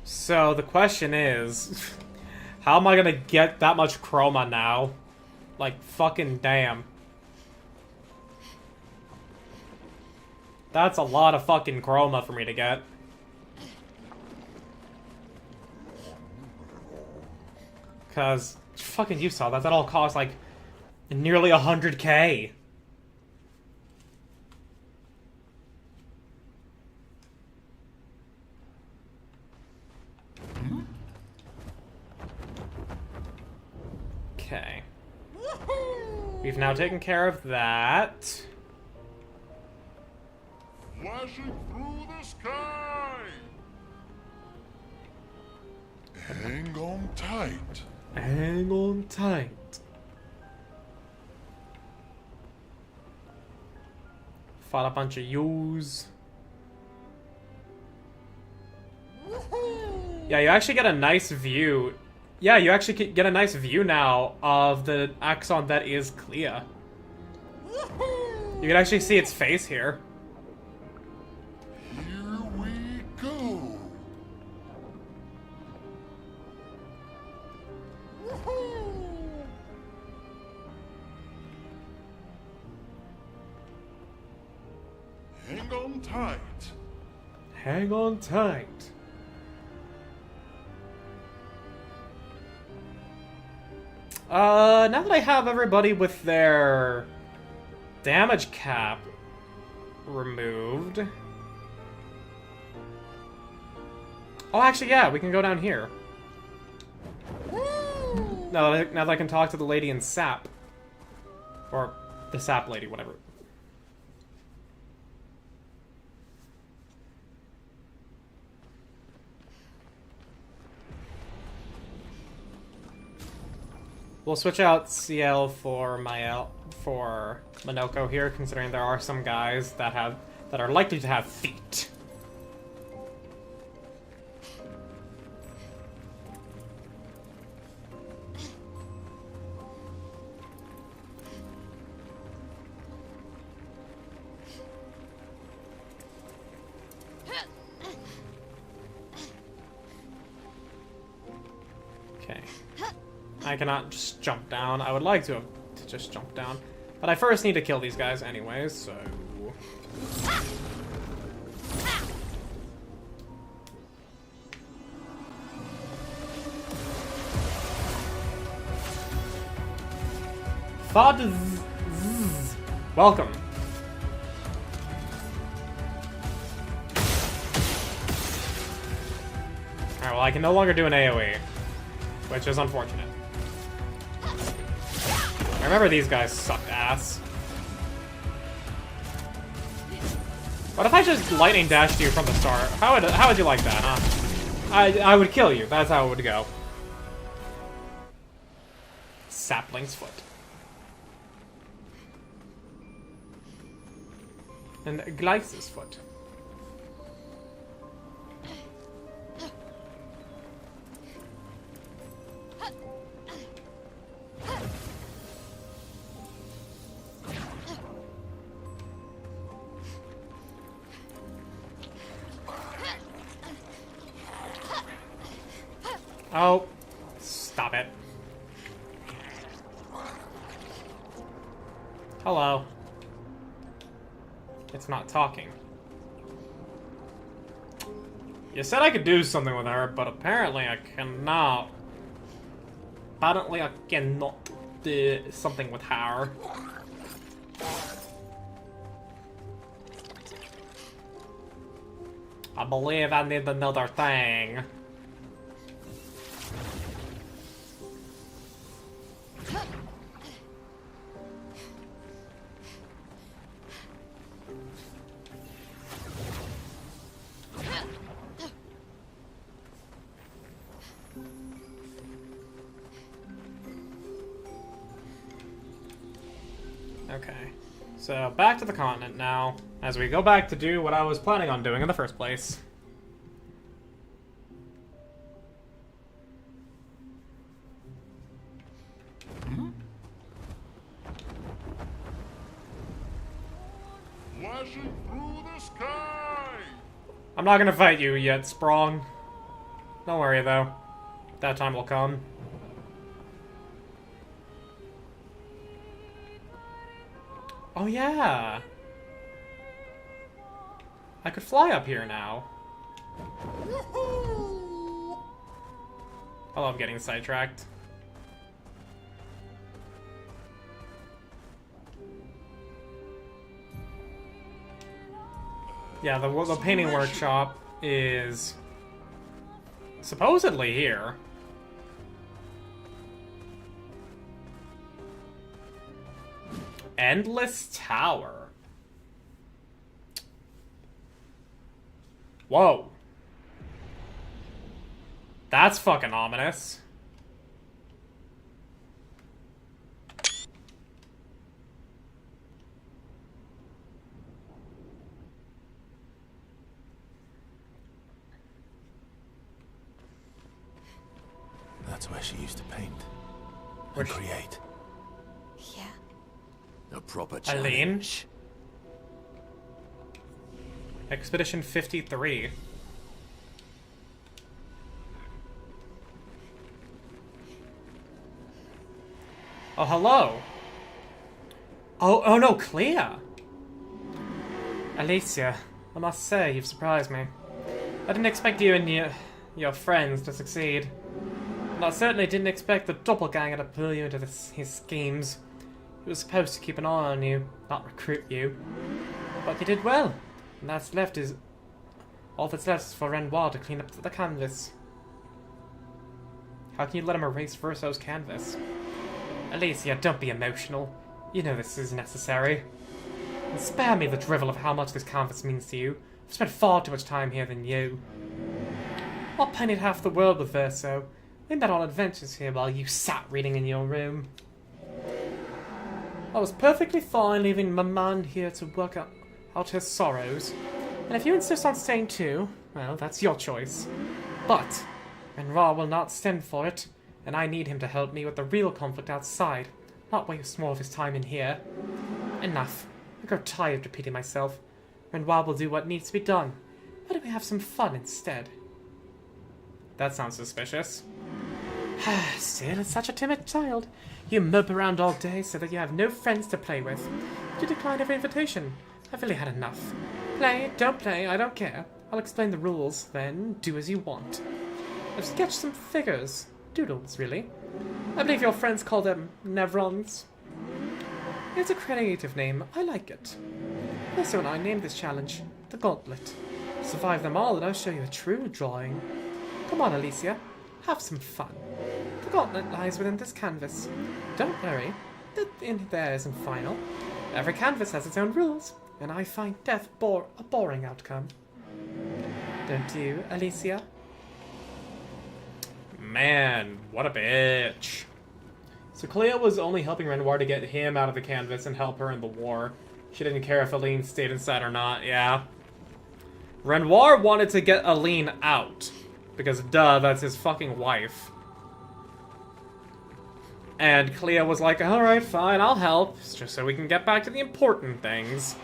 So the question is, how am I gonna get that much chroma now? Like, fucking damn. That's a lot of fucking chroma for me to get. Cause, fucking you saw that, that all cost like nearly 100k. Okay. We've now taken care of that. Flashing through the sky! Hang on tight. Hang on tight. Fought a bunch of yous. Yeah, you actually get a nice view. Yeah, you actually get a nice view now of the axon that is Clea. You can actually see its face here. Here we go. Hang on tight. Hang on tight. Now that I have everybody with their damage cap removed. Oh, actually, yeah, we can go down here. Now that I can talk to the lady in Sap. Or the Sap lady, whatever. We'll switch out CL for Maelle for Minoko here, considering there are some guys that are likely to have feet. Okay. I cannot just jump down. I would like to just jump down. But I first need to kill these guys anyways, so... Thud. Welcome. Alright, well I can no longer do an AoE, which is unfortunate. I remember these guys sucked ass. What if I just lightning dashed you from the start? How would you like that, huh? I would kill you. That's how it would go. Sapling's foot. And Glyce's foot. Oh, stop it. Hello. It's not talking. You said I could do something with her, but apparently I cannot. Apparently I cannot do something with her. I believe I need another thing. Okay, so back to the continent now, as we go back to do what I was planning on doing in the first place. Flashing through the sky! I'm not gonna fight you yet, Sprong. Don't worry, though. That time will come. Oh, yeah! I could fly up here now. I love getting sidetracked. Yeah, the painting workshop is supposedly here. Endless Tower. Whoa. That's fucking ominous. That's where she used to paint. Where And she- create. Yeah. A proper Eileen? challenge. Expedition 53. Oh, hello. Oh no, Clea. Alicia, I must say, you've surprised me. I didn't expect you and your friends to succeed. And I certainly didn't expect the doppelganger to pull you into his schemes. He was supposed to keep an eye on you, not recruit you. But you did well. And all that's left is for Renoir to clean up the canvas. How can you let him erase Verso's canvas? Alicia, don't be emotional. You know this is necessary. And spare me the drivel of how much this canvas means to you. I've spent far too much time here than you. I painted half the world with Verso. We met on adventures here while you sat reading in your room. I was perfectly fine leaving my man here to work out his sorrows. And if you insist on staying too, well, that's your choice. But Renoir will not stand for it, and I need him to help me with the real conflict outside, not waste more of his time in here. Enough. I grow tired of repeating myself. Renoir will do what needs to be done. Why don't we have some fun instead? That sounds suspicious. Still, it's such a timid child. You mope around all day so that you have no friends to play with. You decline every invitation. I've really had enough. Play, don't play, I don't care. I'll explain the rules, then do as you want. I've sketched some figures. Doodles, really. I believe your friends call them Nevrons. It's a creative name. I like it. Also, and I named this challenge the Gauntlet. Survive them all and I'll show you a true drawing. Come on, Alicia. Have some fun. The gauntlet lies within this canvas. Don't worry, the in there isn't final. Every canvas has its own rules, and I find death a boring outcome. Don't you, Alicia? Man, what a bitch. So Clea was only helping Renoir to get him out of the canvas and help her in the war. She didn't care if Aline stayed inside or not, yeah. Renoir wanted to get Aline out. Because, duh, that's his fucking wife. And Clea was like, alright, fine, I'll help. Just so we can get back to the important things.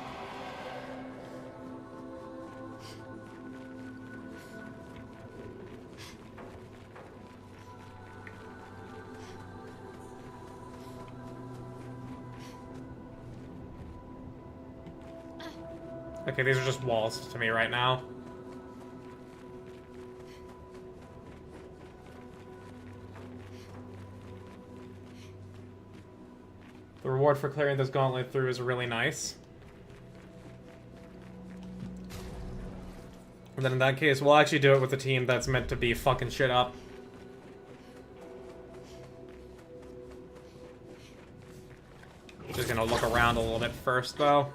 Okay, these are just walls to me right now. The reward for clearing this gauntlet through is really nice. And then in that case, we'll actually do it with a team that's meant to be fucking shit up. Just gonna look around a little bit first, though.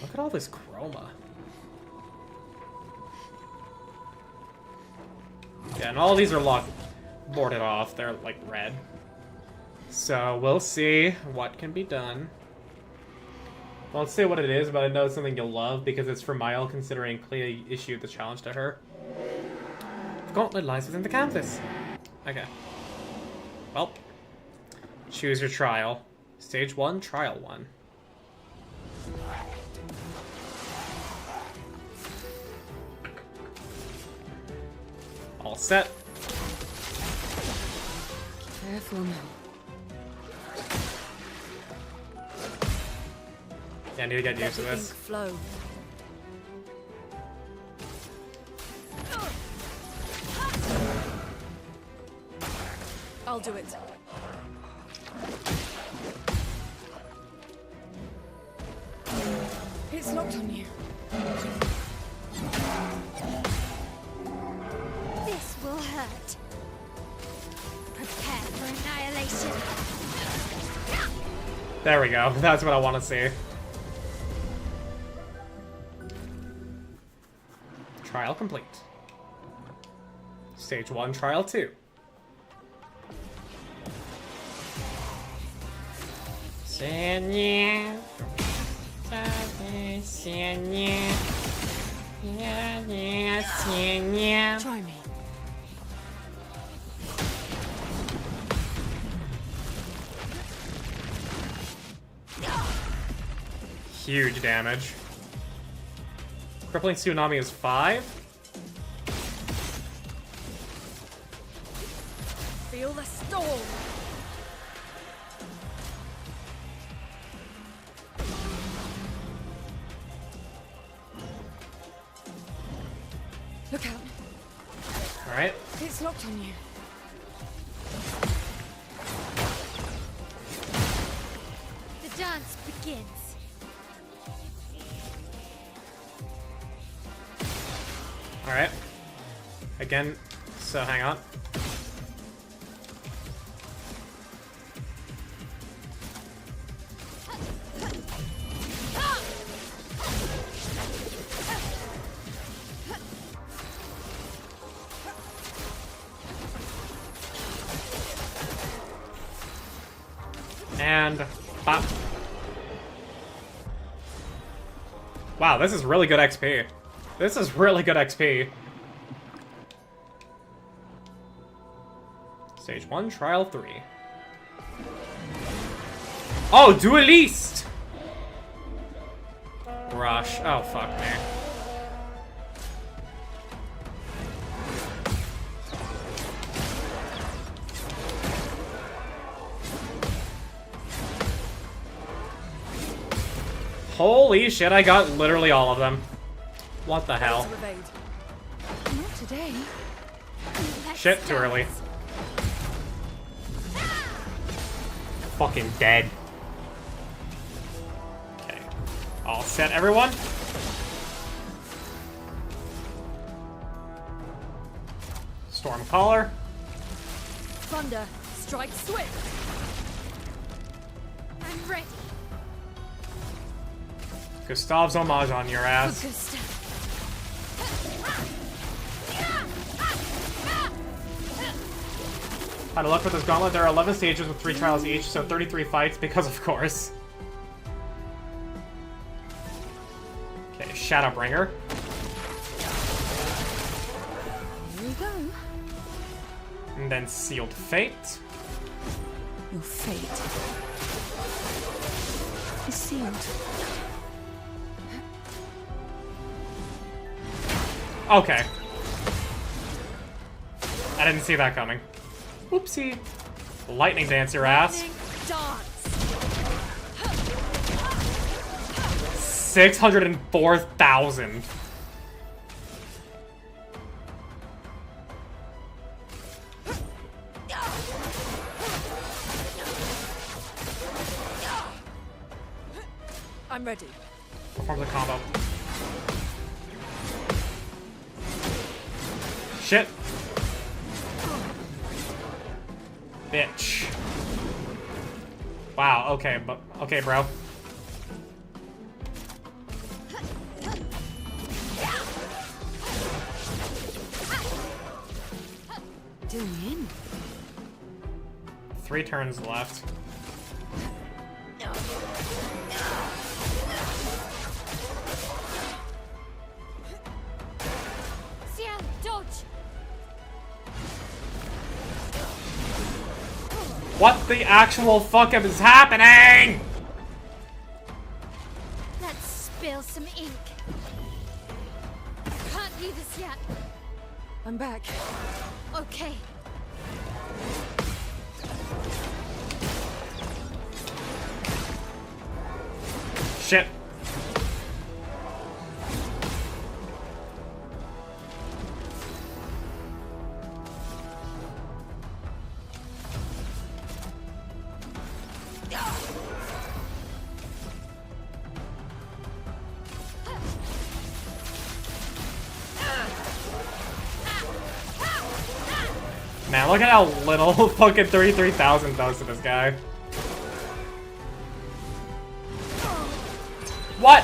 Look at all this chroma. Yeah, and all these are locked, boarded off. They're, like, red. So, we'll see what can be done. Won't say what it is, but I know it's something you'll love because it's for Maelle, considering Clea issued the challenge to her. The gauntlet lies within the canvas. Okay. Well, choose your trial. Stage 1, Trial 1. All set. Careful now. Yeah, I need to get used to Let the this. ink flow. I'll do it. There we go. That's what I want to see. Trial complete. Stage 1, Trial 2. Try me. Huge damage. Crippling Tsunami is 5. Feel the storm. Look out. Alright. It's locked on you. The dance begins. Alright. Again, so hang on. And bop. Wow, this is really good XP. This is really good XP. Stage 1, Trial 3. Oh, Duelist! Rush. Oh, fuck me. Holy shit, I got literally all of them. What the hell? Not today. Shit, too early. Fucking dead. Okay. All set, everyone? Stormcaller. Thunder, strike swift. I'm ready. Gustav's homage on your ass. Gustav. How to luck with this gauntlet, there are 11 stages with 3 trials each, so 33 fights, because of course. Okay, Shadowbringer. Here we go. And then Sealed Fate. Your fate is sealed. Okay. I didn't see that coming. Oopsie. Lightning dance your ass. Dance. 604,000. I'm ready. Perform the combo. Shit. Bitch. Wow, okay, but okay, bro. Doing in. 3 turns left. Ciel, dodge. What the actual fuck is happening? Let's spill some ink. Can't do this yet. I'm back. Okay. Shit. Man, look at how little fucking 33,000 does to this guy. What?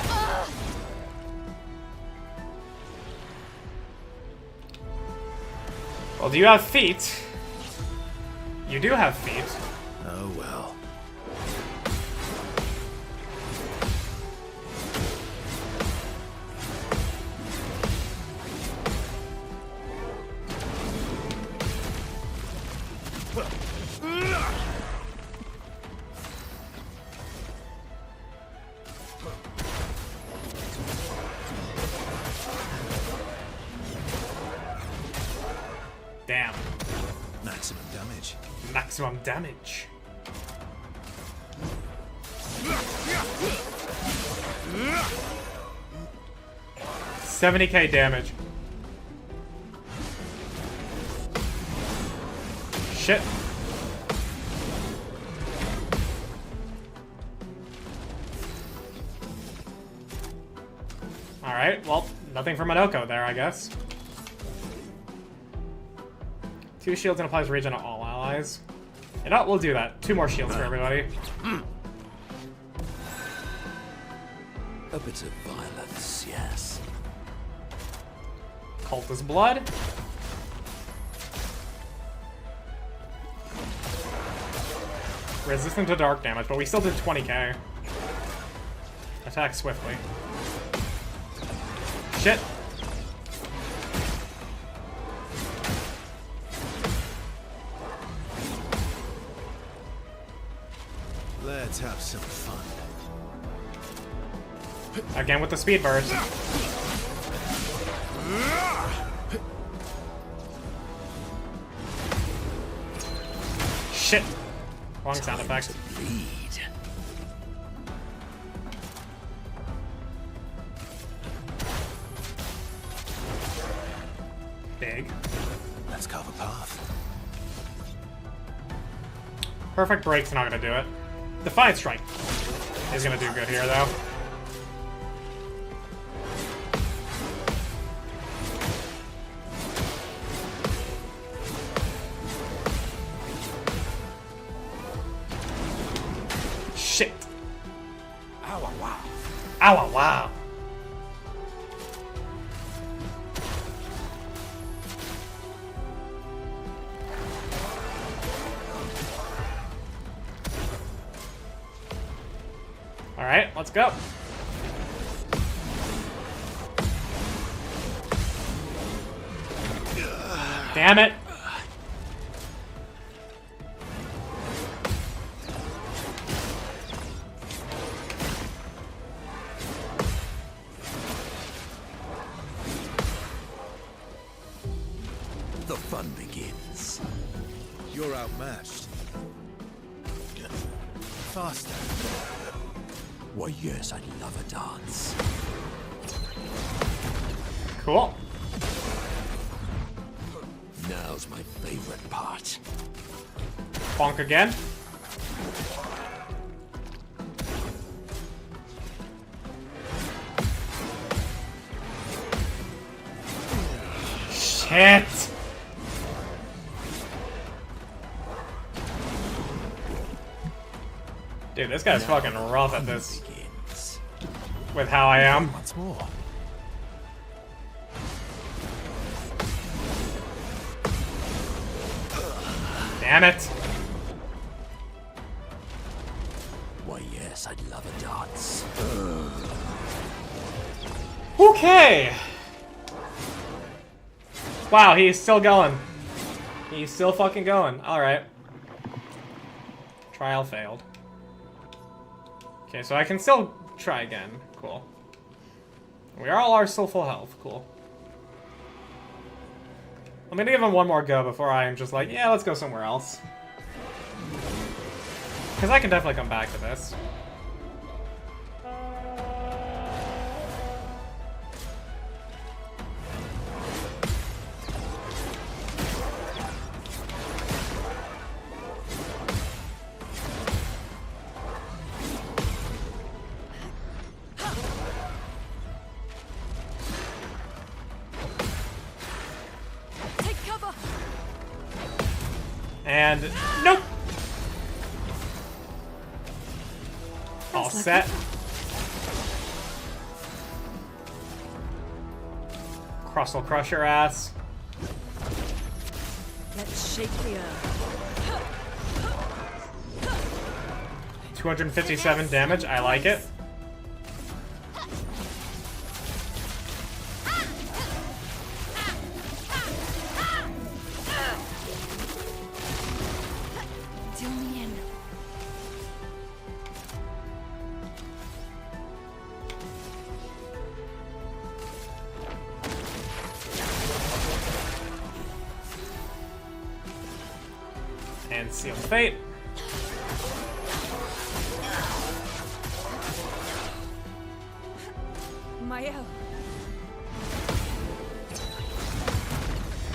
Well, do you have feet? You do have feet. Oh well. Damn. Maximum damage. Maximum damage. $70k damage. Shit. Alright, well, nothing for Minoko there, I guess. 2 shields and applies regen to all allies. You know what, we'll do that. 2 more shields for everybody. A bit of violence, yes. Cultist blood. Resistant to dark damage, but we still did 20k. Attack swiftly. Shit. Let's have some fun. Again with the speed burst. Shit. Wrong sound effect. Bleed. Big. Let's carve a path. Perfect break's not gonna do it. Defiant Strike is gonna do good here, though. Shit. Ow, wow. Ow, wow. Alright, let's go. Damn it. The fun begins. You're outmatched. Faster. Why, yes, I'd love a dance. Cool. Now's my favorite part. Bonk again. Shit. Dude, this guy's fucking rough at this. Begins. With how I am. Once more. Damn it. Why, yes, I'd love a dance. Okay. Wow, he's still going. He's still fucking going. Alright. Trial failed. Okay, so I can still try again. Cool. We all are still full health. Cool. I'm gonna give him one more go before I am just like, yeah, let's go somewhere else. Because I can definitely come back to this. And nope. All set. Crustle crush your ass. Let's shake the earth. 257 damage, I like it. Do me in. And Seal Fate. Maelle.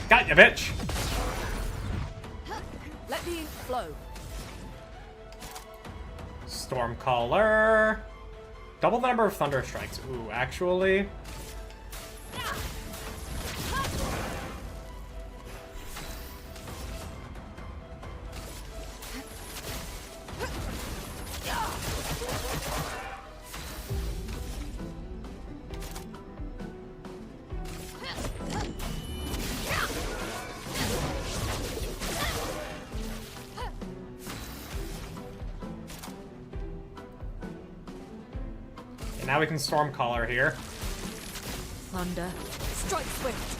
Got ya, bitch! Let the ink flow. Stormcaller. Double the number of Thunder Strikes. Ooh, actually. Okay, now we can Stormcaller here. Thunder. Strike swift.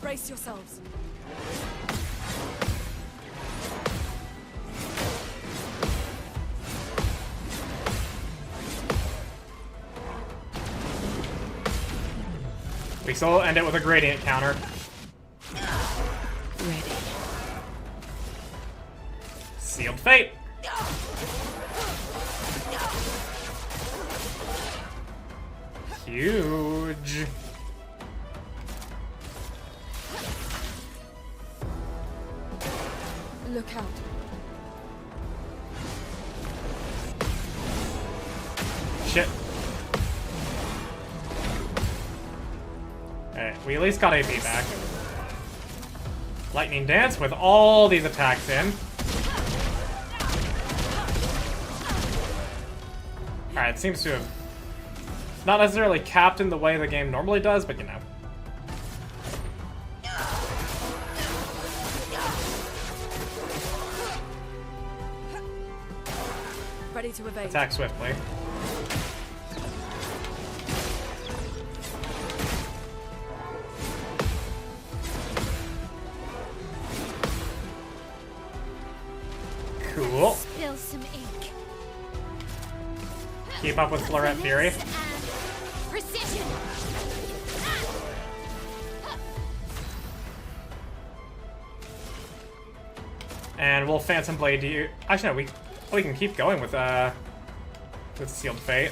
Brace yourselves. We still end it with a Gradient counter. Ready. Sealed Fate. Huge. Look out. Shit. Alright, we at least got AP back. Lightning Dance with all these attacks in. Alright, it seems to have not necessarily capped in the way the game normally does, but you know. Ready to evade. Attack swiftly. Cool. Spill some ink. Keep up with Florette Fury. And precision. And we'll Phantom Blade you. Actually, no, we can keep going with Sealed Fate.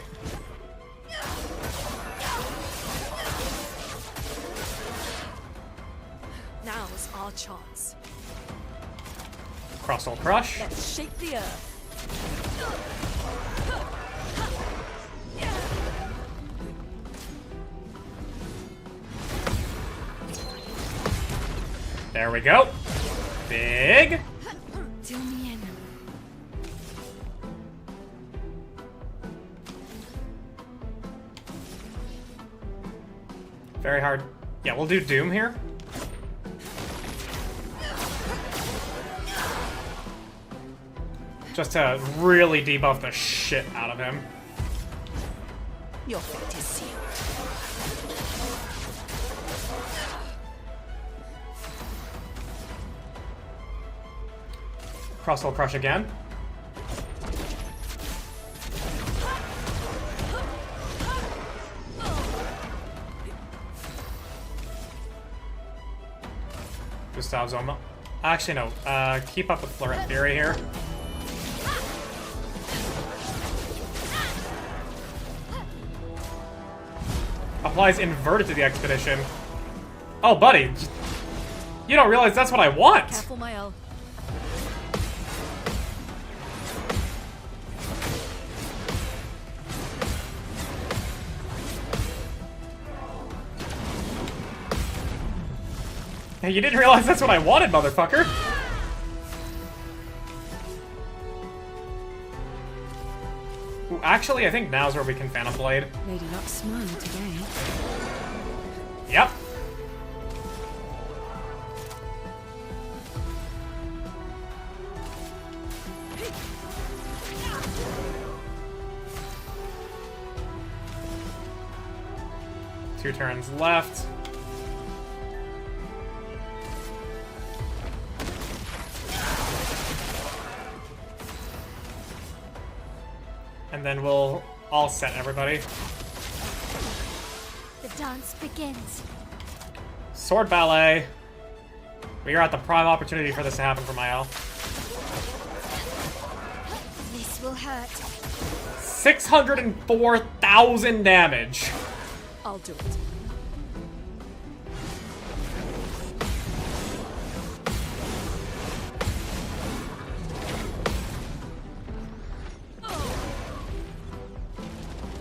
Now's our chance. Crustle Crush. Let's shake the earth. There we go. Big. Do me in. Very hard. Yeah, we'll do Doom here. Just to really debuff the shit out of him. Your fate is sealed. Crustle Crush again. Gustav's almost. Actually, no. Keep up with Florette Fury here. Applies inverted to the expedition. Oh, buddy. You don't realize that's what I want. Careful, Maelle. Hey, you didn't realize that's what I wanted, motherfucker. Ooh, actually, I think now's where we can Phantom Blade. Lady Luck's smiling today. Yep. Two turns left. And then we'll all set everybody. The dance begins. Sword Ballet. We are at the prime opportunity for this to happen for Maelle. This will hurt. 604,000 damage. I'll do it.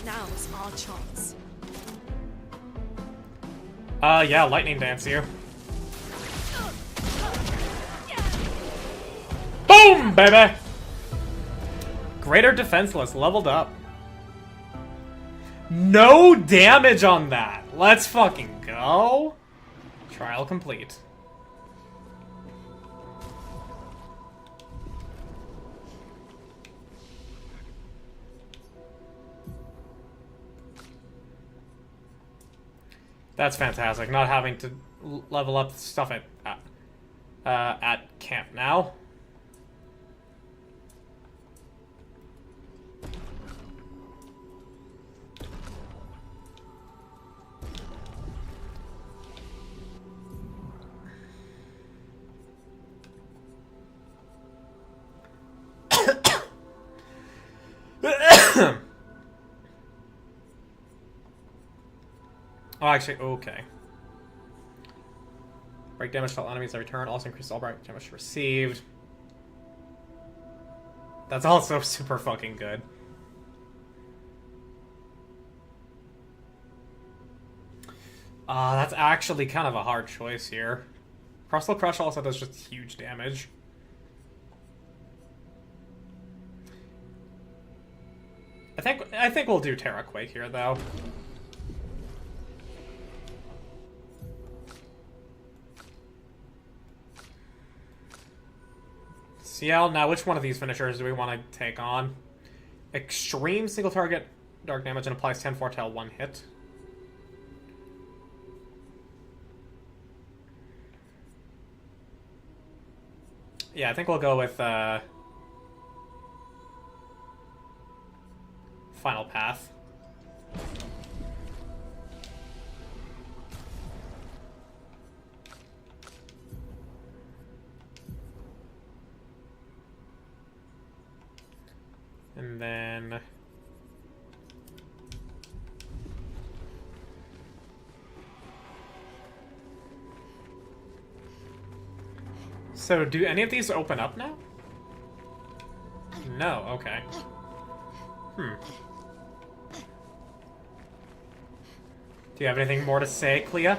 Now's our chance. Yeah, lightning dance you. Boom, baby! Greater Defenseless leveled up. No damage on that. Let's fucking go. Trial complete. That's fantastic. Not having to level up stuff at camp now. Oh, actually, okay. Break damage to all enemies every turn. Also increases all break damage received. That's also super fucking good. That's actually kind of a hard choice here. Crossbow Crush also does just huge damage. I think we'll do Terra Quake here, though. CL, now which one of these finishers do we want to take on? Extreme single target dark damage and applies 10 foretell 1 hit. Yeah, I think we'll go with Final Path. And then so do any of these open up now? No, okay. Do you have anything more to say, Clea?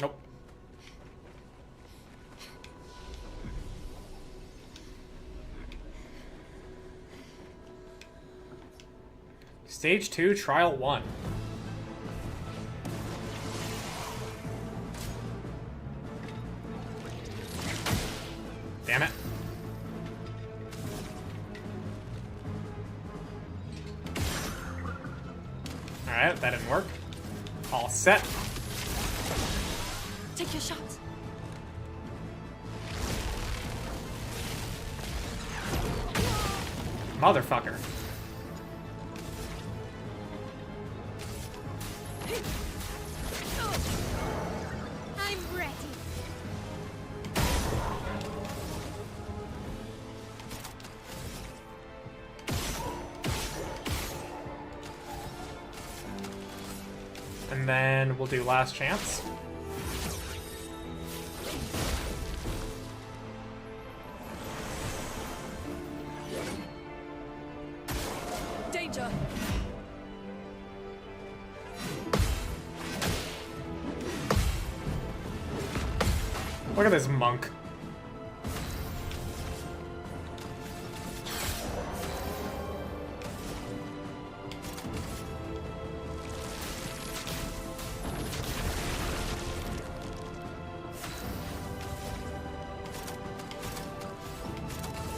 Nope. Stage 2, Trial 1. Damn it. Alright, that didn't work. All set. Take your shot. Motherfucker. I'm ready. And then we'll do Last Chance. Danger. Look at this monk.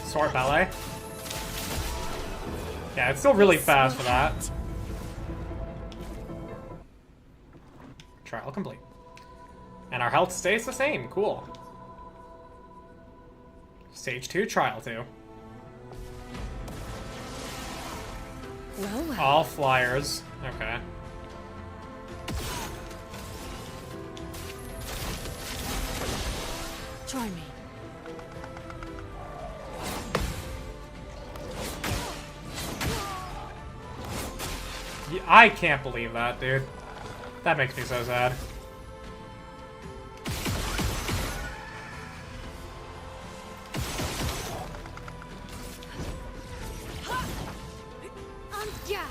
Sword ballet. Yeah, it's still really fast for that. Trial complete. And our health stays the same. Cool. Stage 2, trial 2. Well. All flyers. Okay. Try me. Yeah, I can't believe that, dude. That makes me so sad. On guard.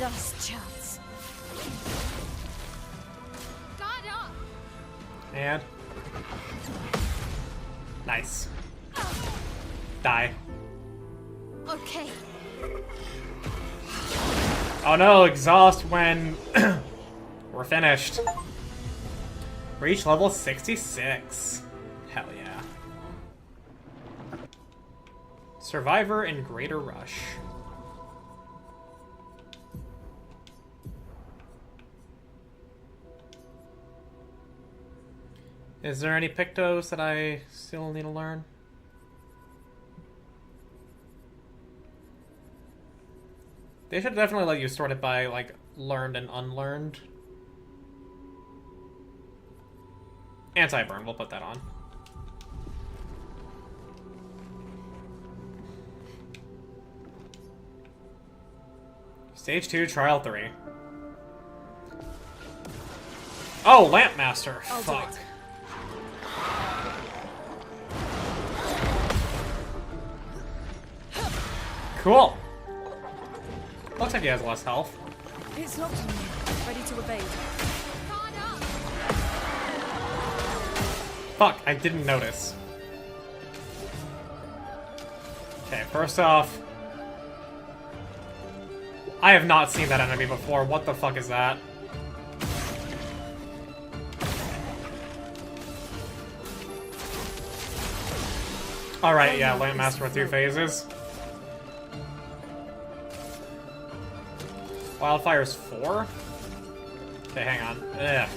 Lost chance. Guard up. And... nice. Die. Okay. Oh no, exhaust when we're finished. Reach level 66. Hell yeah. Survivor in Greater Rush. Is there any Pictos that I still need to learn? They should definitely let you sort it by, like, learned and unlearned. Anti-burn, we'll put that on. Stage 2, Trial 3. Oh, Lamp Master. I'll do Fuck. it. Cool. Looks like he has less health. It's locked on you. Ready to evade. Guard up. Fuck, I didn't notice. Okay, first off... I have not seen that enemy before. What the fuck is that? Alright, yeah, Lamp Master with 2 phases. Wildfire's 4? Okay, hang on. Ugh.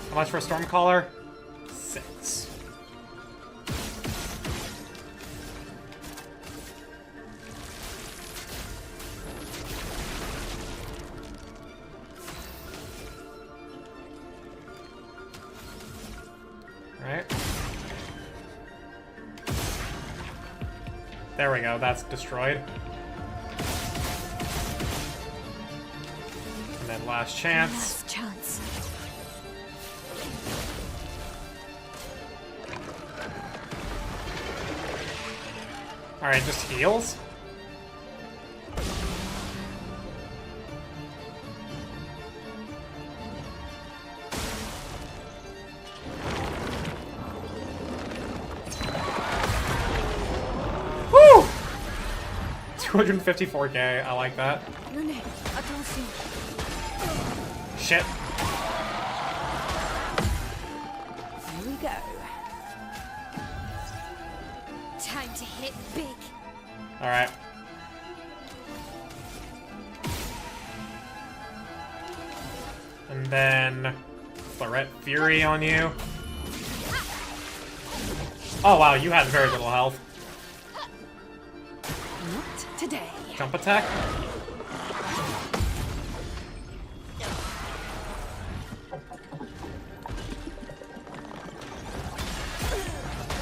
How much for Stormcaller? 6. Alright. There we go, that's destroyed. And then last chance. Last chance. Alright, just heals? Woo! 254k, I like that. No, I can't see. Shit. Here we go. Time to hit big. Alright. And then... Threat Fury on you. Oh wow, you had very little health. Not today. Jump attack?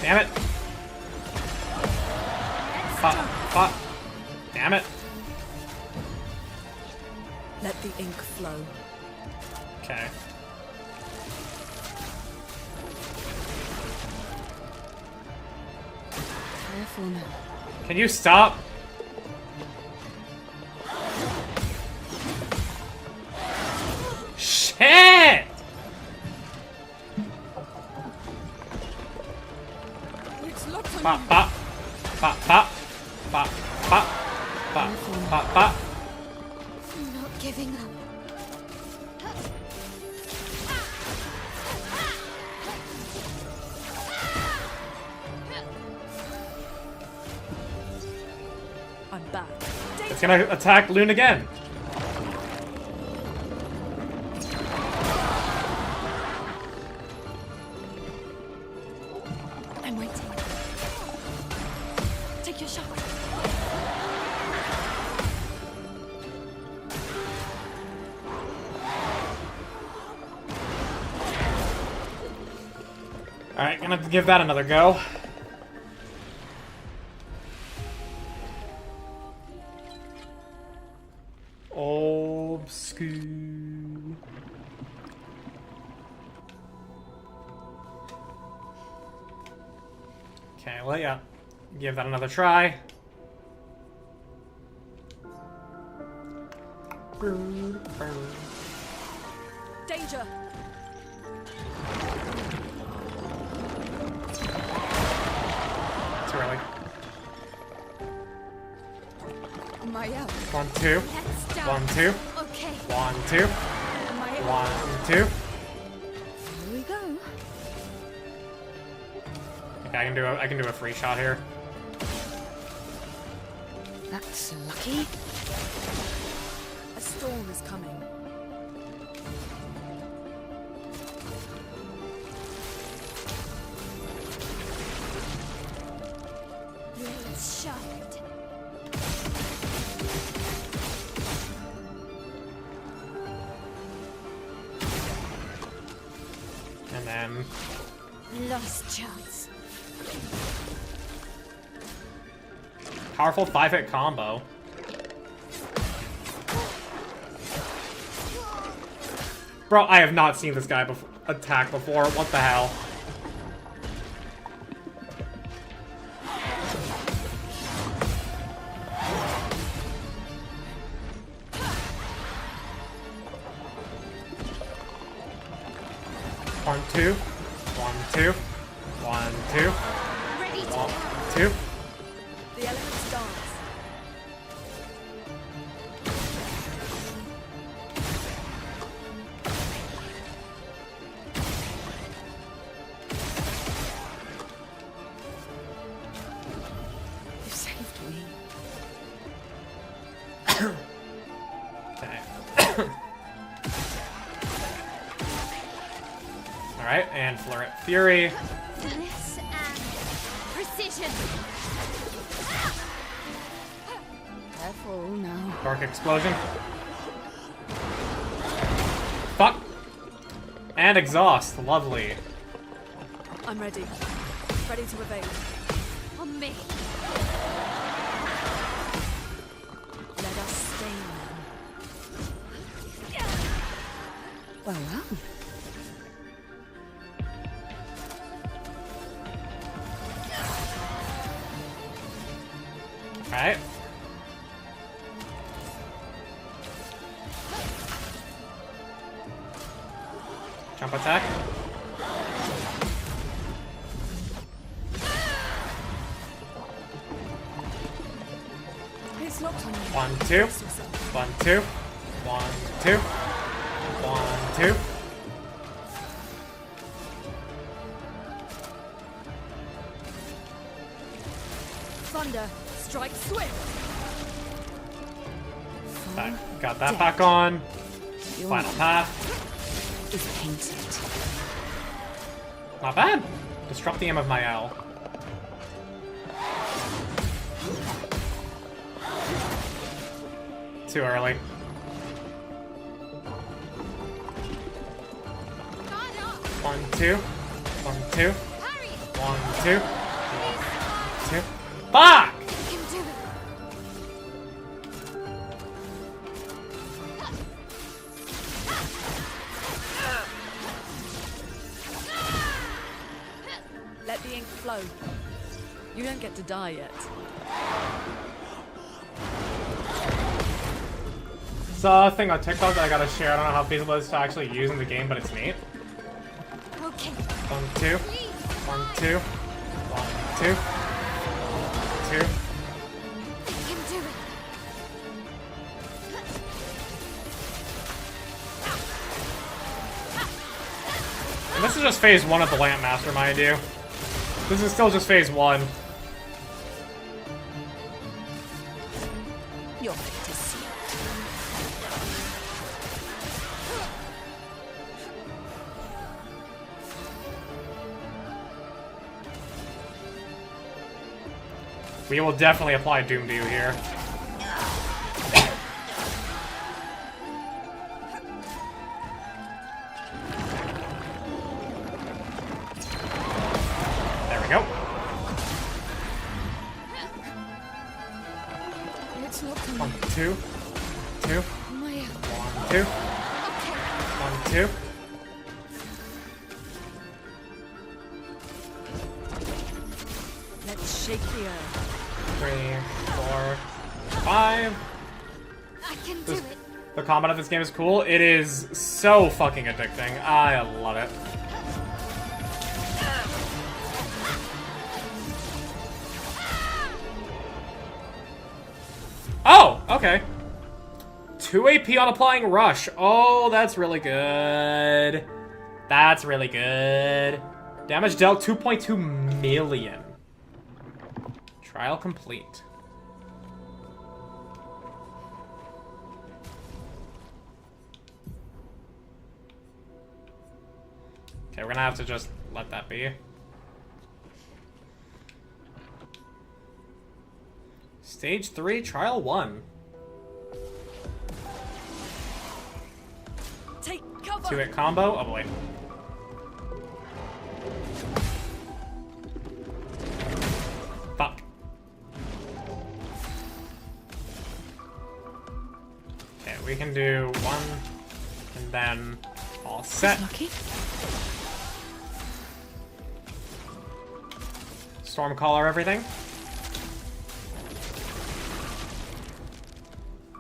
Damn it! Fuck. Damn it. Let the ink flow. Okay. Careful now. Can you stop? Shit! It's locked on Pop, you. pop. Pop, pop. Pop, pop. Pop, pop, pop. I'm not giving up. I'm back. It's gonna attack Loon again. I'm waiting. Take your shot. Alright, gonna have to give that another go. Obscure. Okay, well, yeah. Give that another try. Danger. Too early. Maelle. 1, 2. Let's start. 1, 2. Okay. 1, 2. Maelle. 1, 2. Here we go. Okay, I can do a free shot here. That's lucky. A storm is coming. Blades sharpened. And then Lost chance. powerful 5-hit combo. Bro, I have not seen this guy attack before. What the hell? One, two. 1, 2. 1, 2. Ready to 1, 2. The elements dance. You saved me. Okay. Alright, and Flurry Fury. Finesse and precision. Careful now. Dark Explosion. Fuck! And Exhaust. Lovely. I'm ready. Ready to evade. On me. Let us stain them. Well, well. Alright. Jump attack. It's locked on you. 1, 2. Brace yourself. 1, 2. 1, 2. 1, 2. Thunder, strike swift. Back. Got that back on. Your Final path. is painted. Not bad. Disrupt the aim of Maelle. Too early. Guard up. 1, 2. 1, 2. Parry. 1, 2. 1, 2. Fuck! You can do it. Let the ink flow. You don't get to die yet. Saw a thing on TikTok that I gotta share. I don't know how feasible it is to actually use in the game, but it's neat. Okay. 1, 2. 1, 2. 1, 2. 2. You can do it. This is just phase 1 of the Lampmaster, mind you. This is still just phase 1. Your fate is sealed. We will definitely apply Doom to you here. There we go. It's not coming. 1, 2, 2, Maelle. 1, 2, 1, 2. Let's shake the earth. 3, 4, 5. I can do it. The combat of this game is cool. It is so fucking addicting. I love it. Oh, okay. 2 AP on applying Rush. Oh, that's really good. That's really good. Damage dealt 2.2 million. Trial complete. Okay, we're gonna have to just let that be. Stage 3, Trial 1. Take cover. 2-hit combo. Oh boy. Fuck. Okay, we can do 1, and then all set. Lucky. Stormcaller everything.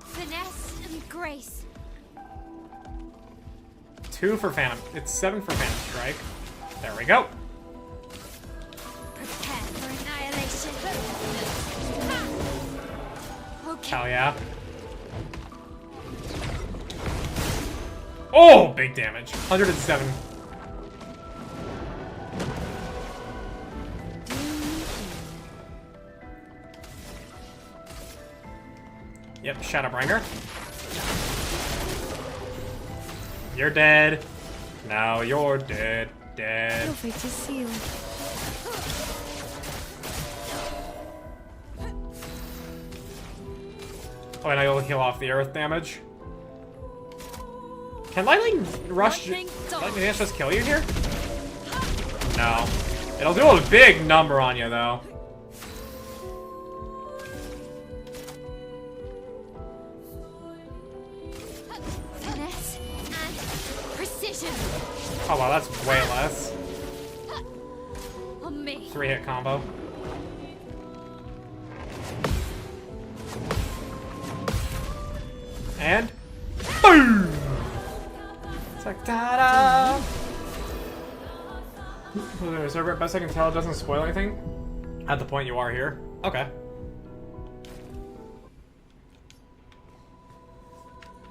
Finesse and grace. 2 for Phantom. It's 7 for Phantom Strike. There we go. Prepare for annihilation. Okay. Hell yeah. Oh, big damage. 107. Yep, Shadowbringer. You're dead. Now you're dead. Dead. Your fate is sealed. Oh, and I'll heal off the earth damage. Can Lightning Rush... Lightning dodge. Lightning Dash just kill you here? No. It'll do a big number on you, though. Finesse and precision. Oh, wow, that's way less. On me. 3-hit combo. And... boom! It's like, ta-da! Server, best I can tell, it doesn't spoil anything. At the point you are here. Okay.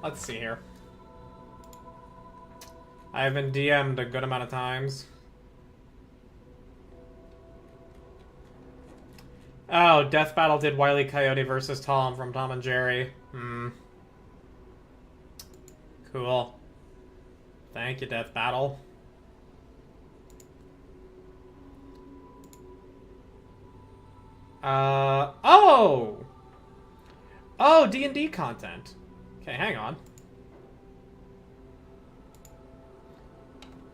Let's see here. I have been DM'd a good amount of times. Oh, Death Battle did Wile E. Coyote versus Tom from Tom and Jerry. Cool. Thank you, Death Battle. Oh! Oh, D&D content. Okay, hang on.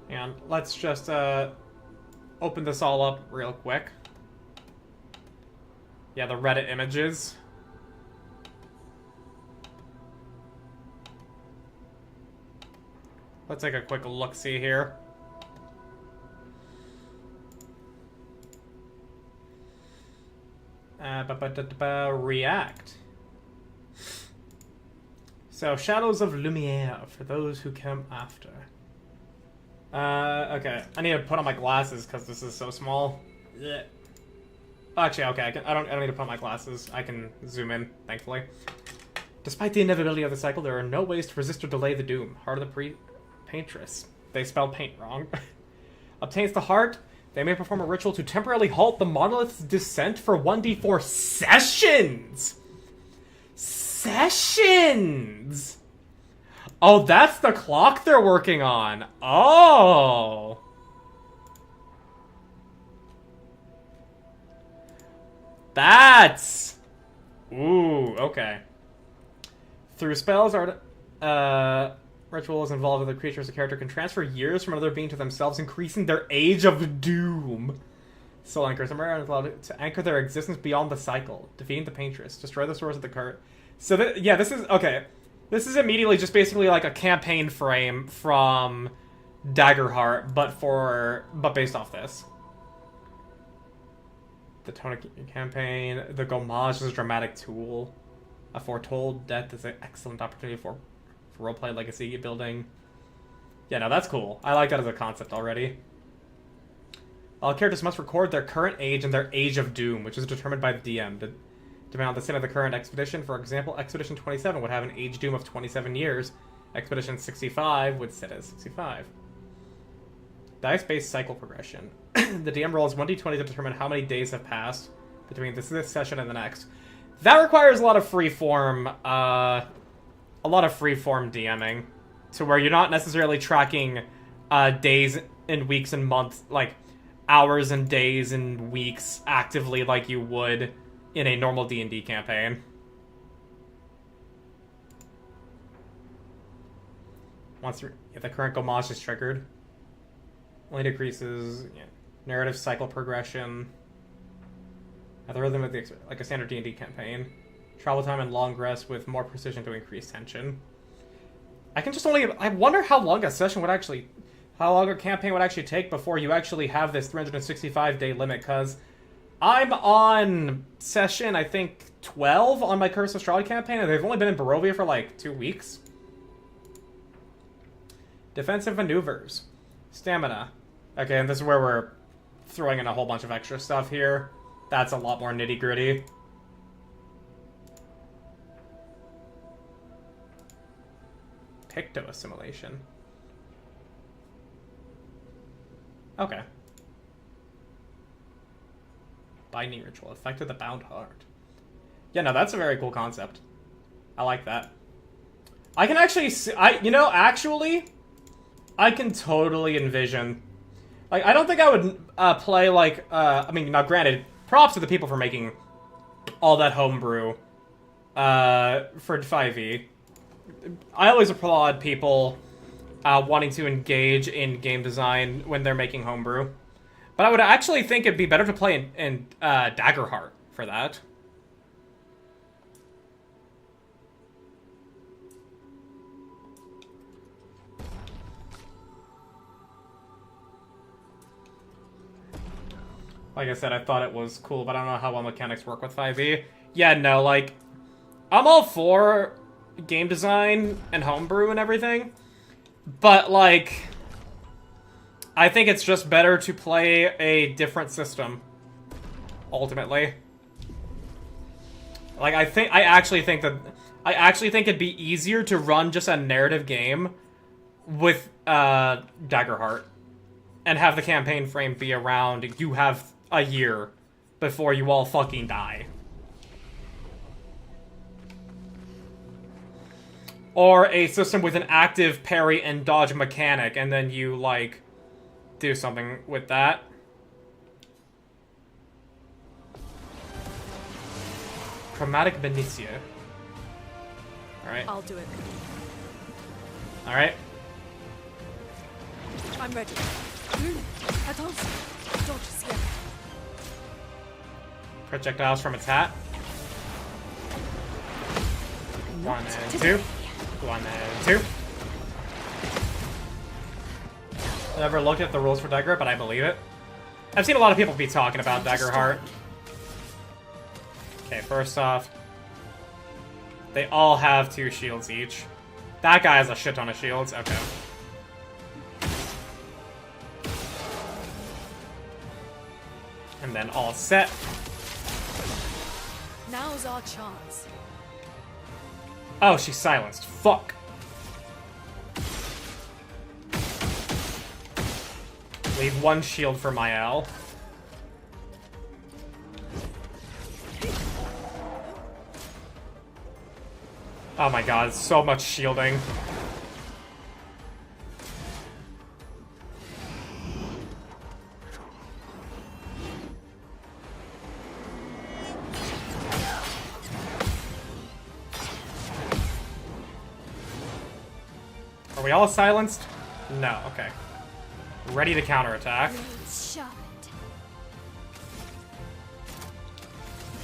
And let's just, open this all up real quick. Yeah, the Reddit images. Let's take a quick look-see here. React. So, Shadows of Lumiere, for those who come after. Okay. I need to put on my glasses, because this is so small. Yeah. Actually, okay, I don't need to put on my glasses. I can zoom in, thankfully. Despite the inevitability of the cycle, there are no ways to resist or delay the doom. Heart of the Paintress. They spelled paint wrong. obtains the heart, they may perform a ritual to temporarily halt the monolith's descent for 1d4 sessions! Sessions! Oh, that's the clock they're working on. Oh! That's... Ooh, okay. Through spells, rituals involved with the creatures, a character can transfer years from another being to themselves, increasing their age of doom. Soul anchors are allowed to anchor their existence beyond the cycle, defeating the paintress, destroy the source of the curse. So, yeah, this is... Okay. This is immediately just basically like a campaign frame from Daggerheart, but based off this. The tonic campaign, the Gomage is a dramatic tool. A foretold death is an excellent opportunity for roleplay legacy building. Yeah, no, that's cool. I like that as a concept already. All characters must record their current age and their age of doom, which is determined by the DM. Depending on the state of the current expedition, for example, Expedition 27 would have an age doom of 27 years. Expedition 65 would sit as 65. Dice-based cycle progression. The DM rolls 1d20 to determine how many days have passed between this session and the next. That requires a lot of freeform DMing, to where you're not necessarily tracking days and weeks and months, like hours and days and weeks actively like you would in a normal D&D campaign. Once the current Gomage is triggered, only decreases narrative cycle progression at the rhythm of like a standard D&D campaign. Travel time and long rest with more precision to increase tension. I wonder how long a campaign would actually take before you actually have this 365-day limit, because I'm on session, I think, 12 on my Curse of Strahd campaign, and they've only been in Barovia for, like, 2 weeks. Defensive maneuvers. Stamina. Okay, and this is where we're throwing in a whole bunch of extra stuff here. That's a lot more nitty-gritty. Picto assimilation. Okay. Binding ritual. Affected the bound heart. Yeah, no, that's a very cool concept. I like that. I can actually see... actually... I can totally envision... Like, I don't think I would play, like... I mean, now granted, props to the people for making all that homebrew for 5e. I always applaud people wanting to engage in game design when they're making homebrew. But I would actually think it'd be better to play in Daggerheart for that. Like I said, I thought it was cool, but I don't know how well mechanics work with 5e. Yeah, no, like, I'm all for game design and homebrew and everything, but, like, I think it's just better to play a different system, ultimately. Like, I actually think it'd be easier to run just a narrative game with Daggerheart and have the campaign frame be around you have a year before you all fucking die. Or a system with an active parry and dodge mechanic, and then you, like, do something with that. Chromatic Benicia. Alright. I'll do it. Alright. I'm ready. Attends. Dodge scare. Projectiles from its hat. 1 and 2. 1 and 2. I've never looked at the rules for Dagger, but I believe it. I've seen a lot of people be talking about Daggerheart. Okay, first off, they all have 2 shields each. That guy has a shit ton of shields. Okay. And then all set. Now's our chance. Oh, she's silenced. Fuck. Leave one shield for Maelle. Oh my god, so much shielding. Are we all silenced? No, okay. Ready to counterattack. Blades sharpened.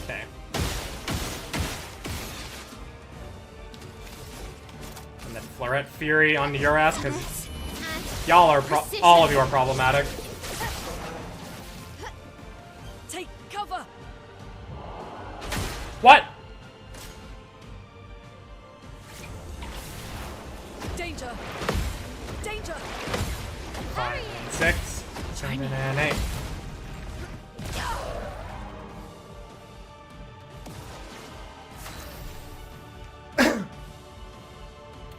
Okay. And then Florette Fury onto your ass, because y'all are all of you are problematic. Take cover! What? Danger! Danger! 5 and 6, 7 and 8.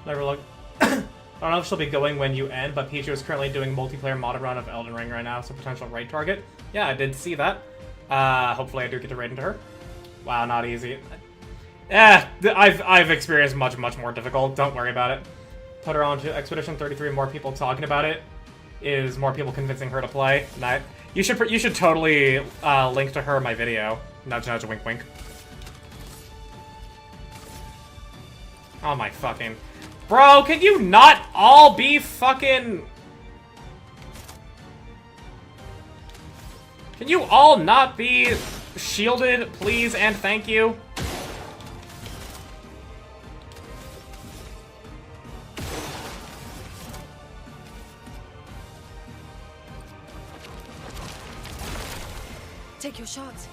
Never look. I don't know if she'll be going when you end, but Pichu is currently doing multiplayer modded run of Elden Ring right now, so potential raid target. Yeah, I did see that. Hopefully I do get to raid into her. Wow, not easy. I've experienced much more difficult. Don't worry about it. Put her onto Expedition 33. More people talking about it is more people convincing her to play. And you should totally link to her in my video. Nudge, nudge, wink, wink. Oh my fucking... Bro, can you not all be fucking... Can you all not be shielded, please, and thank you? Take your shots.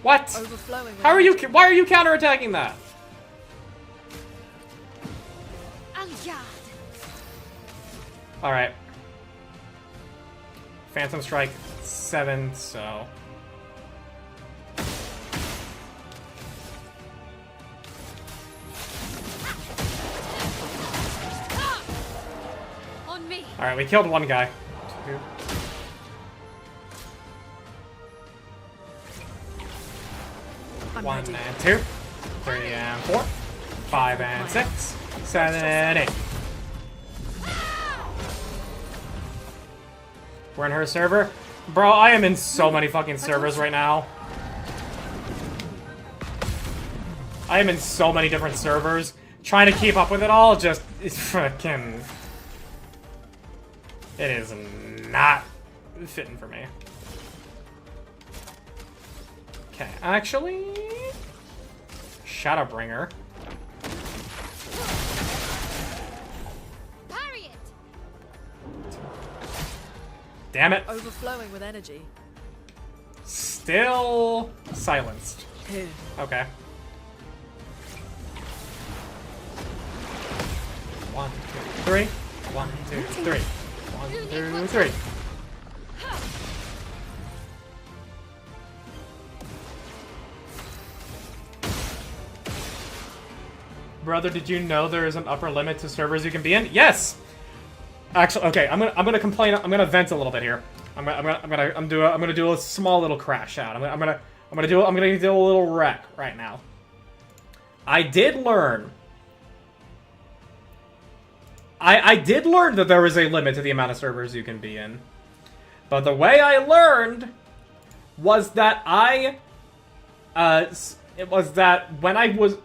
What? Overflowing. How are you? Why are you counterattacking that? All right. Phantom Strike 7. So. On me. All right, we killed one guy. 2. I'm 1 ready. and 2. 3 and 4. 5 and 6. 7 and 8. We're in her server. Bro, I am in so many fucking servers right now. I am in so many different servers. Trying to keep up with it all just... It's fucking... It is not fitting for me. Okay, actually... Shadowbringer. Parry it. Damn it. Overflowing with energy. Still silenced. Here. Okay. 1, 2, 3. 1, 2, 3. 1, 2, 3. Brother, did you know there is an upper limit to servers you can be in? Yes. Actually, okay. I'm gonna complain. I'm gonna vent a little bit here. I'm gonna do a small little crash out. I'm gonna do a little wreck right now. I did learn. I did learn that there was a limit to the amount of servers you can be in. But the way I learned was that it was that when I was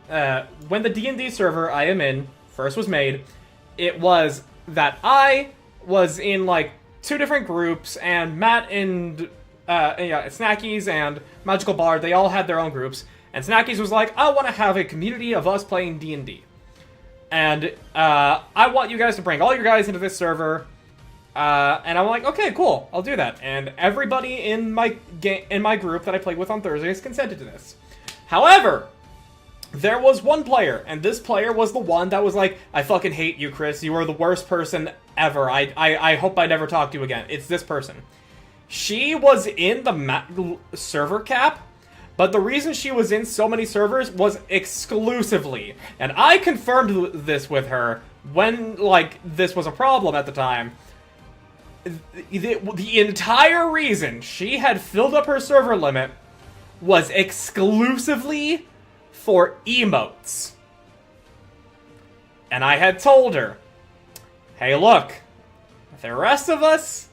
when the D&D server I am in first was made, it was that I was in like 2 different groups, and Matt and Snackies and Magical Bard, they all had their own groups, and Snackies was like, I want to have a community of us playing D&D. And I want you guys to bring all your guys into this server. And I'm like, okay, cool, I'll do that. And everybody in my group that I played with on Thursdays consented to this. However, there was one player, and this player was the one that was like, I fucking hate you, Chris. You are the worst person ever. I hope I never talk to you again. It's this person. She was in the server cap. But the reason she was in so many servers was exclusively, and I confirmed this with her when, like, this was a problem at the time, the entire reason she had filled up her server limit was exclusively for emotes. And I had told her, hey, look, the rest of us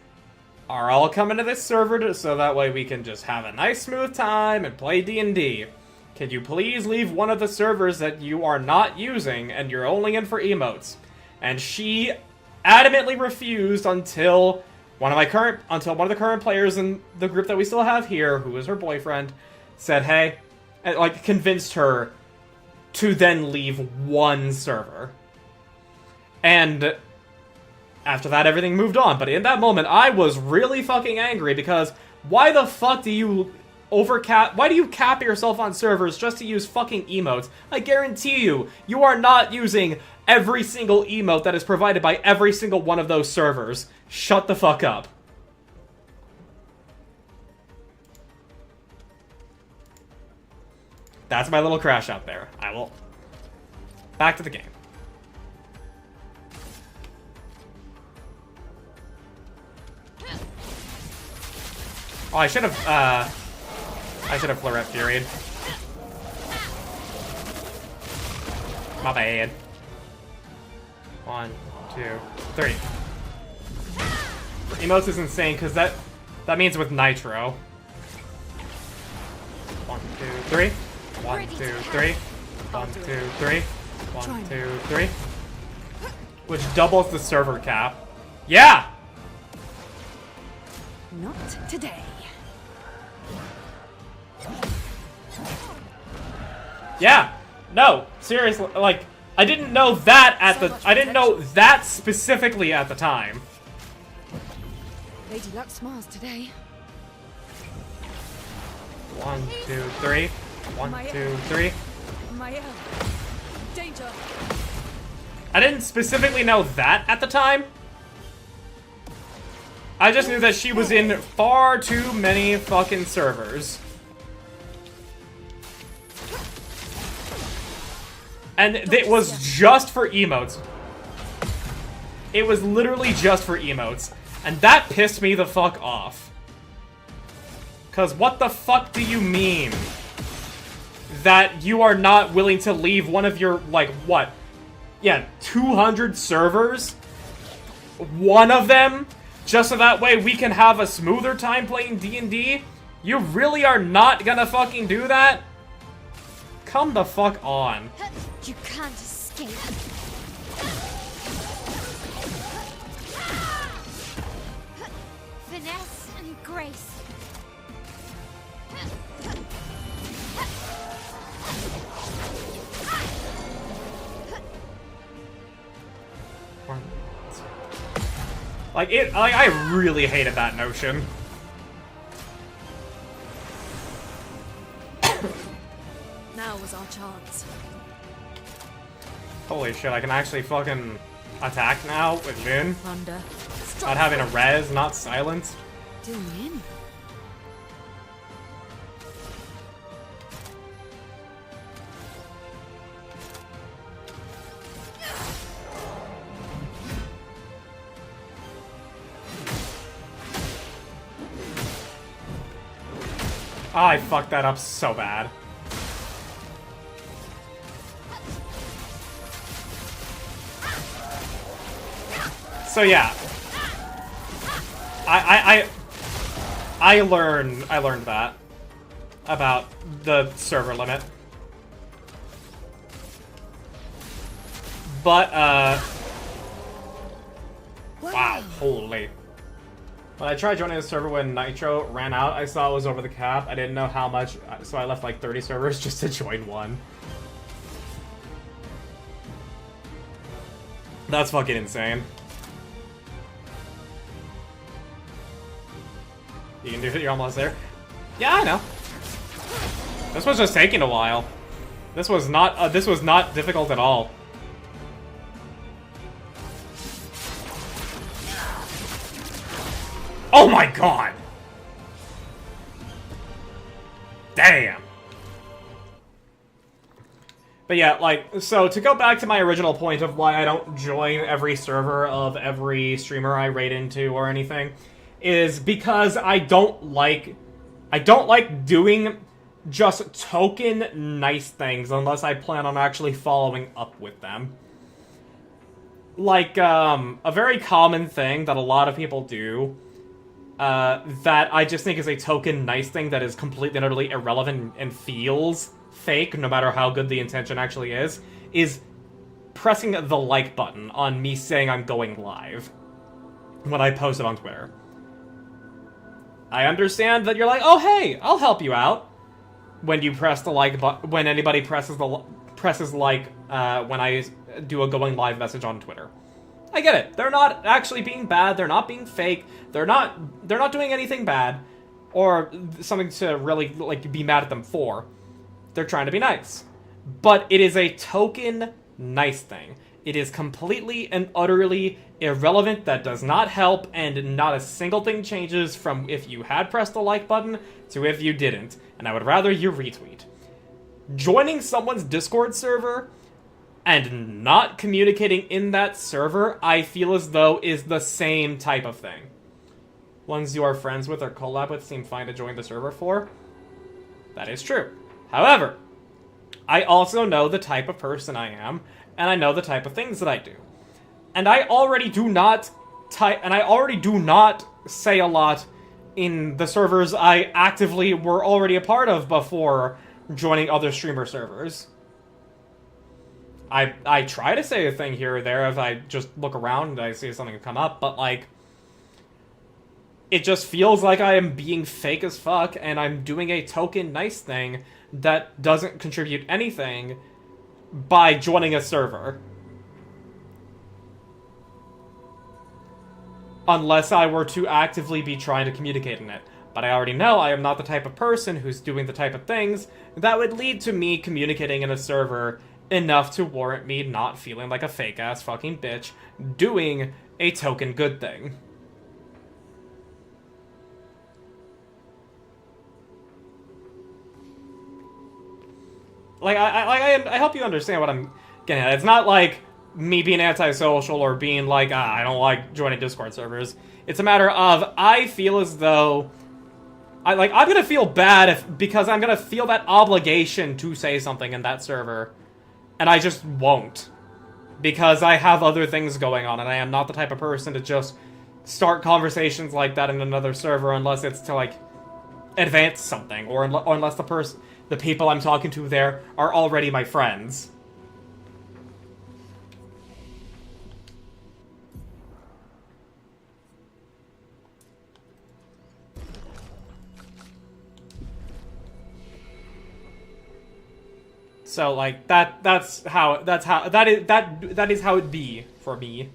are all coming to this server so that way we can just have a nice smooth time and play D&D. Can you please leave one of the servers that you are not using and you're only in for emotes? And she adamantly refused until one of the current players in the group that we still have here, who is her boyfriend, said, hey, and, like, convinced her to then leave one server. And after that, everything moved on. But in that moment, I was really fucking angry because why the fuck do you why do you cap yourself on servers just to use fucking emotes? I guarantee you, you are not using every single emote that is provided by every single one of those servers. Shut the fuck up. That's my little crash out there. I will... Back to the game. Oh, I should have Florette Furied. My bad. 1, 2, 3. Emotes is insane, because that means with Nitro. 1, 2, 3. 1, 2, 3. 1, 2, 3. 1, 2, 3. Which doubles the server cap. Yeah! Not today. Yeah! No, seriously, like, I didn't know that I didn't know that specifically at the time. Lady Luck smiles today. 1, 2, 3. 1, 2, 3. Maelle. Danger. I didn't specifically know that at the time. I just knew that she was in far too many fucking servers. And it was just for emotes. It was literally just for emotes. And that pissed me the fuck off. Cause what the fuck do you mean? That you are not willing to leave one of your, like, what? Yeah, 200 servers? One of them? Just so that way we can have a smoother time playing D&D? You really are not gonna fucking do that? Come the fuck on. You can't escape. Finesse and grace. Like, I really hated that notion. Now was our chance. Holy shit, I can actually fucking attack now with Moon. Thunder. Not having a res, not silence. Do me in. Oh, I fucked that up so bad. So yeah, I learned that about the server limit, but wow, holy. When I tried joining the server when Nitro ran out, I saw it was over the cap. I didn't know how much, so I left like 30 servers just to join one. That's fucking insane. You can do it, you're almost there. Yeah, I know. This was just taking a while. This was not difficult at all. Oh my god! Damn! But yeah, like, so to go back to my original point of why I don't join every server of every streamer I raid into or anything, is because I don't like doing just token nice things unless I plan on actually following up with them. Like, a very common thing that a lot of people do, that I just think is a token nice thing that is completely and utterly irrelevant and feels fake, no matter how good the intention actually is pressing the like button on me saying I'm going live when I post it on Twitter. I understand that you're like, oh hey, I'll help you out when you press the like button, when anybody presses like when I do a going live message on Twitter. I get it. They're not actually being bad. They're not being fake. They're not doing anything bad or something to really like be mad at them for. They're trying to be nice. But it is a token nice thing. It is completely and utterly irrelevant. That does not help, and not a single thing changes from if you had pressed the like button to if you didn't. And I would rather you retweet. Joining someone's Discord server and not communicating in that server, I feel as though is the same type of thing. Ones you are friends with or collab with seem fine to join the server for. That is true. However, I also know the type of person I am, and I know the type of things that I do. And I already do not say a lot in the servers I actively were already a part of before joining other streamer servers. I try to say a thing here or there if I just look around and I see something come up, but like, it just feels like I am being fake as fuck and I'm doing a token nice thing that doesn't contribute anything by joining a server. Unless I were to actively be trying to communicate in it. But I already know I am not the type of person who's doing the type of things that would lead to me communicating in a server enough to warrant me not feeling like a fake-ass fucking bitch doing a token good thing. Like, I hope you understand what I'm getting at. It's not like me being antisocial or being like, I don't like joining Discord servers. It's a matter of, I feel as though I'm gonna feel bad because I'm gonna feel that obligation to say something in that server, and I just won't. Because I have other things going on, and I am not the type of person to just start conversations like that in another server unless it's to, like, advance something, or unless the people I'm talking to there are already my friends. So like that is how it be for me.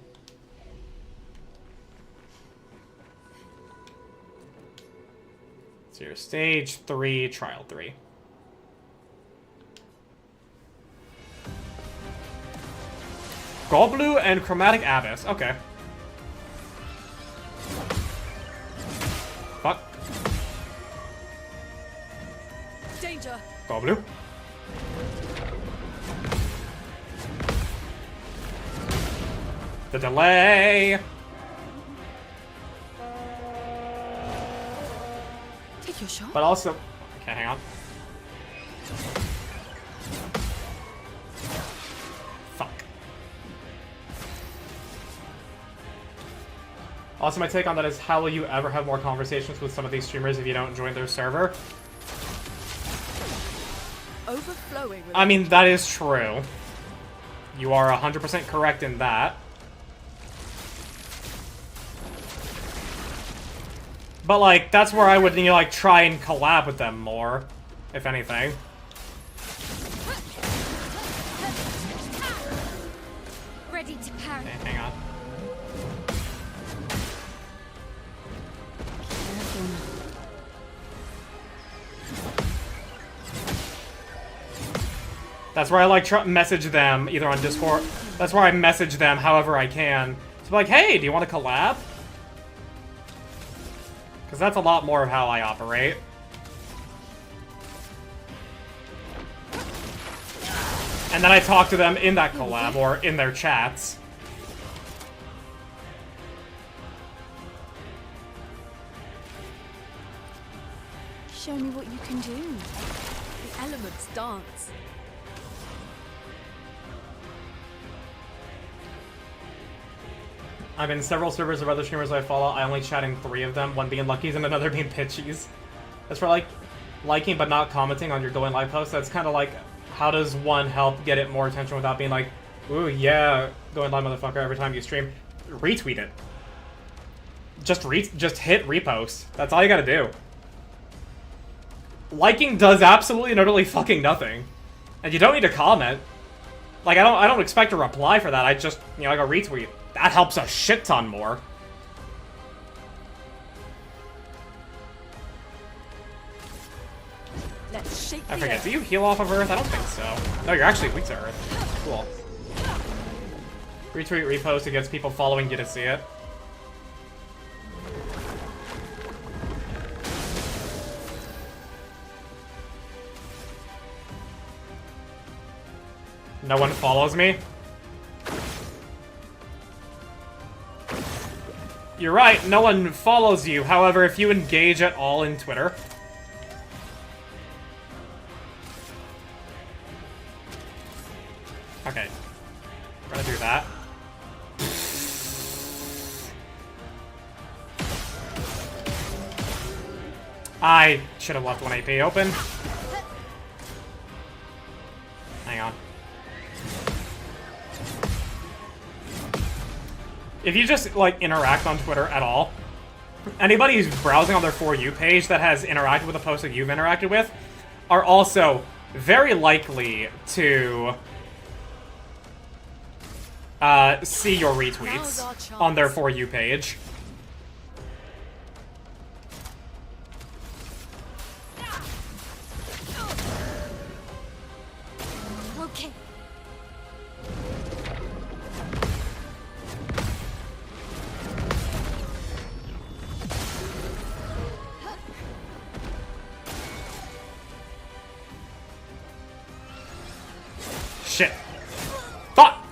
So your stage 3, trial 3. Goblu and Chromatic Abyss. Okay. Fuck. Danger. Goblu. The delay. Take your shot. But also, okay, hang on. Fuck. Also, my take on that is, how will you ever have more conversations with some of these streamers if you don't join their server? Overflowing with I mean, that is true. You are 100% correct in that. But, like, that's where I would, you know, like, try and collab with them more, if anything. Ready to parry. Okay, hang on. That's where I, like, message them, either on Discord. That's where I message them however I can. To be like, hey, do you want to collab? Because that's a lot more of how I operate. And then I talk to them in that collab or in their chats. Show me what you can do. The elements dance. I'm in several servers of other streamers I follow. I only chat in 3 of them, one being Lucky's and another being Pitchies. That's for like liking but not commenting on your going live posts. That's kind of like, how does one help get it more attention without being like, ooh yeah, going live motherfucker every time you stream? Retweet it. Just hit repost. That's all you gotta do. Liking does absolutely and utterly fucking nothing. And you don't need to comment. Like, I don't expect a reply for that. I just, you know, like a retweet. That helps a shit ton more. Let's shake I the forget, earth. do you heal off of Earth? I don't think so. No, you're actually weak to Earth. Cool. Retweet, repost, it gets people following you to see it. No one follows me? You're right, no one follows you. However, if you engage at all in Twitter... Okay. We're gonna do that. I should have left 1 AP open. Hang on. If you just, like, interact on Twitter at all, anybody who's browsing on their For You page that has interacted with a post that you've interacted with are also very likely to see your retweets on their For You page. Okay. Shit. Fuck!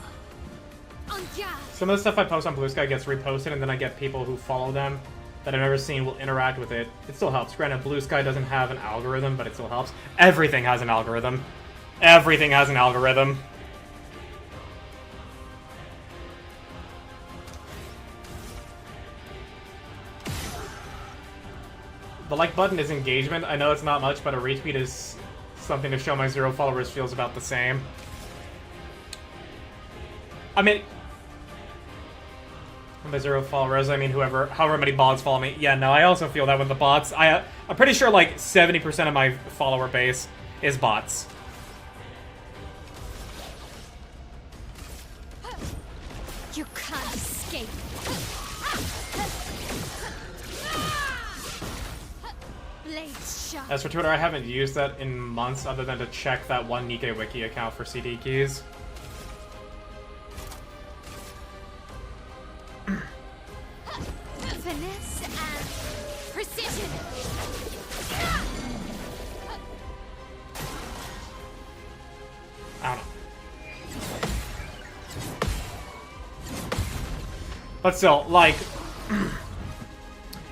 Yeah. Some of the stuff I post on Blue Sky gets reposted, and then I get people who follow them that I've never seen will interact with it. It still helps. Granted, Blue Sky doesn't have an algorithm, but it still helps. Everything has an algorithm. Everything has an algorithm. The like button is engagement. I know it's not much, but a retweet is something to show my 0 followers feels about the same. I mean, by 0 followers, I mean however many bots follow me. Yeah, no, I also feel that with the bots. I'm pretty sure like 70% of my follower base is bots. You can't escape. Blades sharp. As for Twitter, I haven't used that in months other than to check that one Nikkei Wiki account for CD keys. Finesse and precision. I don't know. But still, like,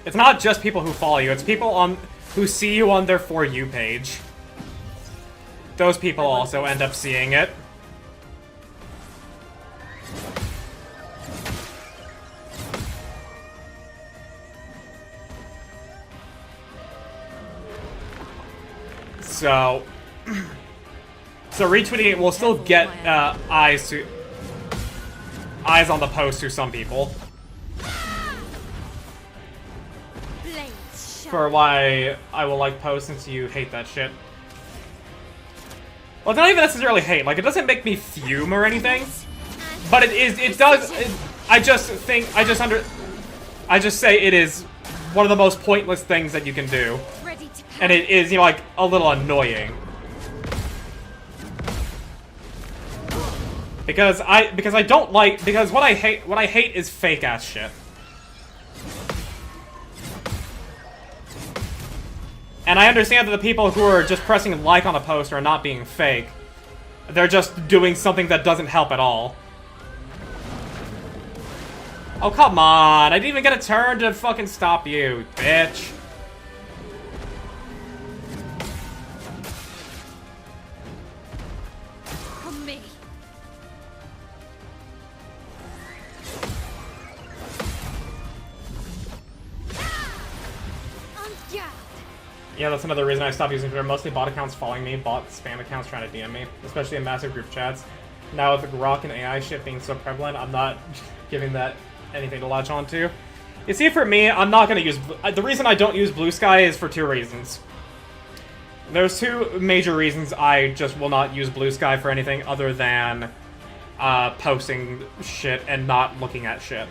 it's not just people who follow you, it's people who see you on their For You page. Those people also end up seeing it. So retweeting it will still get eyes on the post to some people. For why I will like posts since you hate that shit. Well, it's not even necessarily hate. Like, it doesn't make me fume or anything, but it does. I just say it is one of the most pointless things that you can do. And it is, you know, like, a little annoying. Because I don't like, because what I hate is fake ass shit. And I understand that the people who are just pressing like on a post are not being fake. They're just doing something that doesn't help at all. Oh, come on. I didn't even get a turn to fucking stop you, bitch. From me. Yeah, that's another reason I stopped using Twitter. Mostly bot accounts following me, bot spam accounts trying to DM me, especially in massive group chats. Now with the Grok and AI shit being so prevalent, I'm not giving that anything to latch onto. You see, for me, I'm not going to use... The reason I don't use Blue Sky is for two reasons. There's two major reasons I just will not use Blue Sky for anything other than posting shit and not looking at shit.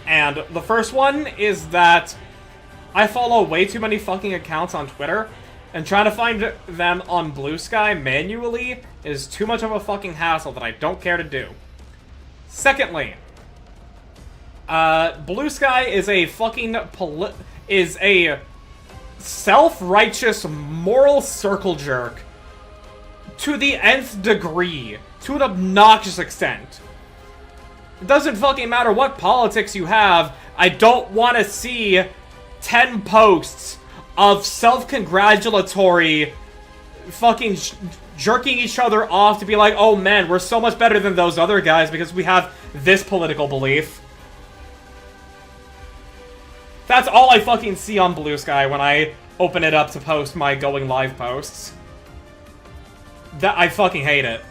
And the first one is that I follow way too many fucking accounts on Twitter, and trying to find them on Blue Sky manually is too much of a fucking hassle that I don't care to do. Secondly, Blue Sky is a fucking is a self-righteous moral circle jerk to the nth degree, to an obnoxious extent. It doesn't fucking matter what politics you have, I don't want to see 10 posts of self-congratulatory fucking jerking each other off to be like, oh man, we're so much better than those other guys because we have this political belief. That's all I fucking see on Blue Sky when I open it up to post my going live posts. That I fucking hate it.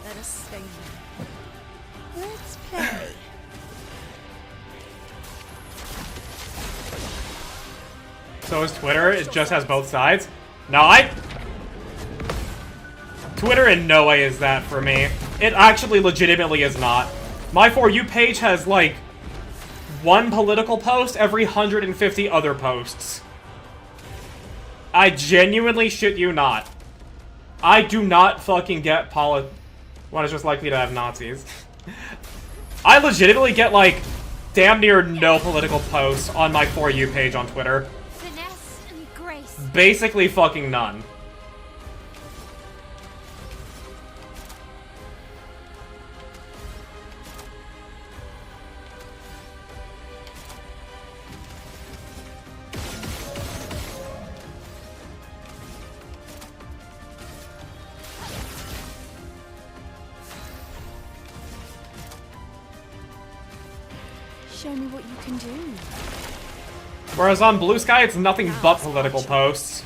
Let us stay here. Let's play. So is Twitter, it just has both sides? No, Twitter in no way is that for me. It actually legitimately is not. My For You page has, like, one political post every 150 other posts. I genuinely shit you not. I do not fucking get one is just likely to have Nazis. I legitimately get, like, damn near no political posts on my For You page on Twitter. Finesse and grace. Basically fucking none. Show me what you can do. Whereas on Blue Sky, it's nothing but political posts.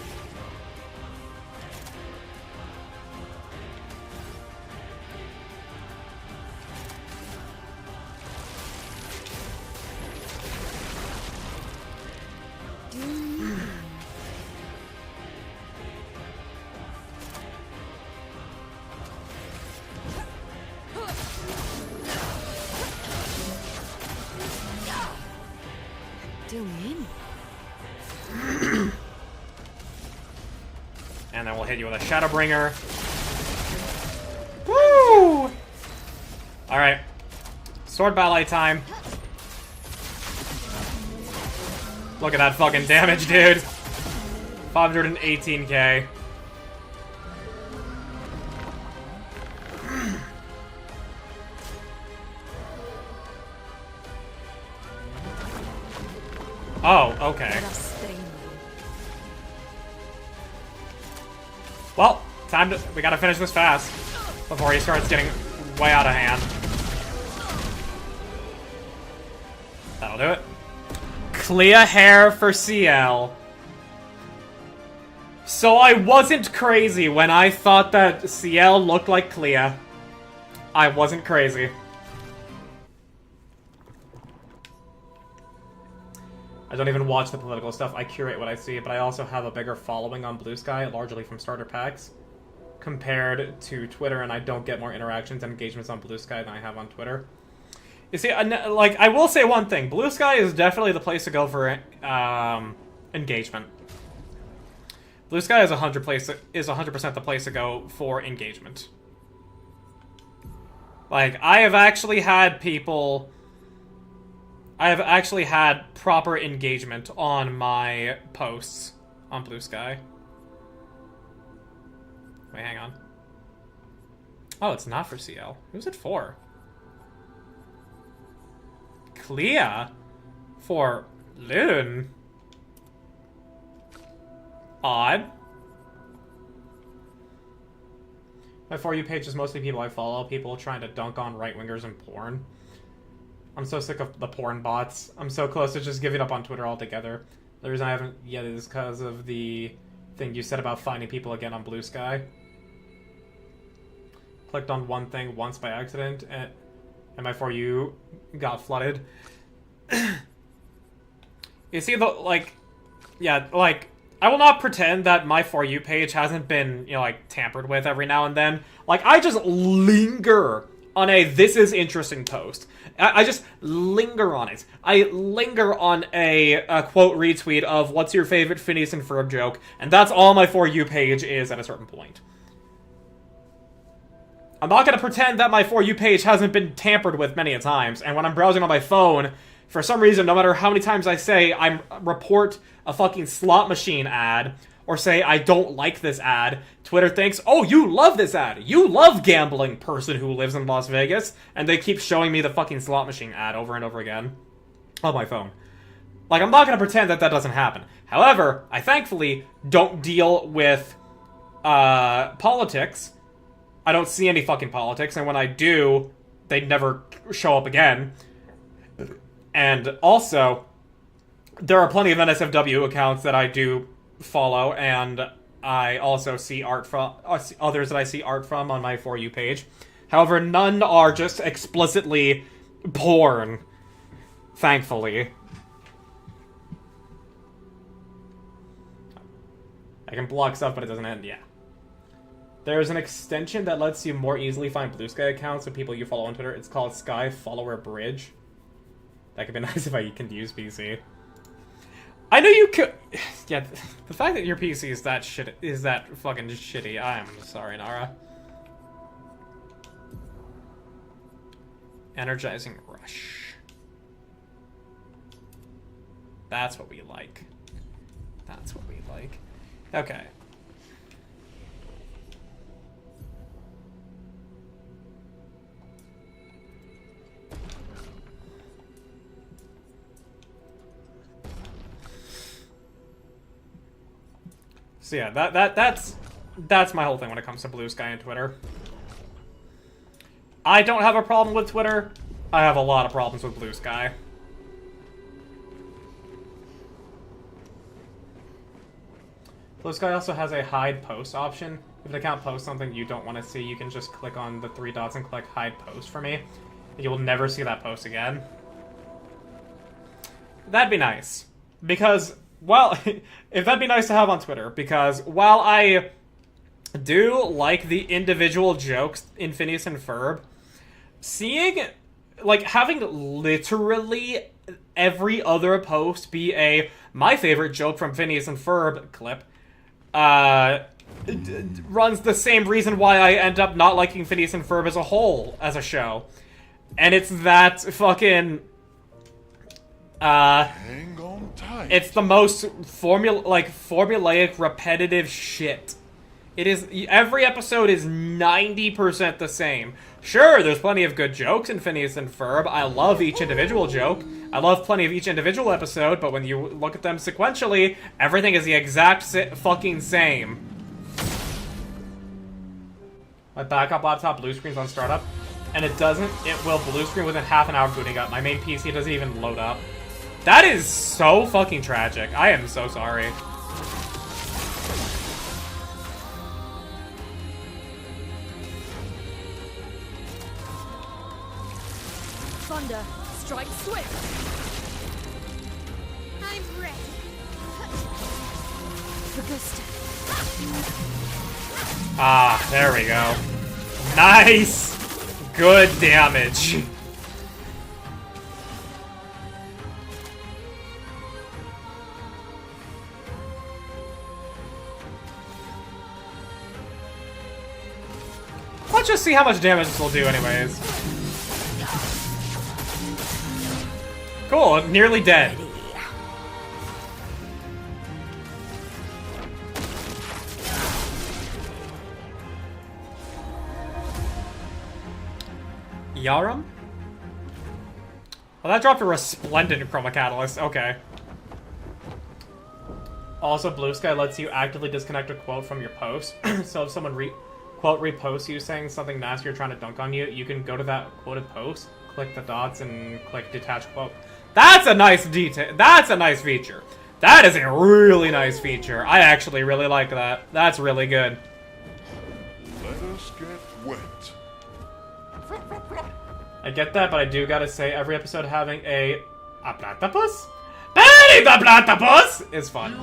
Do me. And then we'll hit you with a Shadowbringer. Woo! Alright. Sword ballet time. Look at that fucking damage, dude. 518k. Oh, okay. Let us stay here. Well, we gotta finish this fast before he starts getting way out of hand. That'll do it. Clea hair for CL. So I wasn't crazy when I thought that CL looked like Clea. I wasn't crazy. I don't even watch the political stuff, I curate what I see, but I also have a bigger following on Blue Sky, largely from starter packs, compared to Twitter, and I don't get more interactions and engagements on Blue Sky than I have on Twitter. You see, like, I will say one thing, Blue Sky is definitely the place to go for engagement. Blue Sky is 100% the place to go for engagement. Like, I have actually had proper engagement on my posts on Blue Sky. Wait, hang on. Oh, it's not for CL. Who's it for? Clea? For Loon? Odd. My For You page is mostly people I follow, people trying to dunk on right-wingers and porn. I'm so sick of the porn bots. I'm so close to just giving up on Twitter altogether. The reason I haven't yet is because of the thing you said about finding people again on Blue Sky. Clicked on one thing once by accident, and my For You got flooded. You see, I will not pretend that my For You page hasn't been, tampered with every now and then. Like, I just linger on a "this is interesting" post. I just linger on it. I linger on a quote retweet of "what's your favorite Phineas and Ferb joke," and that's all my For You page is at a certain point. I'm not going to pretend that my For You page hasn't been tampered with many a times, and when I'm browsing on my phone, for some reason, no matter how many times I say I report a fucking slot machine ad, or say I don't like this ad, Twitter thinks, oh, you love this ad. You love gambling person who lives in Las Vegas, and they keep showing me the fucking slot machine ad over and over again on my phone. Like, I'm not going to pretend that that doesn't happen. However, I thankfully don't deal with politics. I don't see any fucking politics, and when I do, they never show up again. And also, there are plenty of NSFW accounts that I do follow, and I also see art from others that I see art from on my For You page. However, none are just explicitly porn, thankfully. I can block stuff, but it doesn't end. Yeah. There's an extension that lets you more easily find Blue Sky accounts of people you follow on Twitter. It's called Sky Follower Bridge. That could be nice if I can use PC. I know you could. Yeah, the fact that your PC is that fucking shitty. I'm sorry, Nara. Energizing Rush. That's what we like. That's what we like. Okay. So yeah, that's my whole thing when it comes to Blue Sky and Twitter. I don't have a problem with Twitter. I have a lot of problems with Blue Sky. Blue Sky also has a hide post option. If an account posts something you don't want to see, you can just click on the 3 dots and click hide post for me. You will never see that post again. That'd be nice. Because, well, if that'd be nice to have on Twitter, because while I do like the individual jokes in Phineas and Ferb, seeing, like, having literally every other post be a my favorite joke from Phineas and Ferb clip, runs the same reason why I end up not liking Phineas and Ferb as a whole, as a show. And it's that fucking, hang on tight. it's the most formulaic, repetitive shit. It is, every episode is 90% the same. Sure, there's plenty of good jokes in Phineas and Ferb. I love each individual joke. I love plenty of each individual episode, but when you look at them sequentially, everything is the exact fucking same. My backup laptop blue screens on startup, and it will blue screen within half an hour booting up. My main PC doesn't even load up. That is so fucking tragic. I am so sorry. Thunder, strike swift. I'm ready. Augusta. Ah, there we go. Nice! Good damage. Let's just see how much damage this will do anyways. Cool, nearly dead. Yarum? Well, that dropped a resplendent chroma catalyst. Okay. Also, Blue Sky lets you actively disconnect a quote from your post. So if someone quote reposts you saying something nasty or trying to dunk on you, you can go to that quoted post, click the dots, and click detach quote. That's a nice detail. That's a nice feature. That is a really nice feature. I actually really like that. That's really good. Let us get wet. I get that, but I do gotta say, every episode having a platypus? Benny the platypus is fun.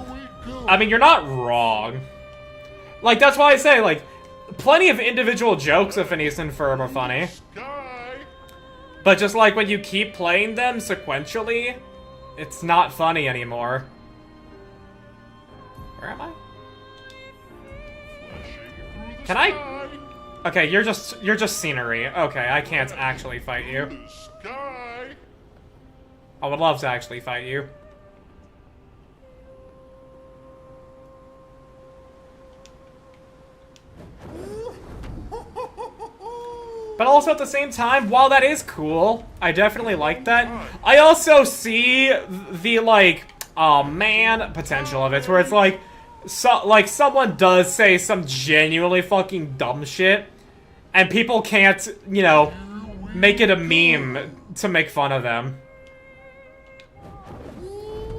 I mean, you're not wrong. Like, that's why I say, like, plenty of individual jokes of Phineas and Ferb are funny. But just like when you keep playing them sequentially, it's not funny anymore. Where am I? Can I? Okay, you're just scenery. Okay, I can't actually fight you. I would love to actually fight you. But also at the same time, while that is cool, I definitely like that. I also see the, like, oh man, potential of it, where it's like, someone does say some genuinely fucking dumb shit, and people can't, you know, make it a meme to make fun of them.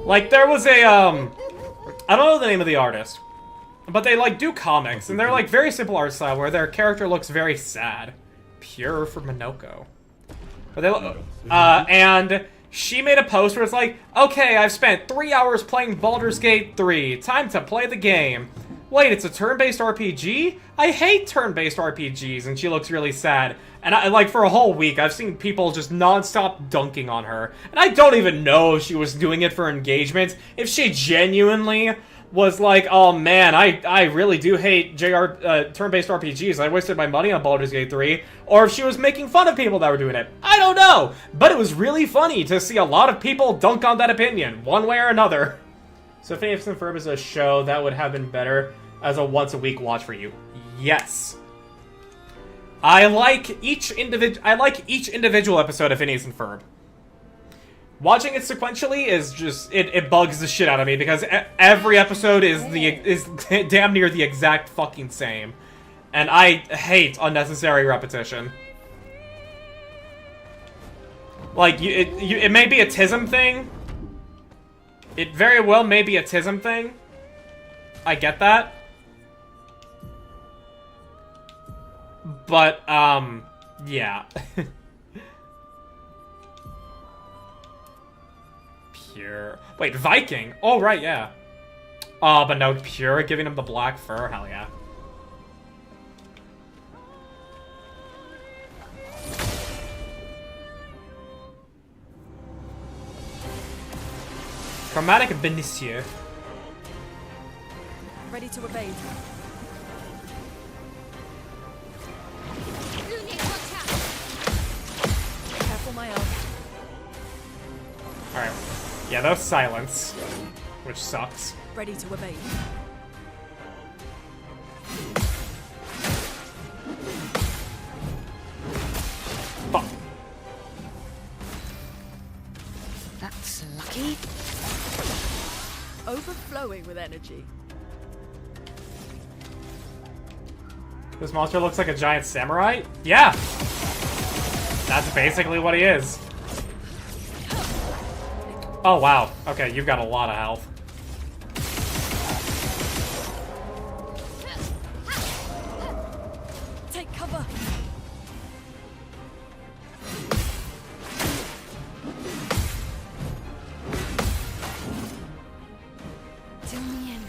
Like, there was a, I don't know the name of the artist, but they, like, do comics, and they're, like, very simple art style, where their character looks very sad. Pure for Minoko. But they, and she made a post where it's like, okay, I've spent 3 hours playing Baldur's Gate 3. Time to play the game. Wait, it's a turn-based RPG? I hate turn-based RPGs, and she looks really sad. And I, like, for a whole week, I've seen people just non-stop dunking on her. And I don't even know if she was doing it for engagement. If she genuinely was like, oh man, I really do hate turn-based RPGs. I wasted my money on Baldur's Gate 3. Or if she was making fun of people that were doing it. I don't know. But it was really funny to see a lot of people dunk on that opinion, one way or another. So Phineas and Ferb is a show that would have been better as a once-a-week watch for you. Yes. I like each individual episode of Phineas and Ferb. Watching it sequentially is just it bugs the shit out of me because every episode is damn near the exact fucking same, and I hate unnecessary repetition. Like it may be a TISM thing. It very well may be a TISM thing. I get that. But yeah. Pure. Wait, Viking. Oh, right, yeah. Oh, but no, Pure giving him the black fur. Hell yeah. Chromatic Benicio. Ready to evade. Careful, Maelle. Alright. Yeah, that was silence. Which sucks. Ready to evade. Fuck. That's lucky. Overflowing with energy. This monster looks like a giant samurai? Yeah! That's basically what he is. Oh, wow. Okay, you've got a lot of health. Take cover. Do me in.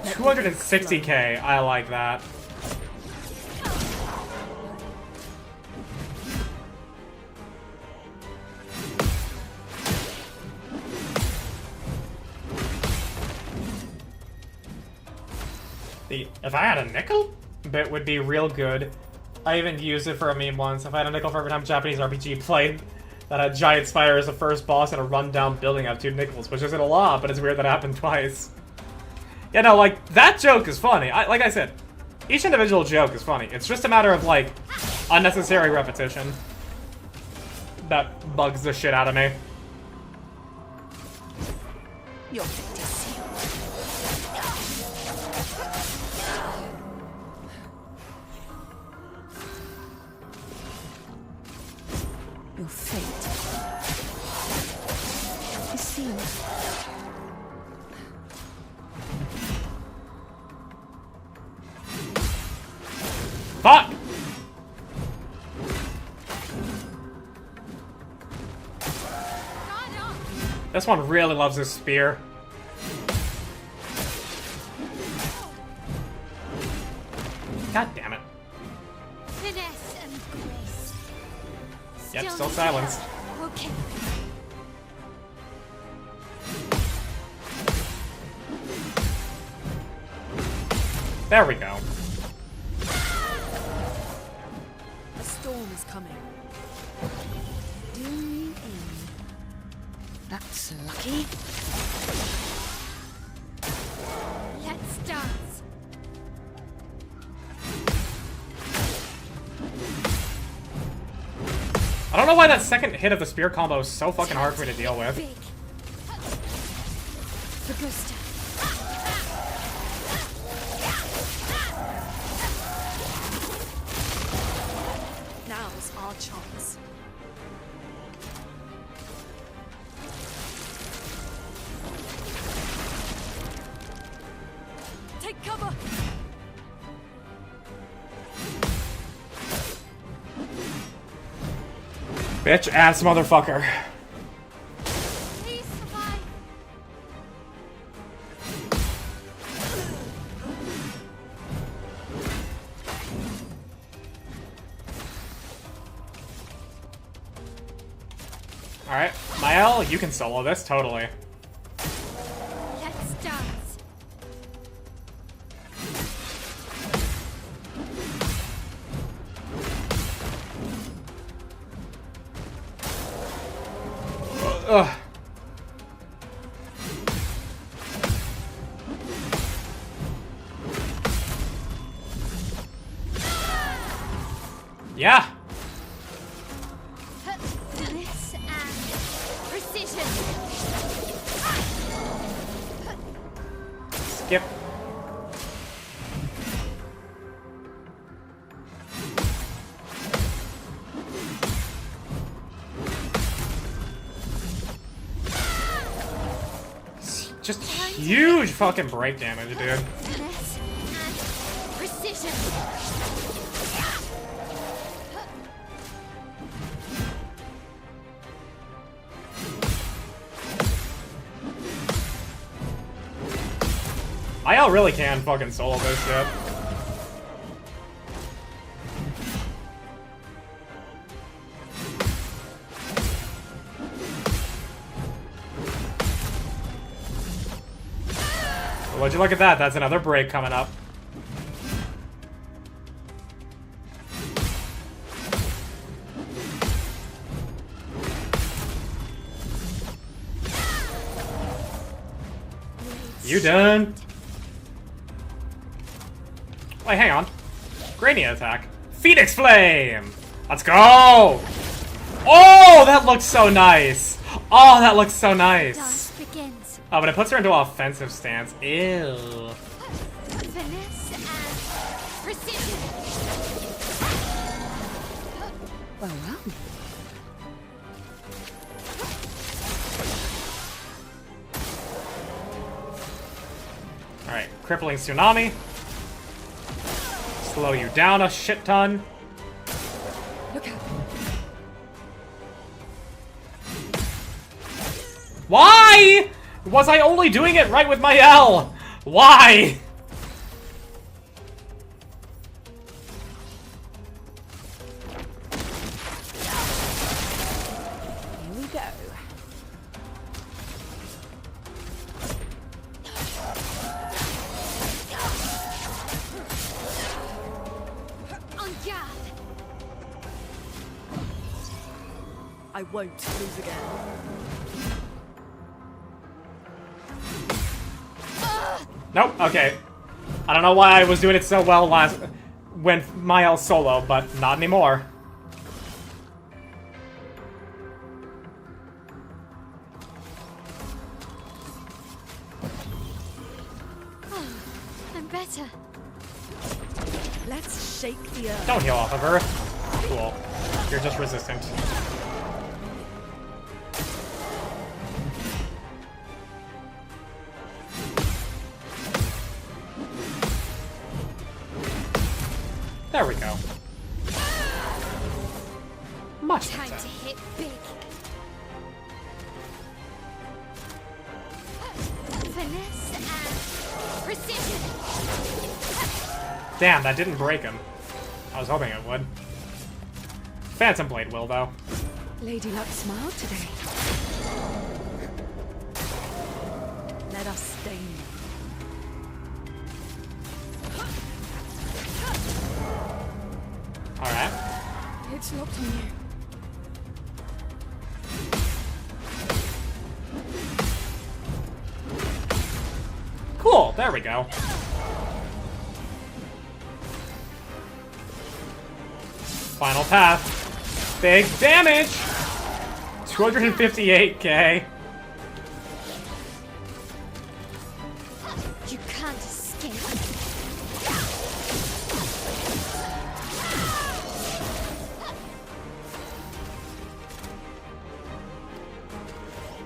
260k. I like that. The if I had a nickel bit would be real good. I even used it for a meme once. If I had a nickel for every time Japanese RPG played that had giant spider as the first boss in a rundown building, I have 2 nickels, which isn't a lot, but it's weird that happened twice. Yeah, no, like, that joke is funny. Like I said, each individual joke is funny. It's just a matter of, like, unnecessary repetition that bugs the shit out of me. Your fate is sealed. Your fate is sealed. Fuck! This one really loves his spear. God damn it. Finesse and grace. Yep, still silence. Okay. There we go. A storm is coming. Do me in. That's lucky. Let's dance. I don't know why that second hit of the spear combo is so fucking hard for me to deal with. Big. Augusta. Now's our chance. Take cover! Bitch ass motherfucker. Please survive. Alright, Maelle, you can solo this, totally. Let's dance. Ugh. Yeah. Finesse and precision. Skip. Just huge fucking break damage, dude. Finesse and precision. Maelle really can fucking solo this shit. Would you look at that? That's another break coming up. You done? Wait, hang on. Gradient attack. Phoenix Flame! Let's go! Oh, that looks so nice! Oh, that looks so nice! Dance begins. Oh, but it puts her into an offensive stance. Ew. Finesse and precision. Well, well. Alright, crippling tsunami. Slow you down a shit ton. Look out. Why? Was I only doing it right with Maelle? Why? Here we go. I won't lose again. Nope, okay. I don't know why I was doing it so well when Maelle solo, but not anymore. I'm better. Let's shake the earth. Don't heal off of Earth. Cool. You're just resistant. There we go. Much Time better. to hit big. Finesse and precision. Damn, that didn't break him. I was hoping it would. Phantom Blade will, though. Lady Luck smiled today. Let us stain them. Alright. It's locked on you. Cool, there we go. Final path. Big damage! 258k. You can't escape.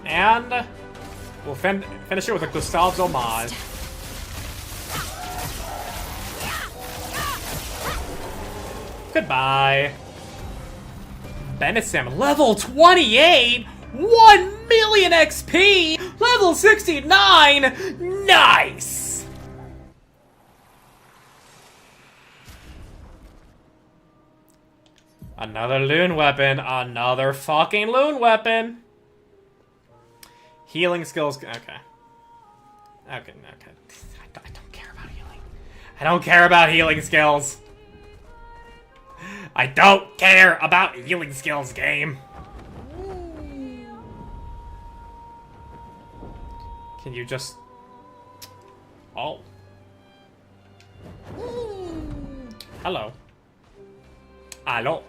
And we'll finish it with a Gustav's homage. Goodbye. Benissim, level 28! 1 million XP! Level 69! Nice! Another loon weapon. Another fucking loon weapon. Healing skills. Okay. Okay. I don't care about healing. I don't care about healing skills. I don't care about healing skills, game. Can you just... Oh. Hello. Allo.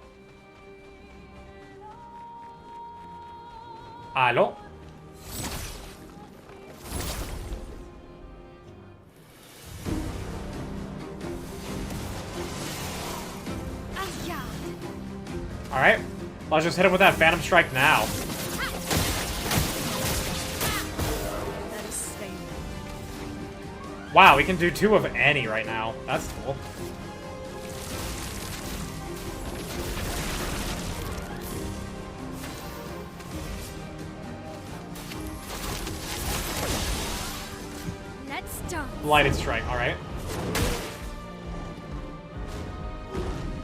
Allo. Alright, let's just hit him with that Phantom Strike now. Let us stain them. Wow, we can do 2 of any right now. That's cool. Let's dance. Lighted Strike, alright.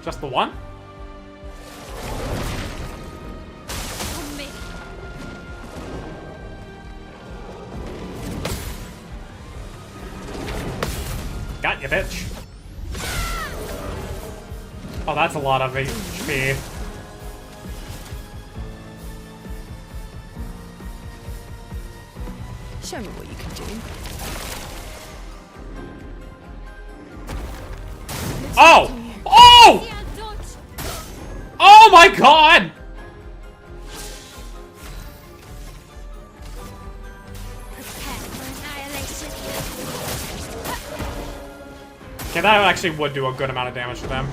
Just the one? For me. Got you, bitch. Oh, that's a lot of HP. Show me what you can do. Oh! Oh! Yeah, dodge. Oh my god! Prepare for annihilation. Okay, that actually would do a good amount of damage to them.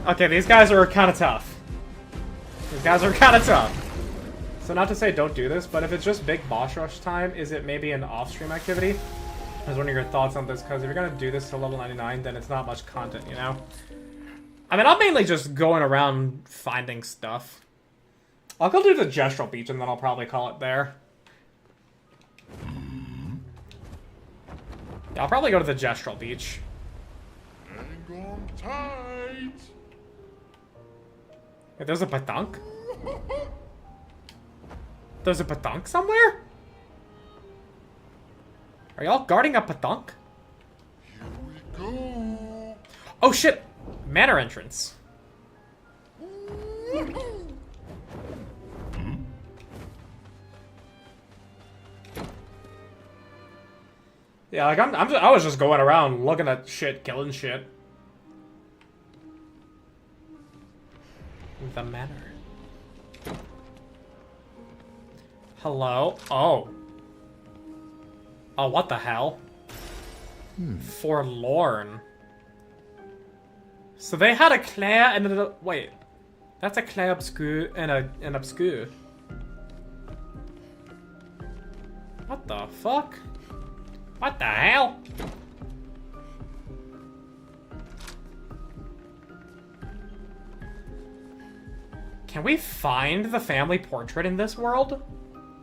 Okay, these guys are kind of tough. These guys are kind of tough. So not to say don't do this, but if it's just big boss rush time, is it maybe an off-stream activity? I was wondering your thoughts on this, because if you're going to do this to level 99, then it's not much content, you know? I mean, I'm mainly just going around finding stuff. I'll go do the Gestural Beach, and then I'll probably call it there. Yeah, I'll probably go to the Gestural Beach. Hang on tight. Wait, there's a Patunk? There's a Patunk somewhere? Are y'all guarding a Patunk? Here we go. Oh shit! Manor entrance. Yeah, like I was just going around looking at shit, killing shit. The manor. Hello? Oh. Oh, what the hell? Forlorn. So they had a Claire and a... Wait. That's a Claire Obscure and an Obscure. What the fuck? What the hell? Can we find the family portrait in this world?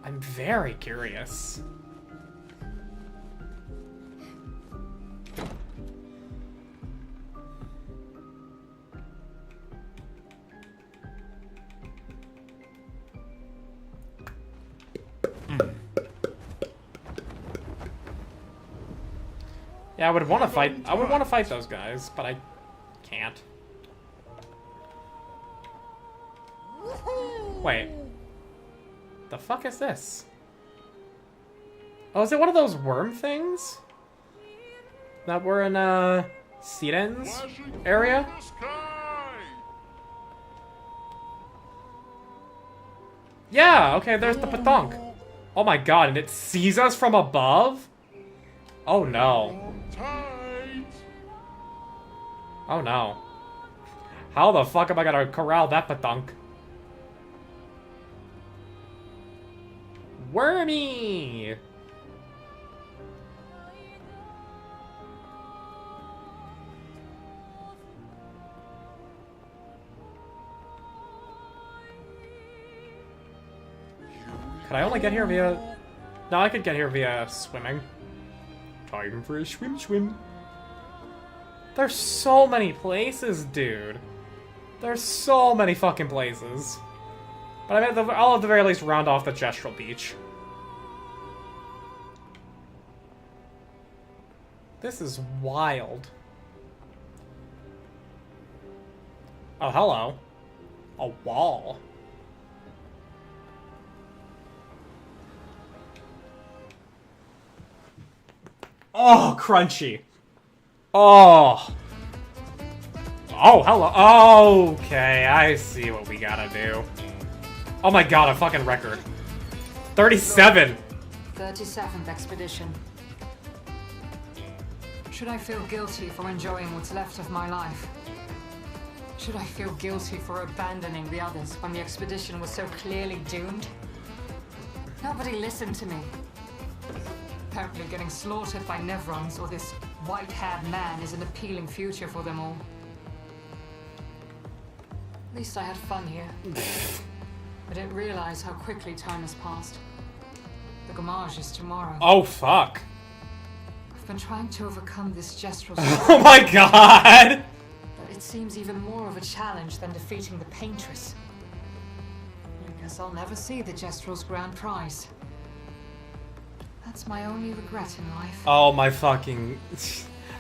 I'm very curious. Yeah, I would want to fight. I would want to fight those guys, but I can't. Wait. The fuck is this? Oh, is it one of those worm things? That were in, Siren's area? Yeah, okay, there's the Patunk. Oh my god, and it sees us from above? Oh no. Oh no. How the fuck am I gonna corral that Patunk? Wormy! Could I only get here via... No, I could get here via swimming. Time for a swim. There's so many places, dude. There's so many fucking places. But I mean, I'll at the very least round off the Gestural Beach. This is wild. Oh, hello. A wall. Oh, crunchy. Oh. Oh, hello. Okay, I see what we gotta do. Oh my god, a fucking record. 37! 37th expedition. Should I feel guilty for enjoying what's left of my life? Should I feel guilty for abandoning the others when the expedition was so clearly doomed? Nobody listened to me. Apparently getting slaughtered by Nevrons or this white-haired man is an appealing future for them all. At least I had fun here. I didn't realize how quickly time has passed. The Gamage is tomorrow. Oh, fuck. I've been trying to overcome this gestural Oh my god! but it seems even more of a challenge than defeating the Paintress. I guess I'll never see the Gestral's grand prize. That's my only regret in life. Oh my fucking...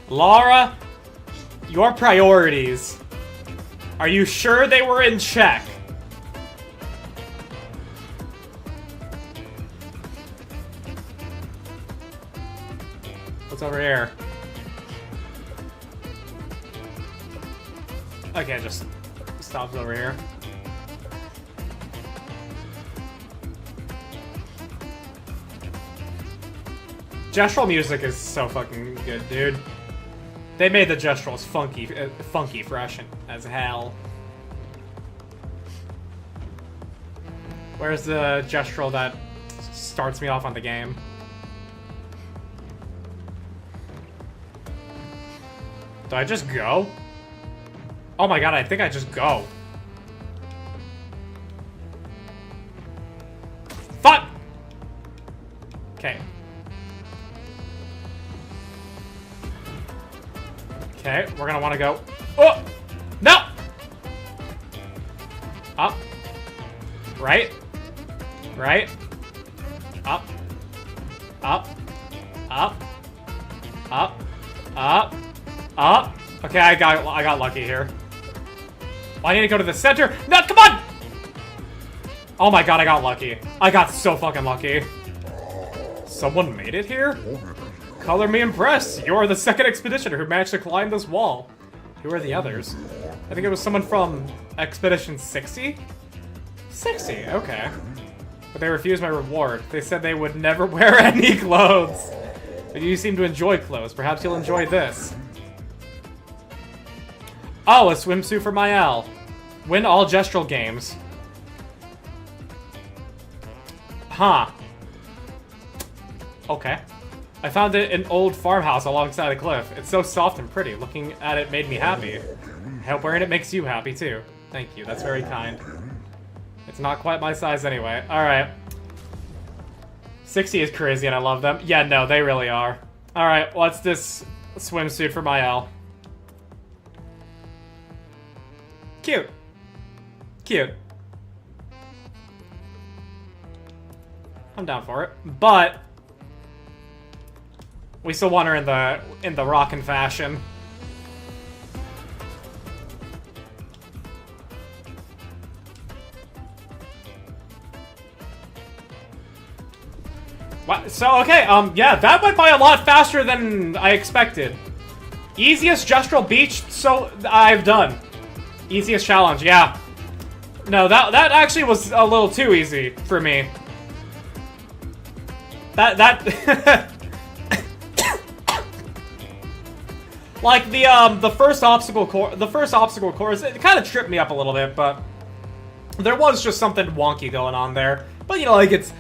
Laura, your priorities. Are you sure they were in check? What's over here? Okay, just stops over here. Gestral music is so fucking good, dude. They made the Gestrals funky fresh as hell. Where's the Gestral that starts me off on the game? Do I just go? Oh my god, I think I just go. Fuck! Okay. Okay, we're gonna want to go. Oh! No! Up. Right. Right. Up. Up. Up. Up. Up. Up. Okay, I got lucky here. I need to go to the center. No, come on! Oh my god, I got lucky. I got so fucking lucky. Someone made it here? Color me impressed. You're the second expeditioner who managed to climb this wall. Who are the others? I think it was someone from Expedition 60? 60, okay. But they refused my reward. They said they would never wear any clothes. But you seem to enjoy clothes. Perhaps you'll enjoy this. Oh, a swimsuit for Maelle. Win all gestural games. Huh. Okay. I found it in an old farmhouse alongside a cliff. It's so soft and pretty. Looking at it made me happy. I hope wearing it makes you happy too. Thank you, that's very kind. It's not quite my size anyway. Alright. 60 is crazy and I love them. Yeah, no, they really are. Alright, what's this swimsuit for Maelle? Cute. Cute. I'm down for it. But we still want her in the rockin' fashion. What? So okay, yeah, that went by a lot faster than I expected. Easiest gestural beach so I've done. Easiest challenge, yeah. No, that actually was a little too easy for me. That like the first obstacle course, it kind of tripped me up a little bit, but there was just something wonky going on there. But you know, like it's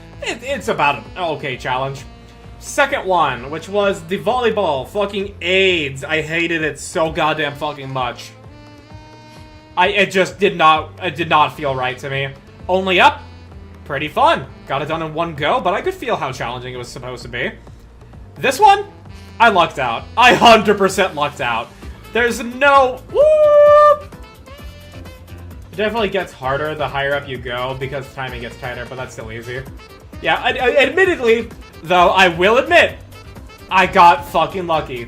about an okay challenge. Second one, which was the volleyball, fucking AIDS. I hated it so goddamn fucking much. It did not feel right to me. Only up, pretty fun. Got it done in one go, but I could feel how challenging it was supposed to be. This one, I lucked out. I 100% lucked out. There's no... Whoop! It definitely gets harder the higher up you go because timing gets tighter, but that's still easy. Yeah, admittedly, though, I will admit, I got fucking lucky.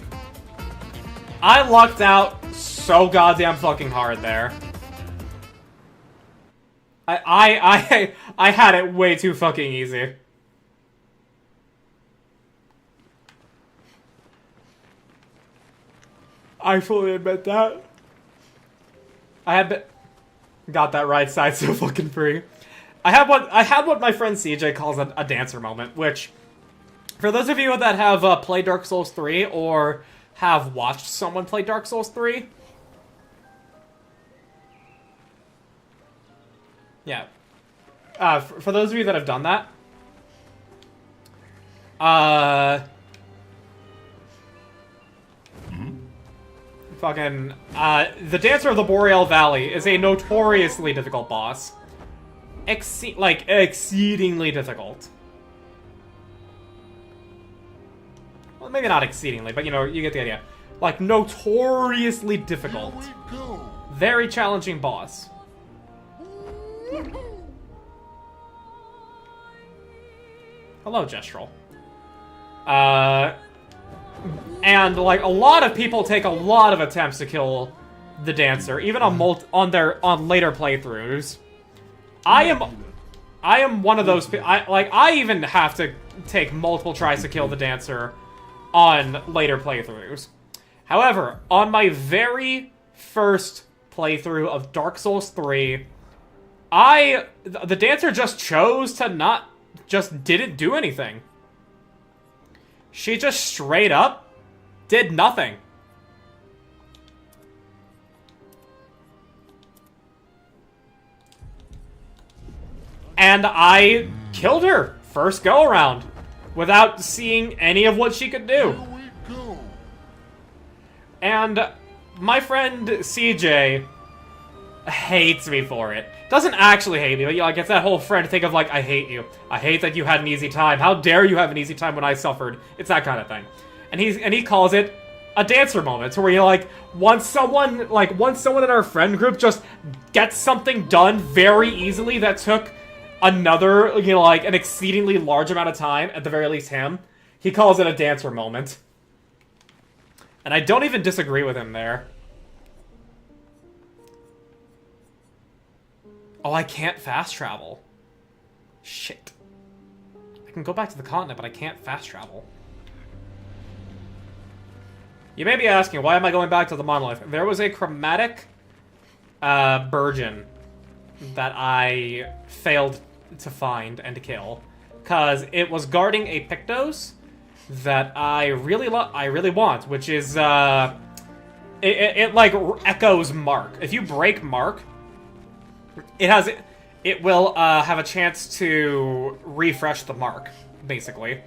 I lucked out so goddamn fucking hard there. I had it way too fucking easy. I fully admit that. Got that right side so fucking free. I had what my friend CJ calls a dancer moment, which, for those of you that have played Dark Souls 3 or have watched someone play Dark Souls 3, yeah, for those of you that have done that, the Dancer of the Boreal Valley is a notoriously difficult boss. Exceedingly difficult. Well, maybe not exceedingly, but you know, you get the idea. Like, notoriously difficult. Very challenging boss. Hello, Gestural. And, like, a lot of people take a lot of attempts to kill the Dancer, even on later playthroughs. I am one of those people. I even have to take multiple tries to kill the Dancer on later playthroughs. However, on my very first playthrough of Dark Souls 3, the Dancer just chose to didn't do anything. She just straight up did nothing. And I killed her first go around without seeing any of what she could do. And my friend CJ hates me for it. Doesn't actually hate me, but like it's that whole friend thing of like, I hate you. I hate that you had an easy time. How dare you have an easy time when I suffered? It's that kind of thing. And he calls it a dancer moment where you like once someone in our friend group just gets something done very easily that took another, you know, like an exceedingly large amount of time, at the very least him, he calls it a dancer moment. And I don't even disagree with him there. Oh, I can't fast travel. Shit. I can go back to the continent, but I can't fast travel. You may be asking, why am I going back to the monolith? There was a chromatic burgeon that I failed to find and to kill, because it was guarding a Pictos that I really want, which is it like echoes Mark. If you break Mark, it will have a chance to refresh the Mark, basically.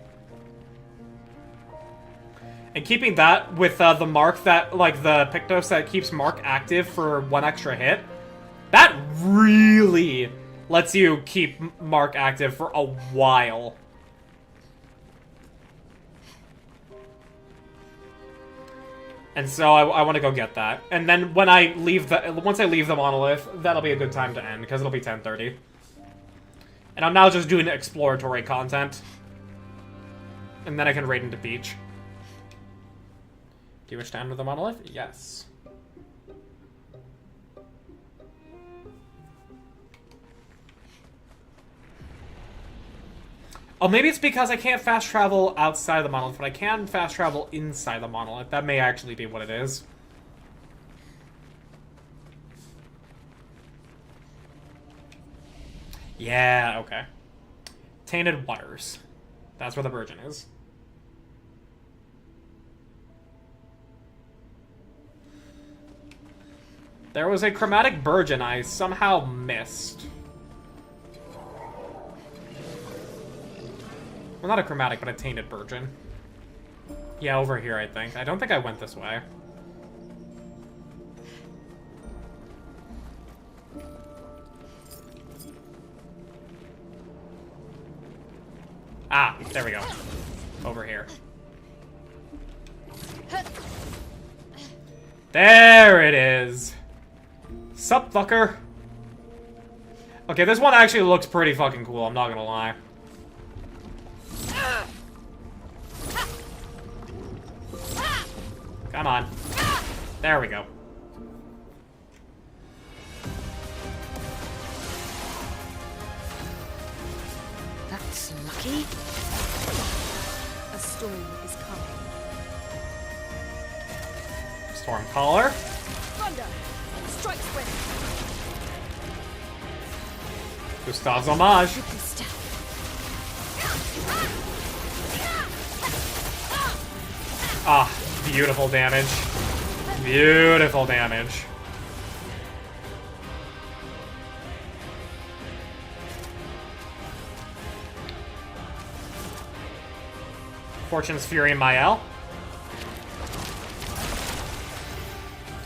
And keeping that with the Mark that, like, the Pictos that keeps Mark active for 1 extra hit, that really lets you keep Mark active for a while. And so I want to go get that. And then when once I leave the monolith, that'll be a good time to end, because it'll be 10:30. And I'm now just doing exploratory content. And then I can raid into Beach. Do you wish to end with the monolith? Yes. Oh, maybe it's because I can't fast travel outside the monolith, but I can fast travel inside the monolith. That may actually be what it is. Yeah, okay. Tainted Waters. That's where the Virgin is. There was a chromatic Virgin I somehow missed. Well, not a chromatic, but a tainted Virgin. Yeah, over here, I think. I don't think I went this way. Ah, there we go. Over here. There it is. Sup, fucker? Okay, this one actually looks pretty fucking cool, I'm not gonna lie. Come on. There we go. That's lucky. A storm is coming. Stormcaller. Thunder! Strike swing! Gustav's homage. Ah, beautiful damage. Beautiful damage. Fortune's Fury Maelle.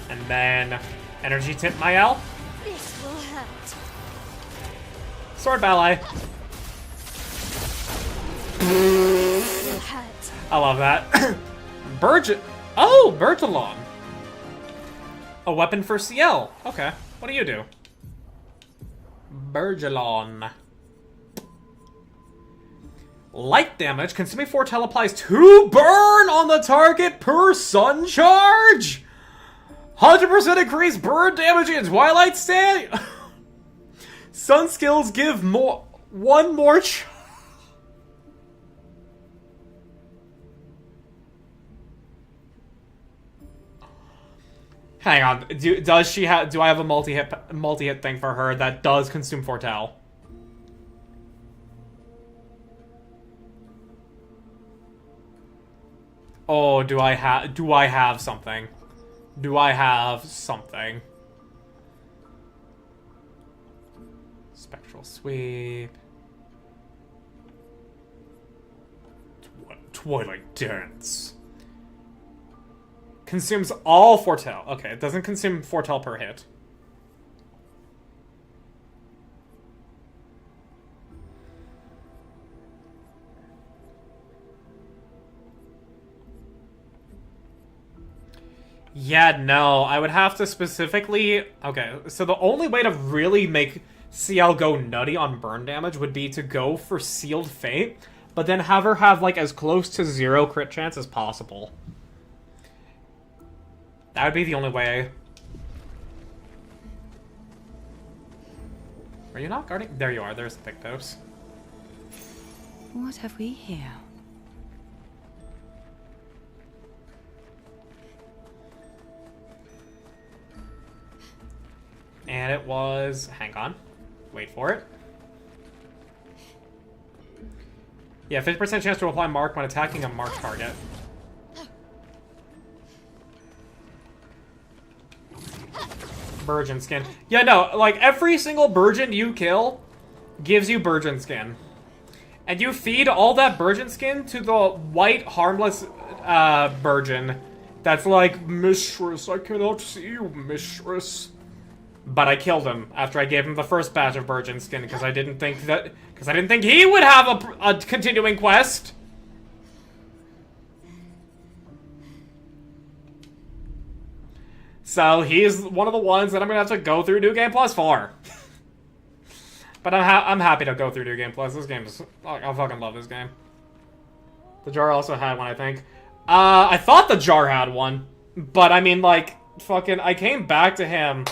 And then Energy Tip Maelle. This will hurt. Sword Ballet. Will hurt. I love that. Oh, Bertillon. A weapon for CL. Okay. What do you do? Bergelon. Light damage. Consuming foretell applies 2 burn on the target per sun charge. 100% increase burn damage in Twilight State. Sun skills give one more Hang on. Do I have a multi-hit thing for her that does consume foretell? Oh, do I have something? Do I have something? Spectral Sweep. Twilight Dance. Consumes all foretell. Okay, it doesn't consume foretell per hit. Yeah, no, I would have to specifically... Okay, so the only way to really make CL go nutty on burn damage would be to go for Sealed Fate, but then have her have, like, as close to 0 crit chance as possible. That would be the only way. Are you not guarding? There you are, there's the Pictos. What have we here? And it was... Hang on. Wait for it. Yeah, 50% chance to apply mark when attacking a marked target. Burgeon skin. Yeah, no, like, every single Burgeon you kill gives you Burgeon skin. And you feed all that Burgeon skin to the white, harmless, Burgeon. That's like, Mistress, I cannot see you, Mistress. But I killed him after I gave him the first batch of Burgeon skin because I didn't think he would have a continuing quest. So he's one of the ones that I'm gonna have to go through New Game Plus for. But I'm happy to go through New Game Plus. This game is... I fucking love this game. The Jar also had one, I think. I thought the Jar had one. But I mean, like, fucking... I came back to him...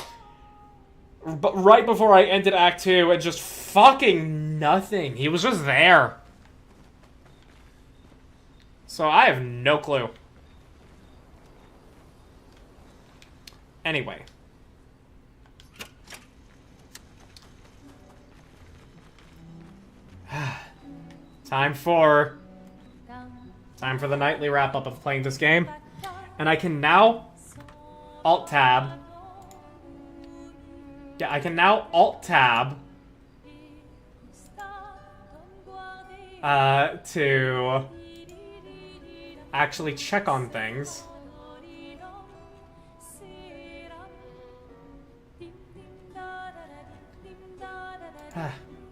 But right before I ended Act 2, and just fucking nothing. He was just there. So I have no clue. Anyway. Time for the nightly wrap-up of playing this game. And I can now Alt-Tab... Yeah, I can now Alt-Tab to actually check on things.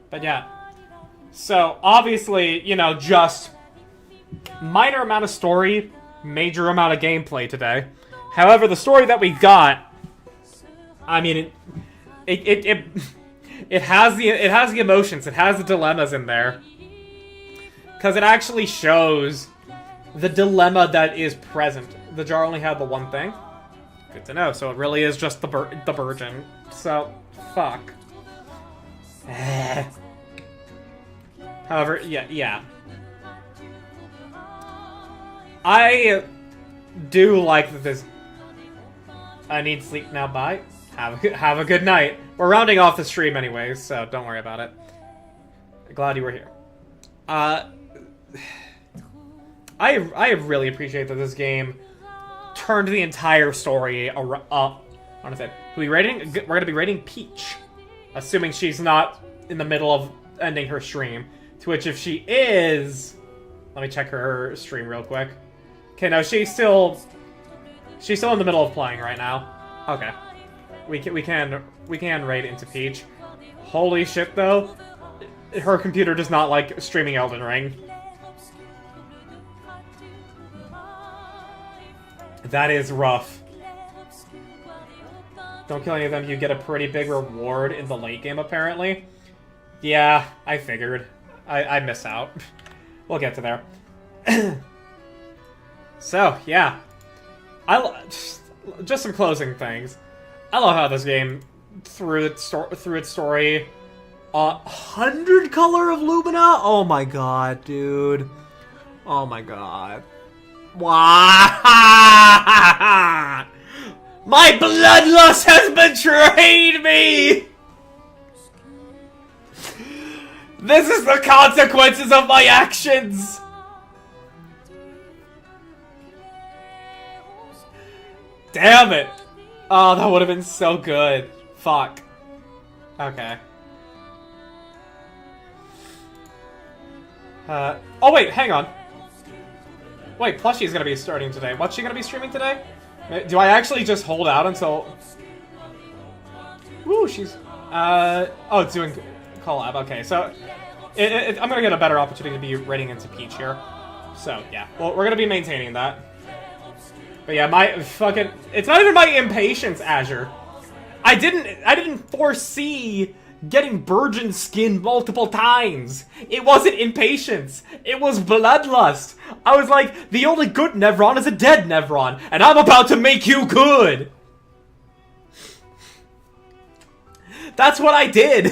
But yeah. So, obviously, you know, just minor amount of story, major amount of gameplay today. However, the story that we got, I mean, it has the emotions, it has the dilemmas in there, because it actually shows the dilemma that is present. The Jar only had the one thing. Good to know. So it really is just the Virgin. So fuck. However, yeah. I do like that this. I need sleep now. Bye. Have a good night. We're rounding off the stream anyways, so don't worry about it. Glad you were here. I really appreciate that this game turned the entire story up. I want to say, we're gonna be rating Peach, assuming she's not in the middle of ending her stream. To which, if she is, let me check her stream real quick. Okay, no, she's still in the middle of playing right now. Okay, we can raid into Peach. Holy shit, though, her computer does not like streaming Elden Ring. That is rough. Don't kill any of them, you get a pretty big reward in the late game, apparently. Yeah, I figured. I miss out. We'll get to there. So, yeah. Just some closing things. I love how this game, through its story, 100 color of Lumina? Oh my god, dude. Oh my god. Wow. My bloodlust has betrayed me! This is the consequences of my actions! Damn it! Oh, that would have been so good. Fuck. Okay. Oh wait, hang on. Wait, Plushie's gonna be starting today. What's she gonna be streaming today? Do I actually just hold out until... Woo, she's... Oh, it's doing collab. Okay, so... I'm gonna get a better opportunity to be raiding into Peach here. So, yeah. Well, we're gonna be maintaining that. But yeah, my fucking... It's not even my impatience, Azure. I didn't foresee getting virgin skin multiple times. It wasn't impatience. It was bloodlust. I was like, the only good Nevron is a dead Nevron, and I'm about to make you good. That's what I did.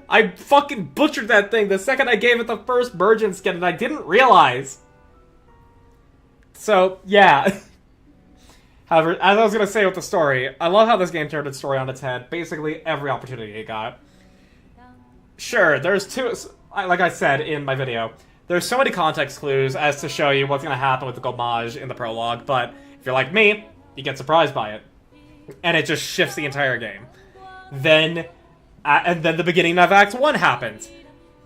I fucking butchered that thing the second I gave it the first virgin skin, and I didn't realize. So, yeah. However, as I was going to say with the story, I love how this game turned its story on its head. Basically, every opportunity it got. Sure, there's two... Like I said in my video, there's so many context clues as to show you what's going to happen with the Gomage in the prologue, but if you're like me, you get surprised by it. And it just shifts the entire game. Then... and then the beginning of Act 1 happens.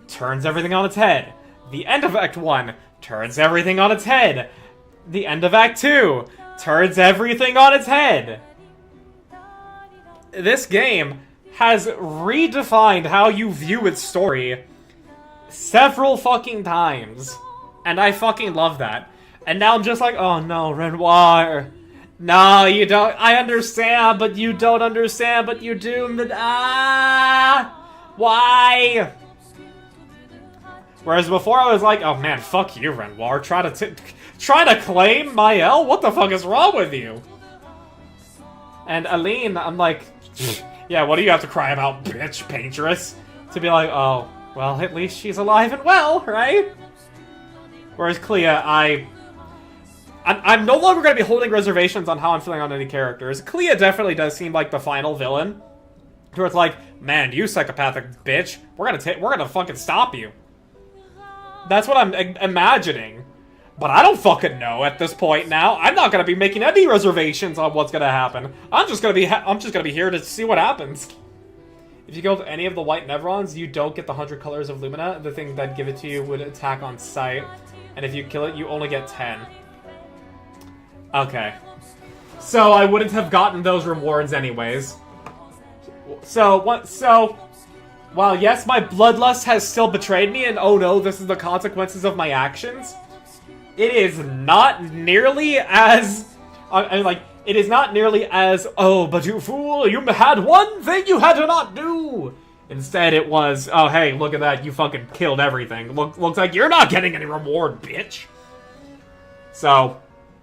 Turns everything on its head. The end of Act 1 turns everything on its head. The end of Act 2 turns everything on its head. This game has redefined how you view its story several fucking times. And I fucking love that. And now I'm just like, oh no, Renoir. No, you don't. I understand, but you don't understand, but you do. Why? Whereas before I was like, oh man, fuck you, Renoir. Try to claim Maelle? What the fuck is wrong with you? And Aline, I'm like, yeah, what do you have to cry about, bitch, paintress? To be like, oh, well, at least she's alive and well, right? Whereas Clea, I'm no longer going to be holding reservations on how I'm feeling on any characters. Clea definitely does seem like the final villain. Where it's like, man, you psychopathic bitch, we're gonna fucking stop you. That's what I'm imagining. But I don't fucking know at this point now. I'm not gonna be making any reservations on what's gonna happen. I'm just gonna be here to see what happens. If you killed any of the white Nevrons, you don't get the 100 colors of Lumina. The thing that give it to you would attack on sight. And if you kill it, you only get 10. Okay. So I wouldn't have gotten those rewards anyways. So, while yes, my bloodlust has still betrayed me, and oh no, this is the consequences of my actions, it is not nearly as... it is not nearly as, oh, but you fool, you had one thing you had to not do! Instead, it was, oh, hey, look at that, you fucking killed everything. Looks like you're not getting any reward, bitch! So,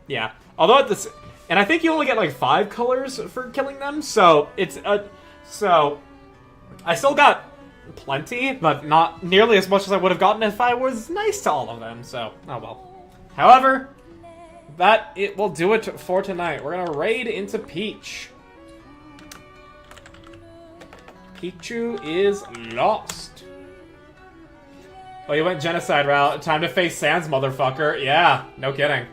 yeah. Although at this... And I think you only get, like, 5 colors for killing them, so it's... So, I still got plenty, but not nearly as much as I would have gotten if I was nice to all of them, so, oh well. However, it will do it for tonight. We're gonna raid into Peach. Pichu is lost. Oh, you went genocide route. Time to face Sans, motherfucker. Yeah, no kidding.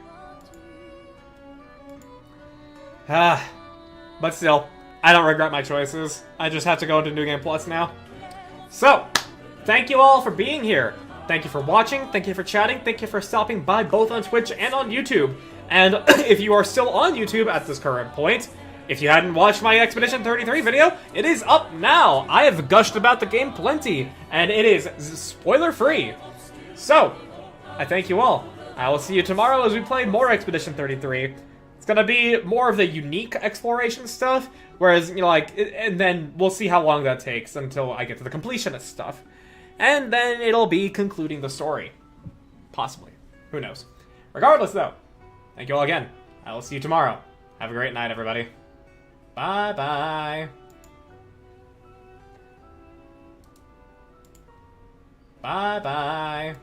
But still, I don't regret my choices. I just have to go into New Game Plus now. So, thank you all for being here. Thank you for watching, thank you for chatting, thank you for stopping by both on Twitch and on YouTube. And if you are still on YouTube at this current point, if you hadn't watched my Expedition 33 video, it is up now. I have gushed about the game plenty, and it is spoiler-free. So, I thank you all. I will see you tomorrow as we play more Expedition 33. It's gonna be more of the unique exploration stuff, whereas, you know, like, and then we'll see how long that takes until I get to the completionist stuff. And then it'll be concluding the story. Possibly. Who knows? Regardless, though, thank you all again. I will see you tomorrow. Have a great night, everybody. Bye-bye. Bye-bye.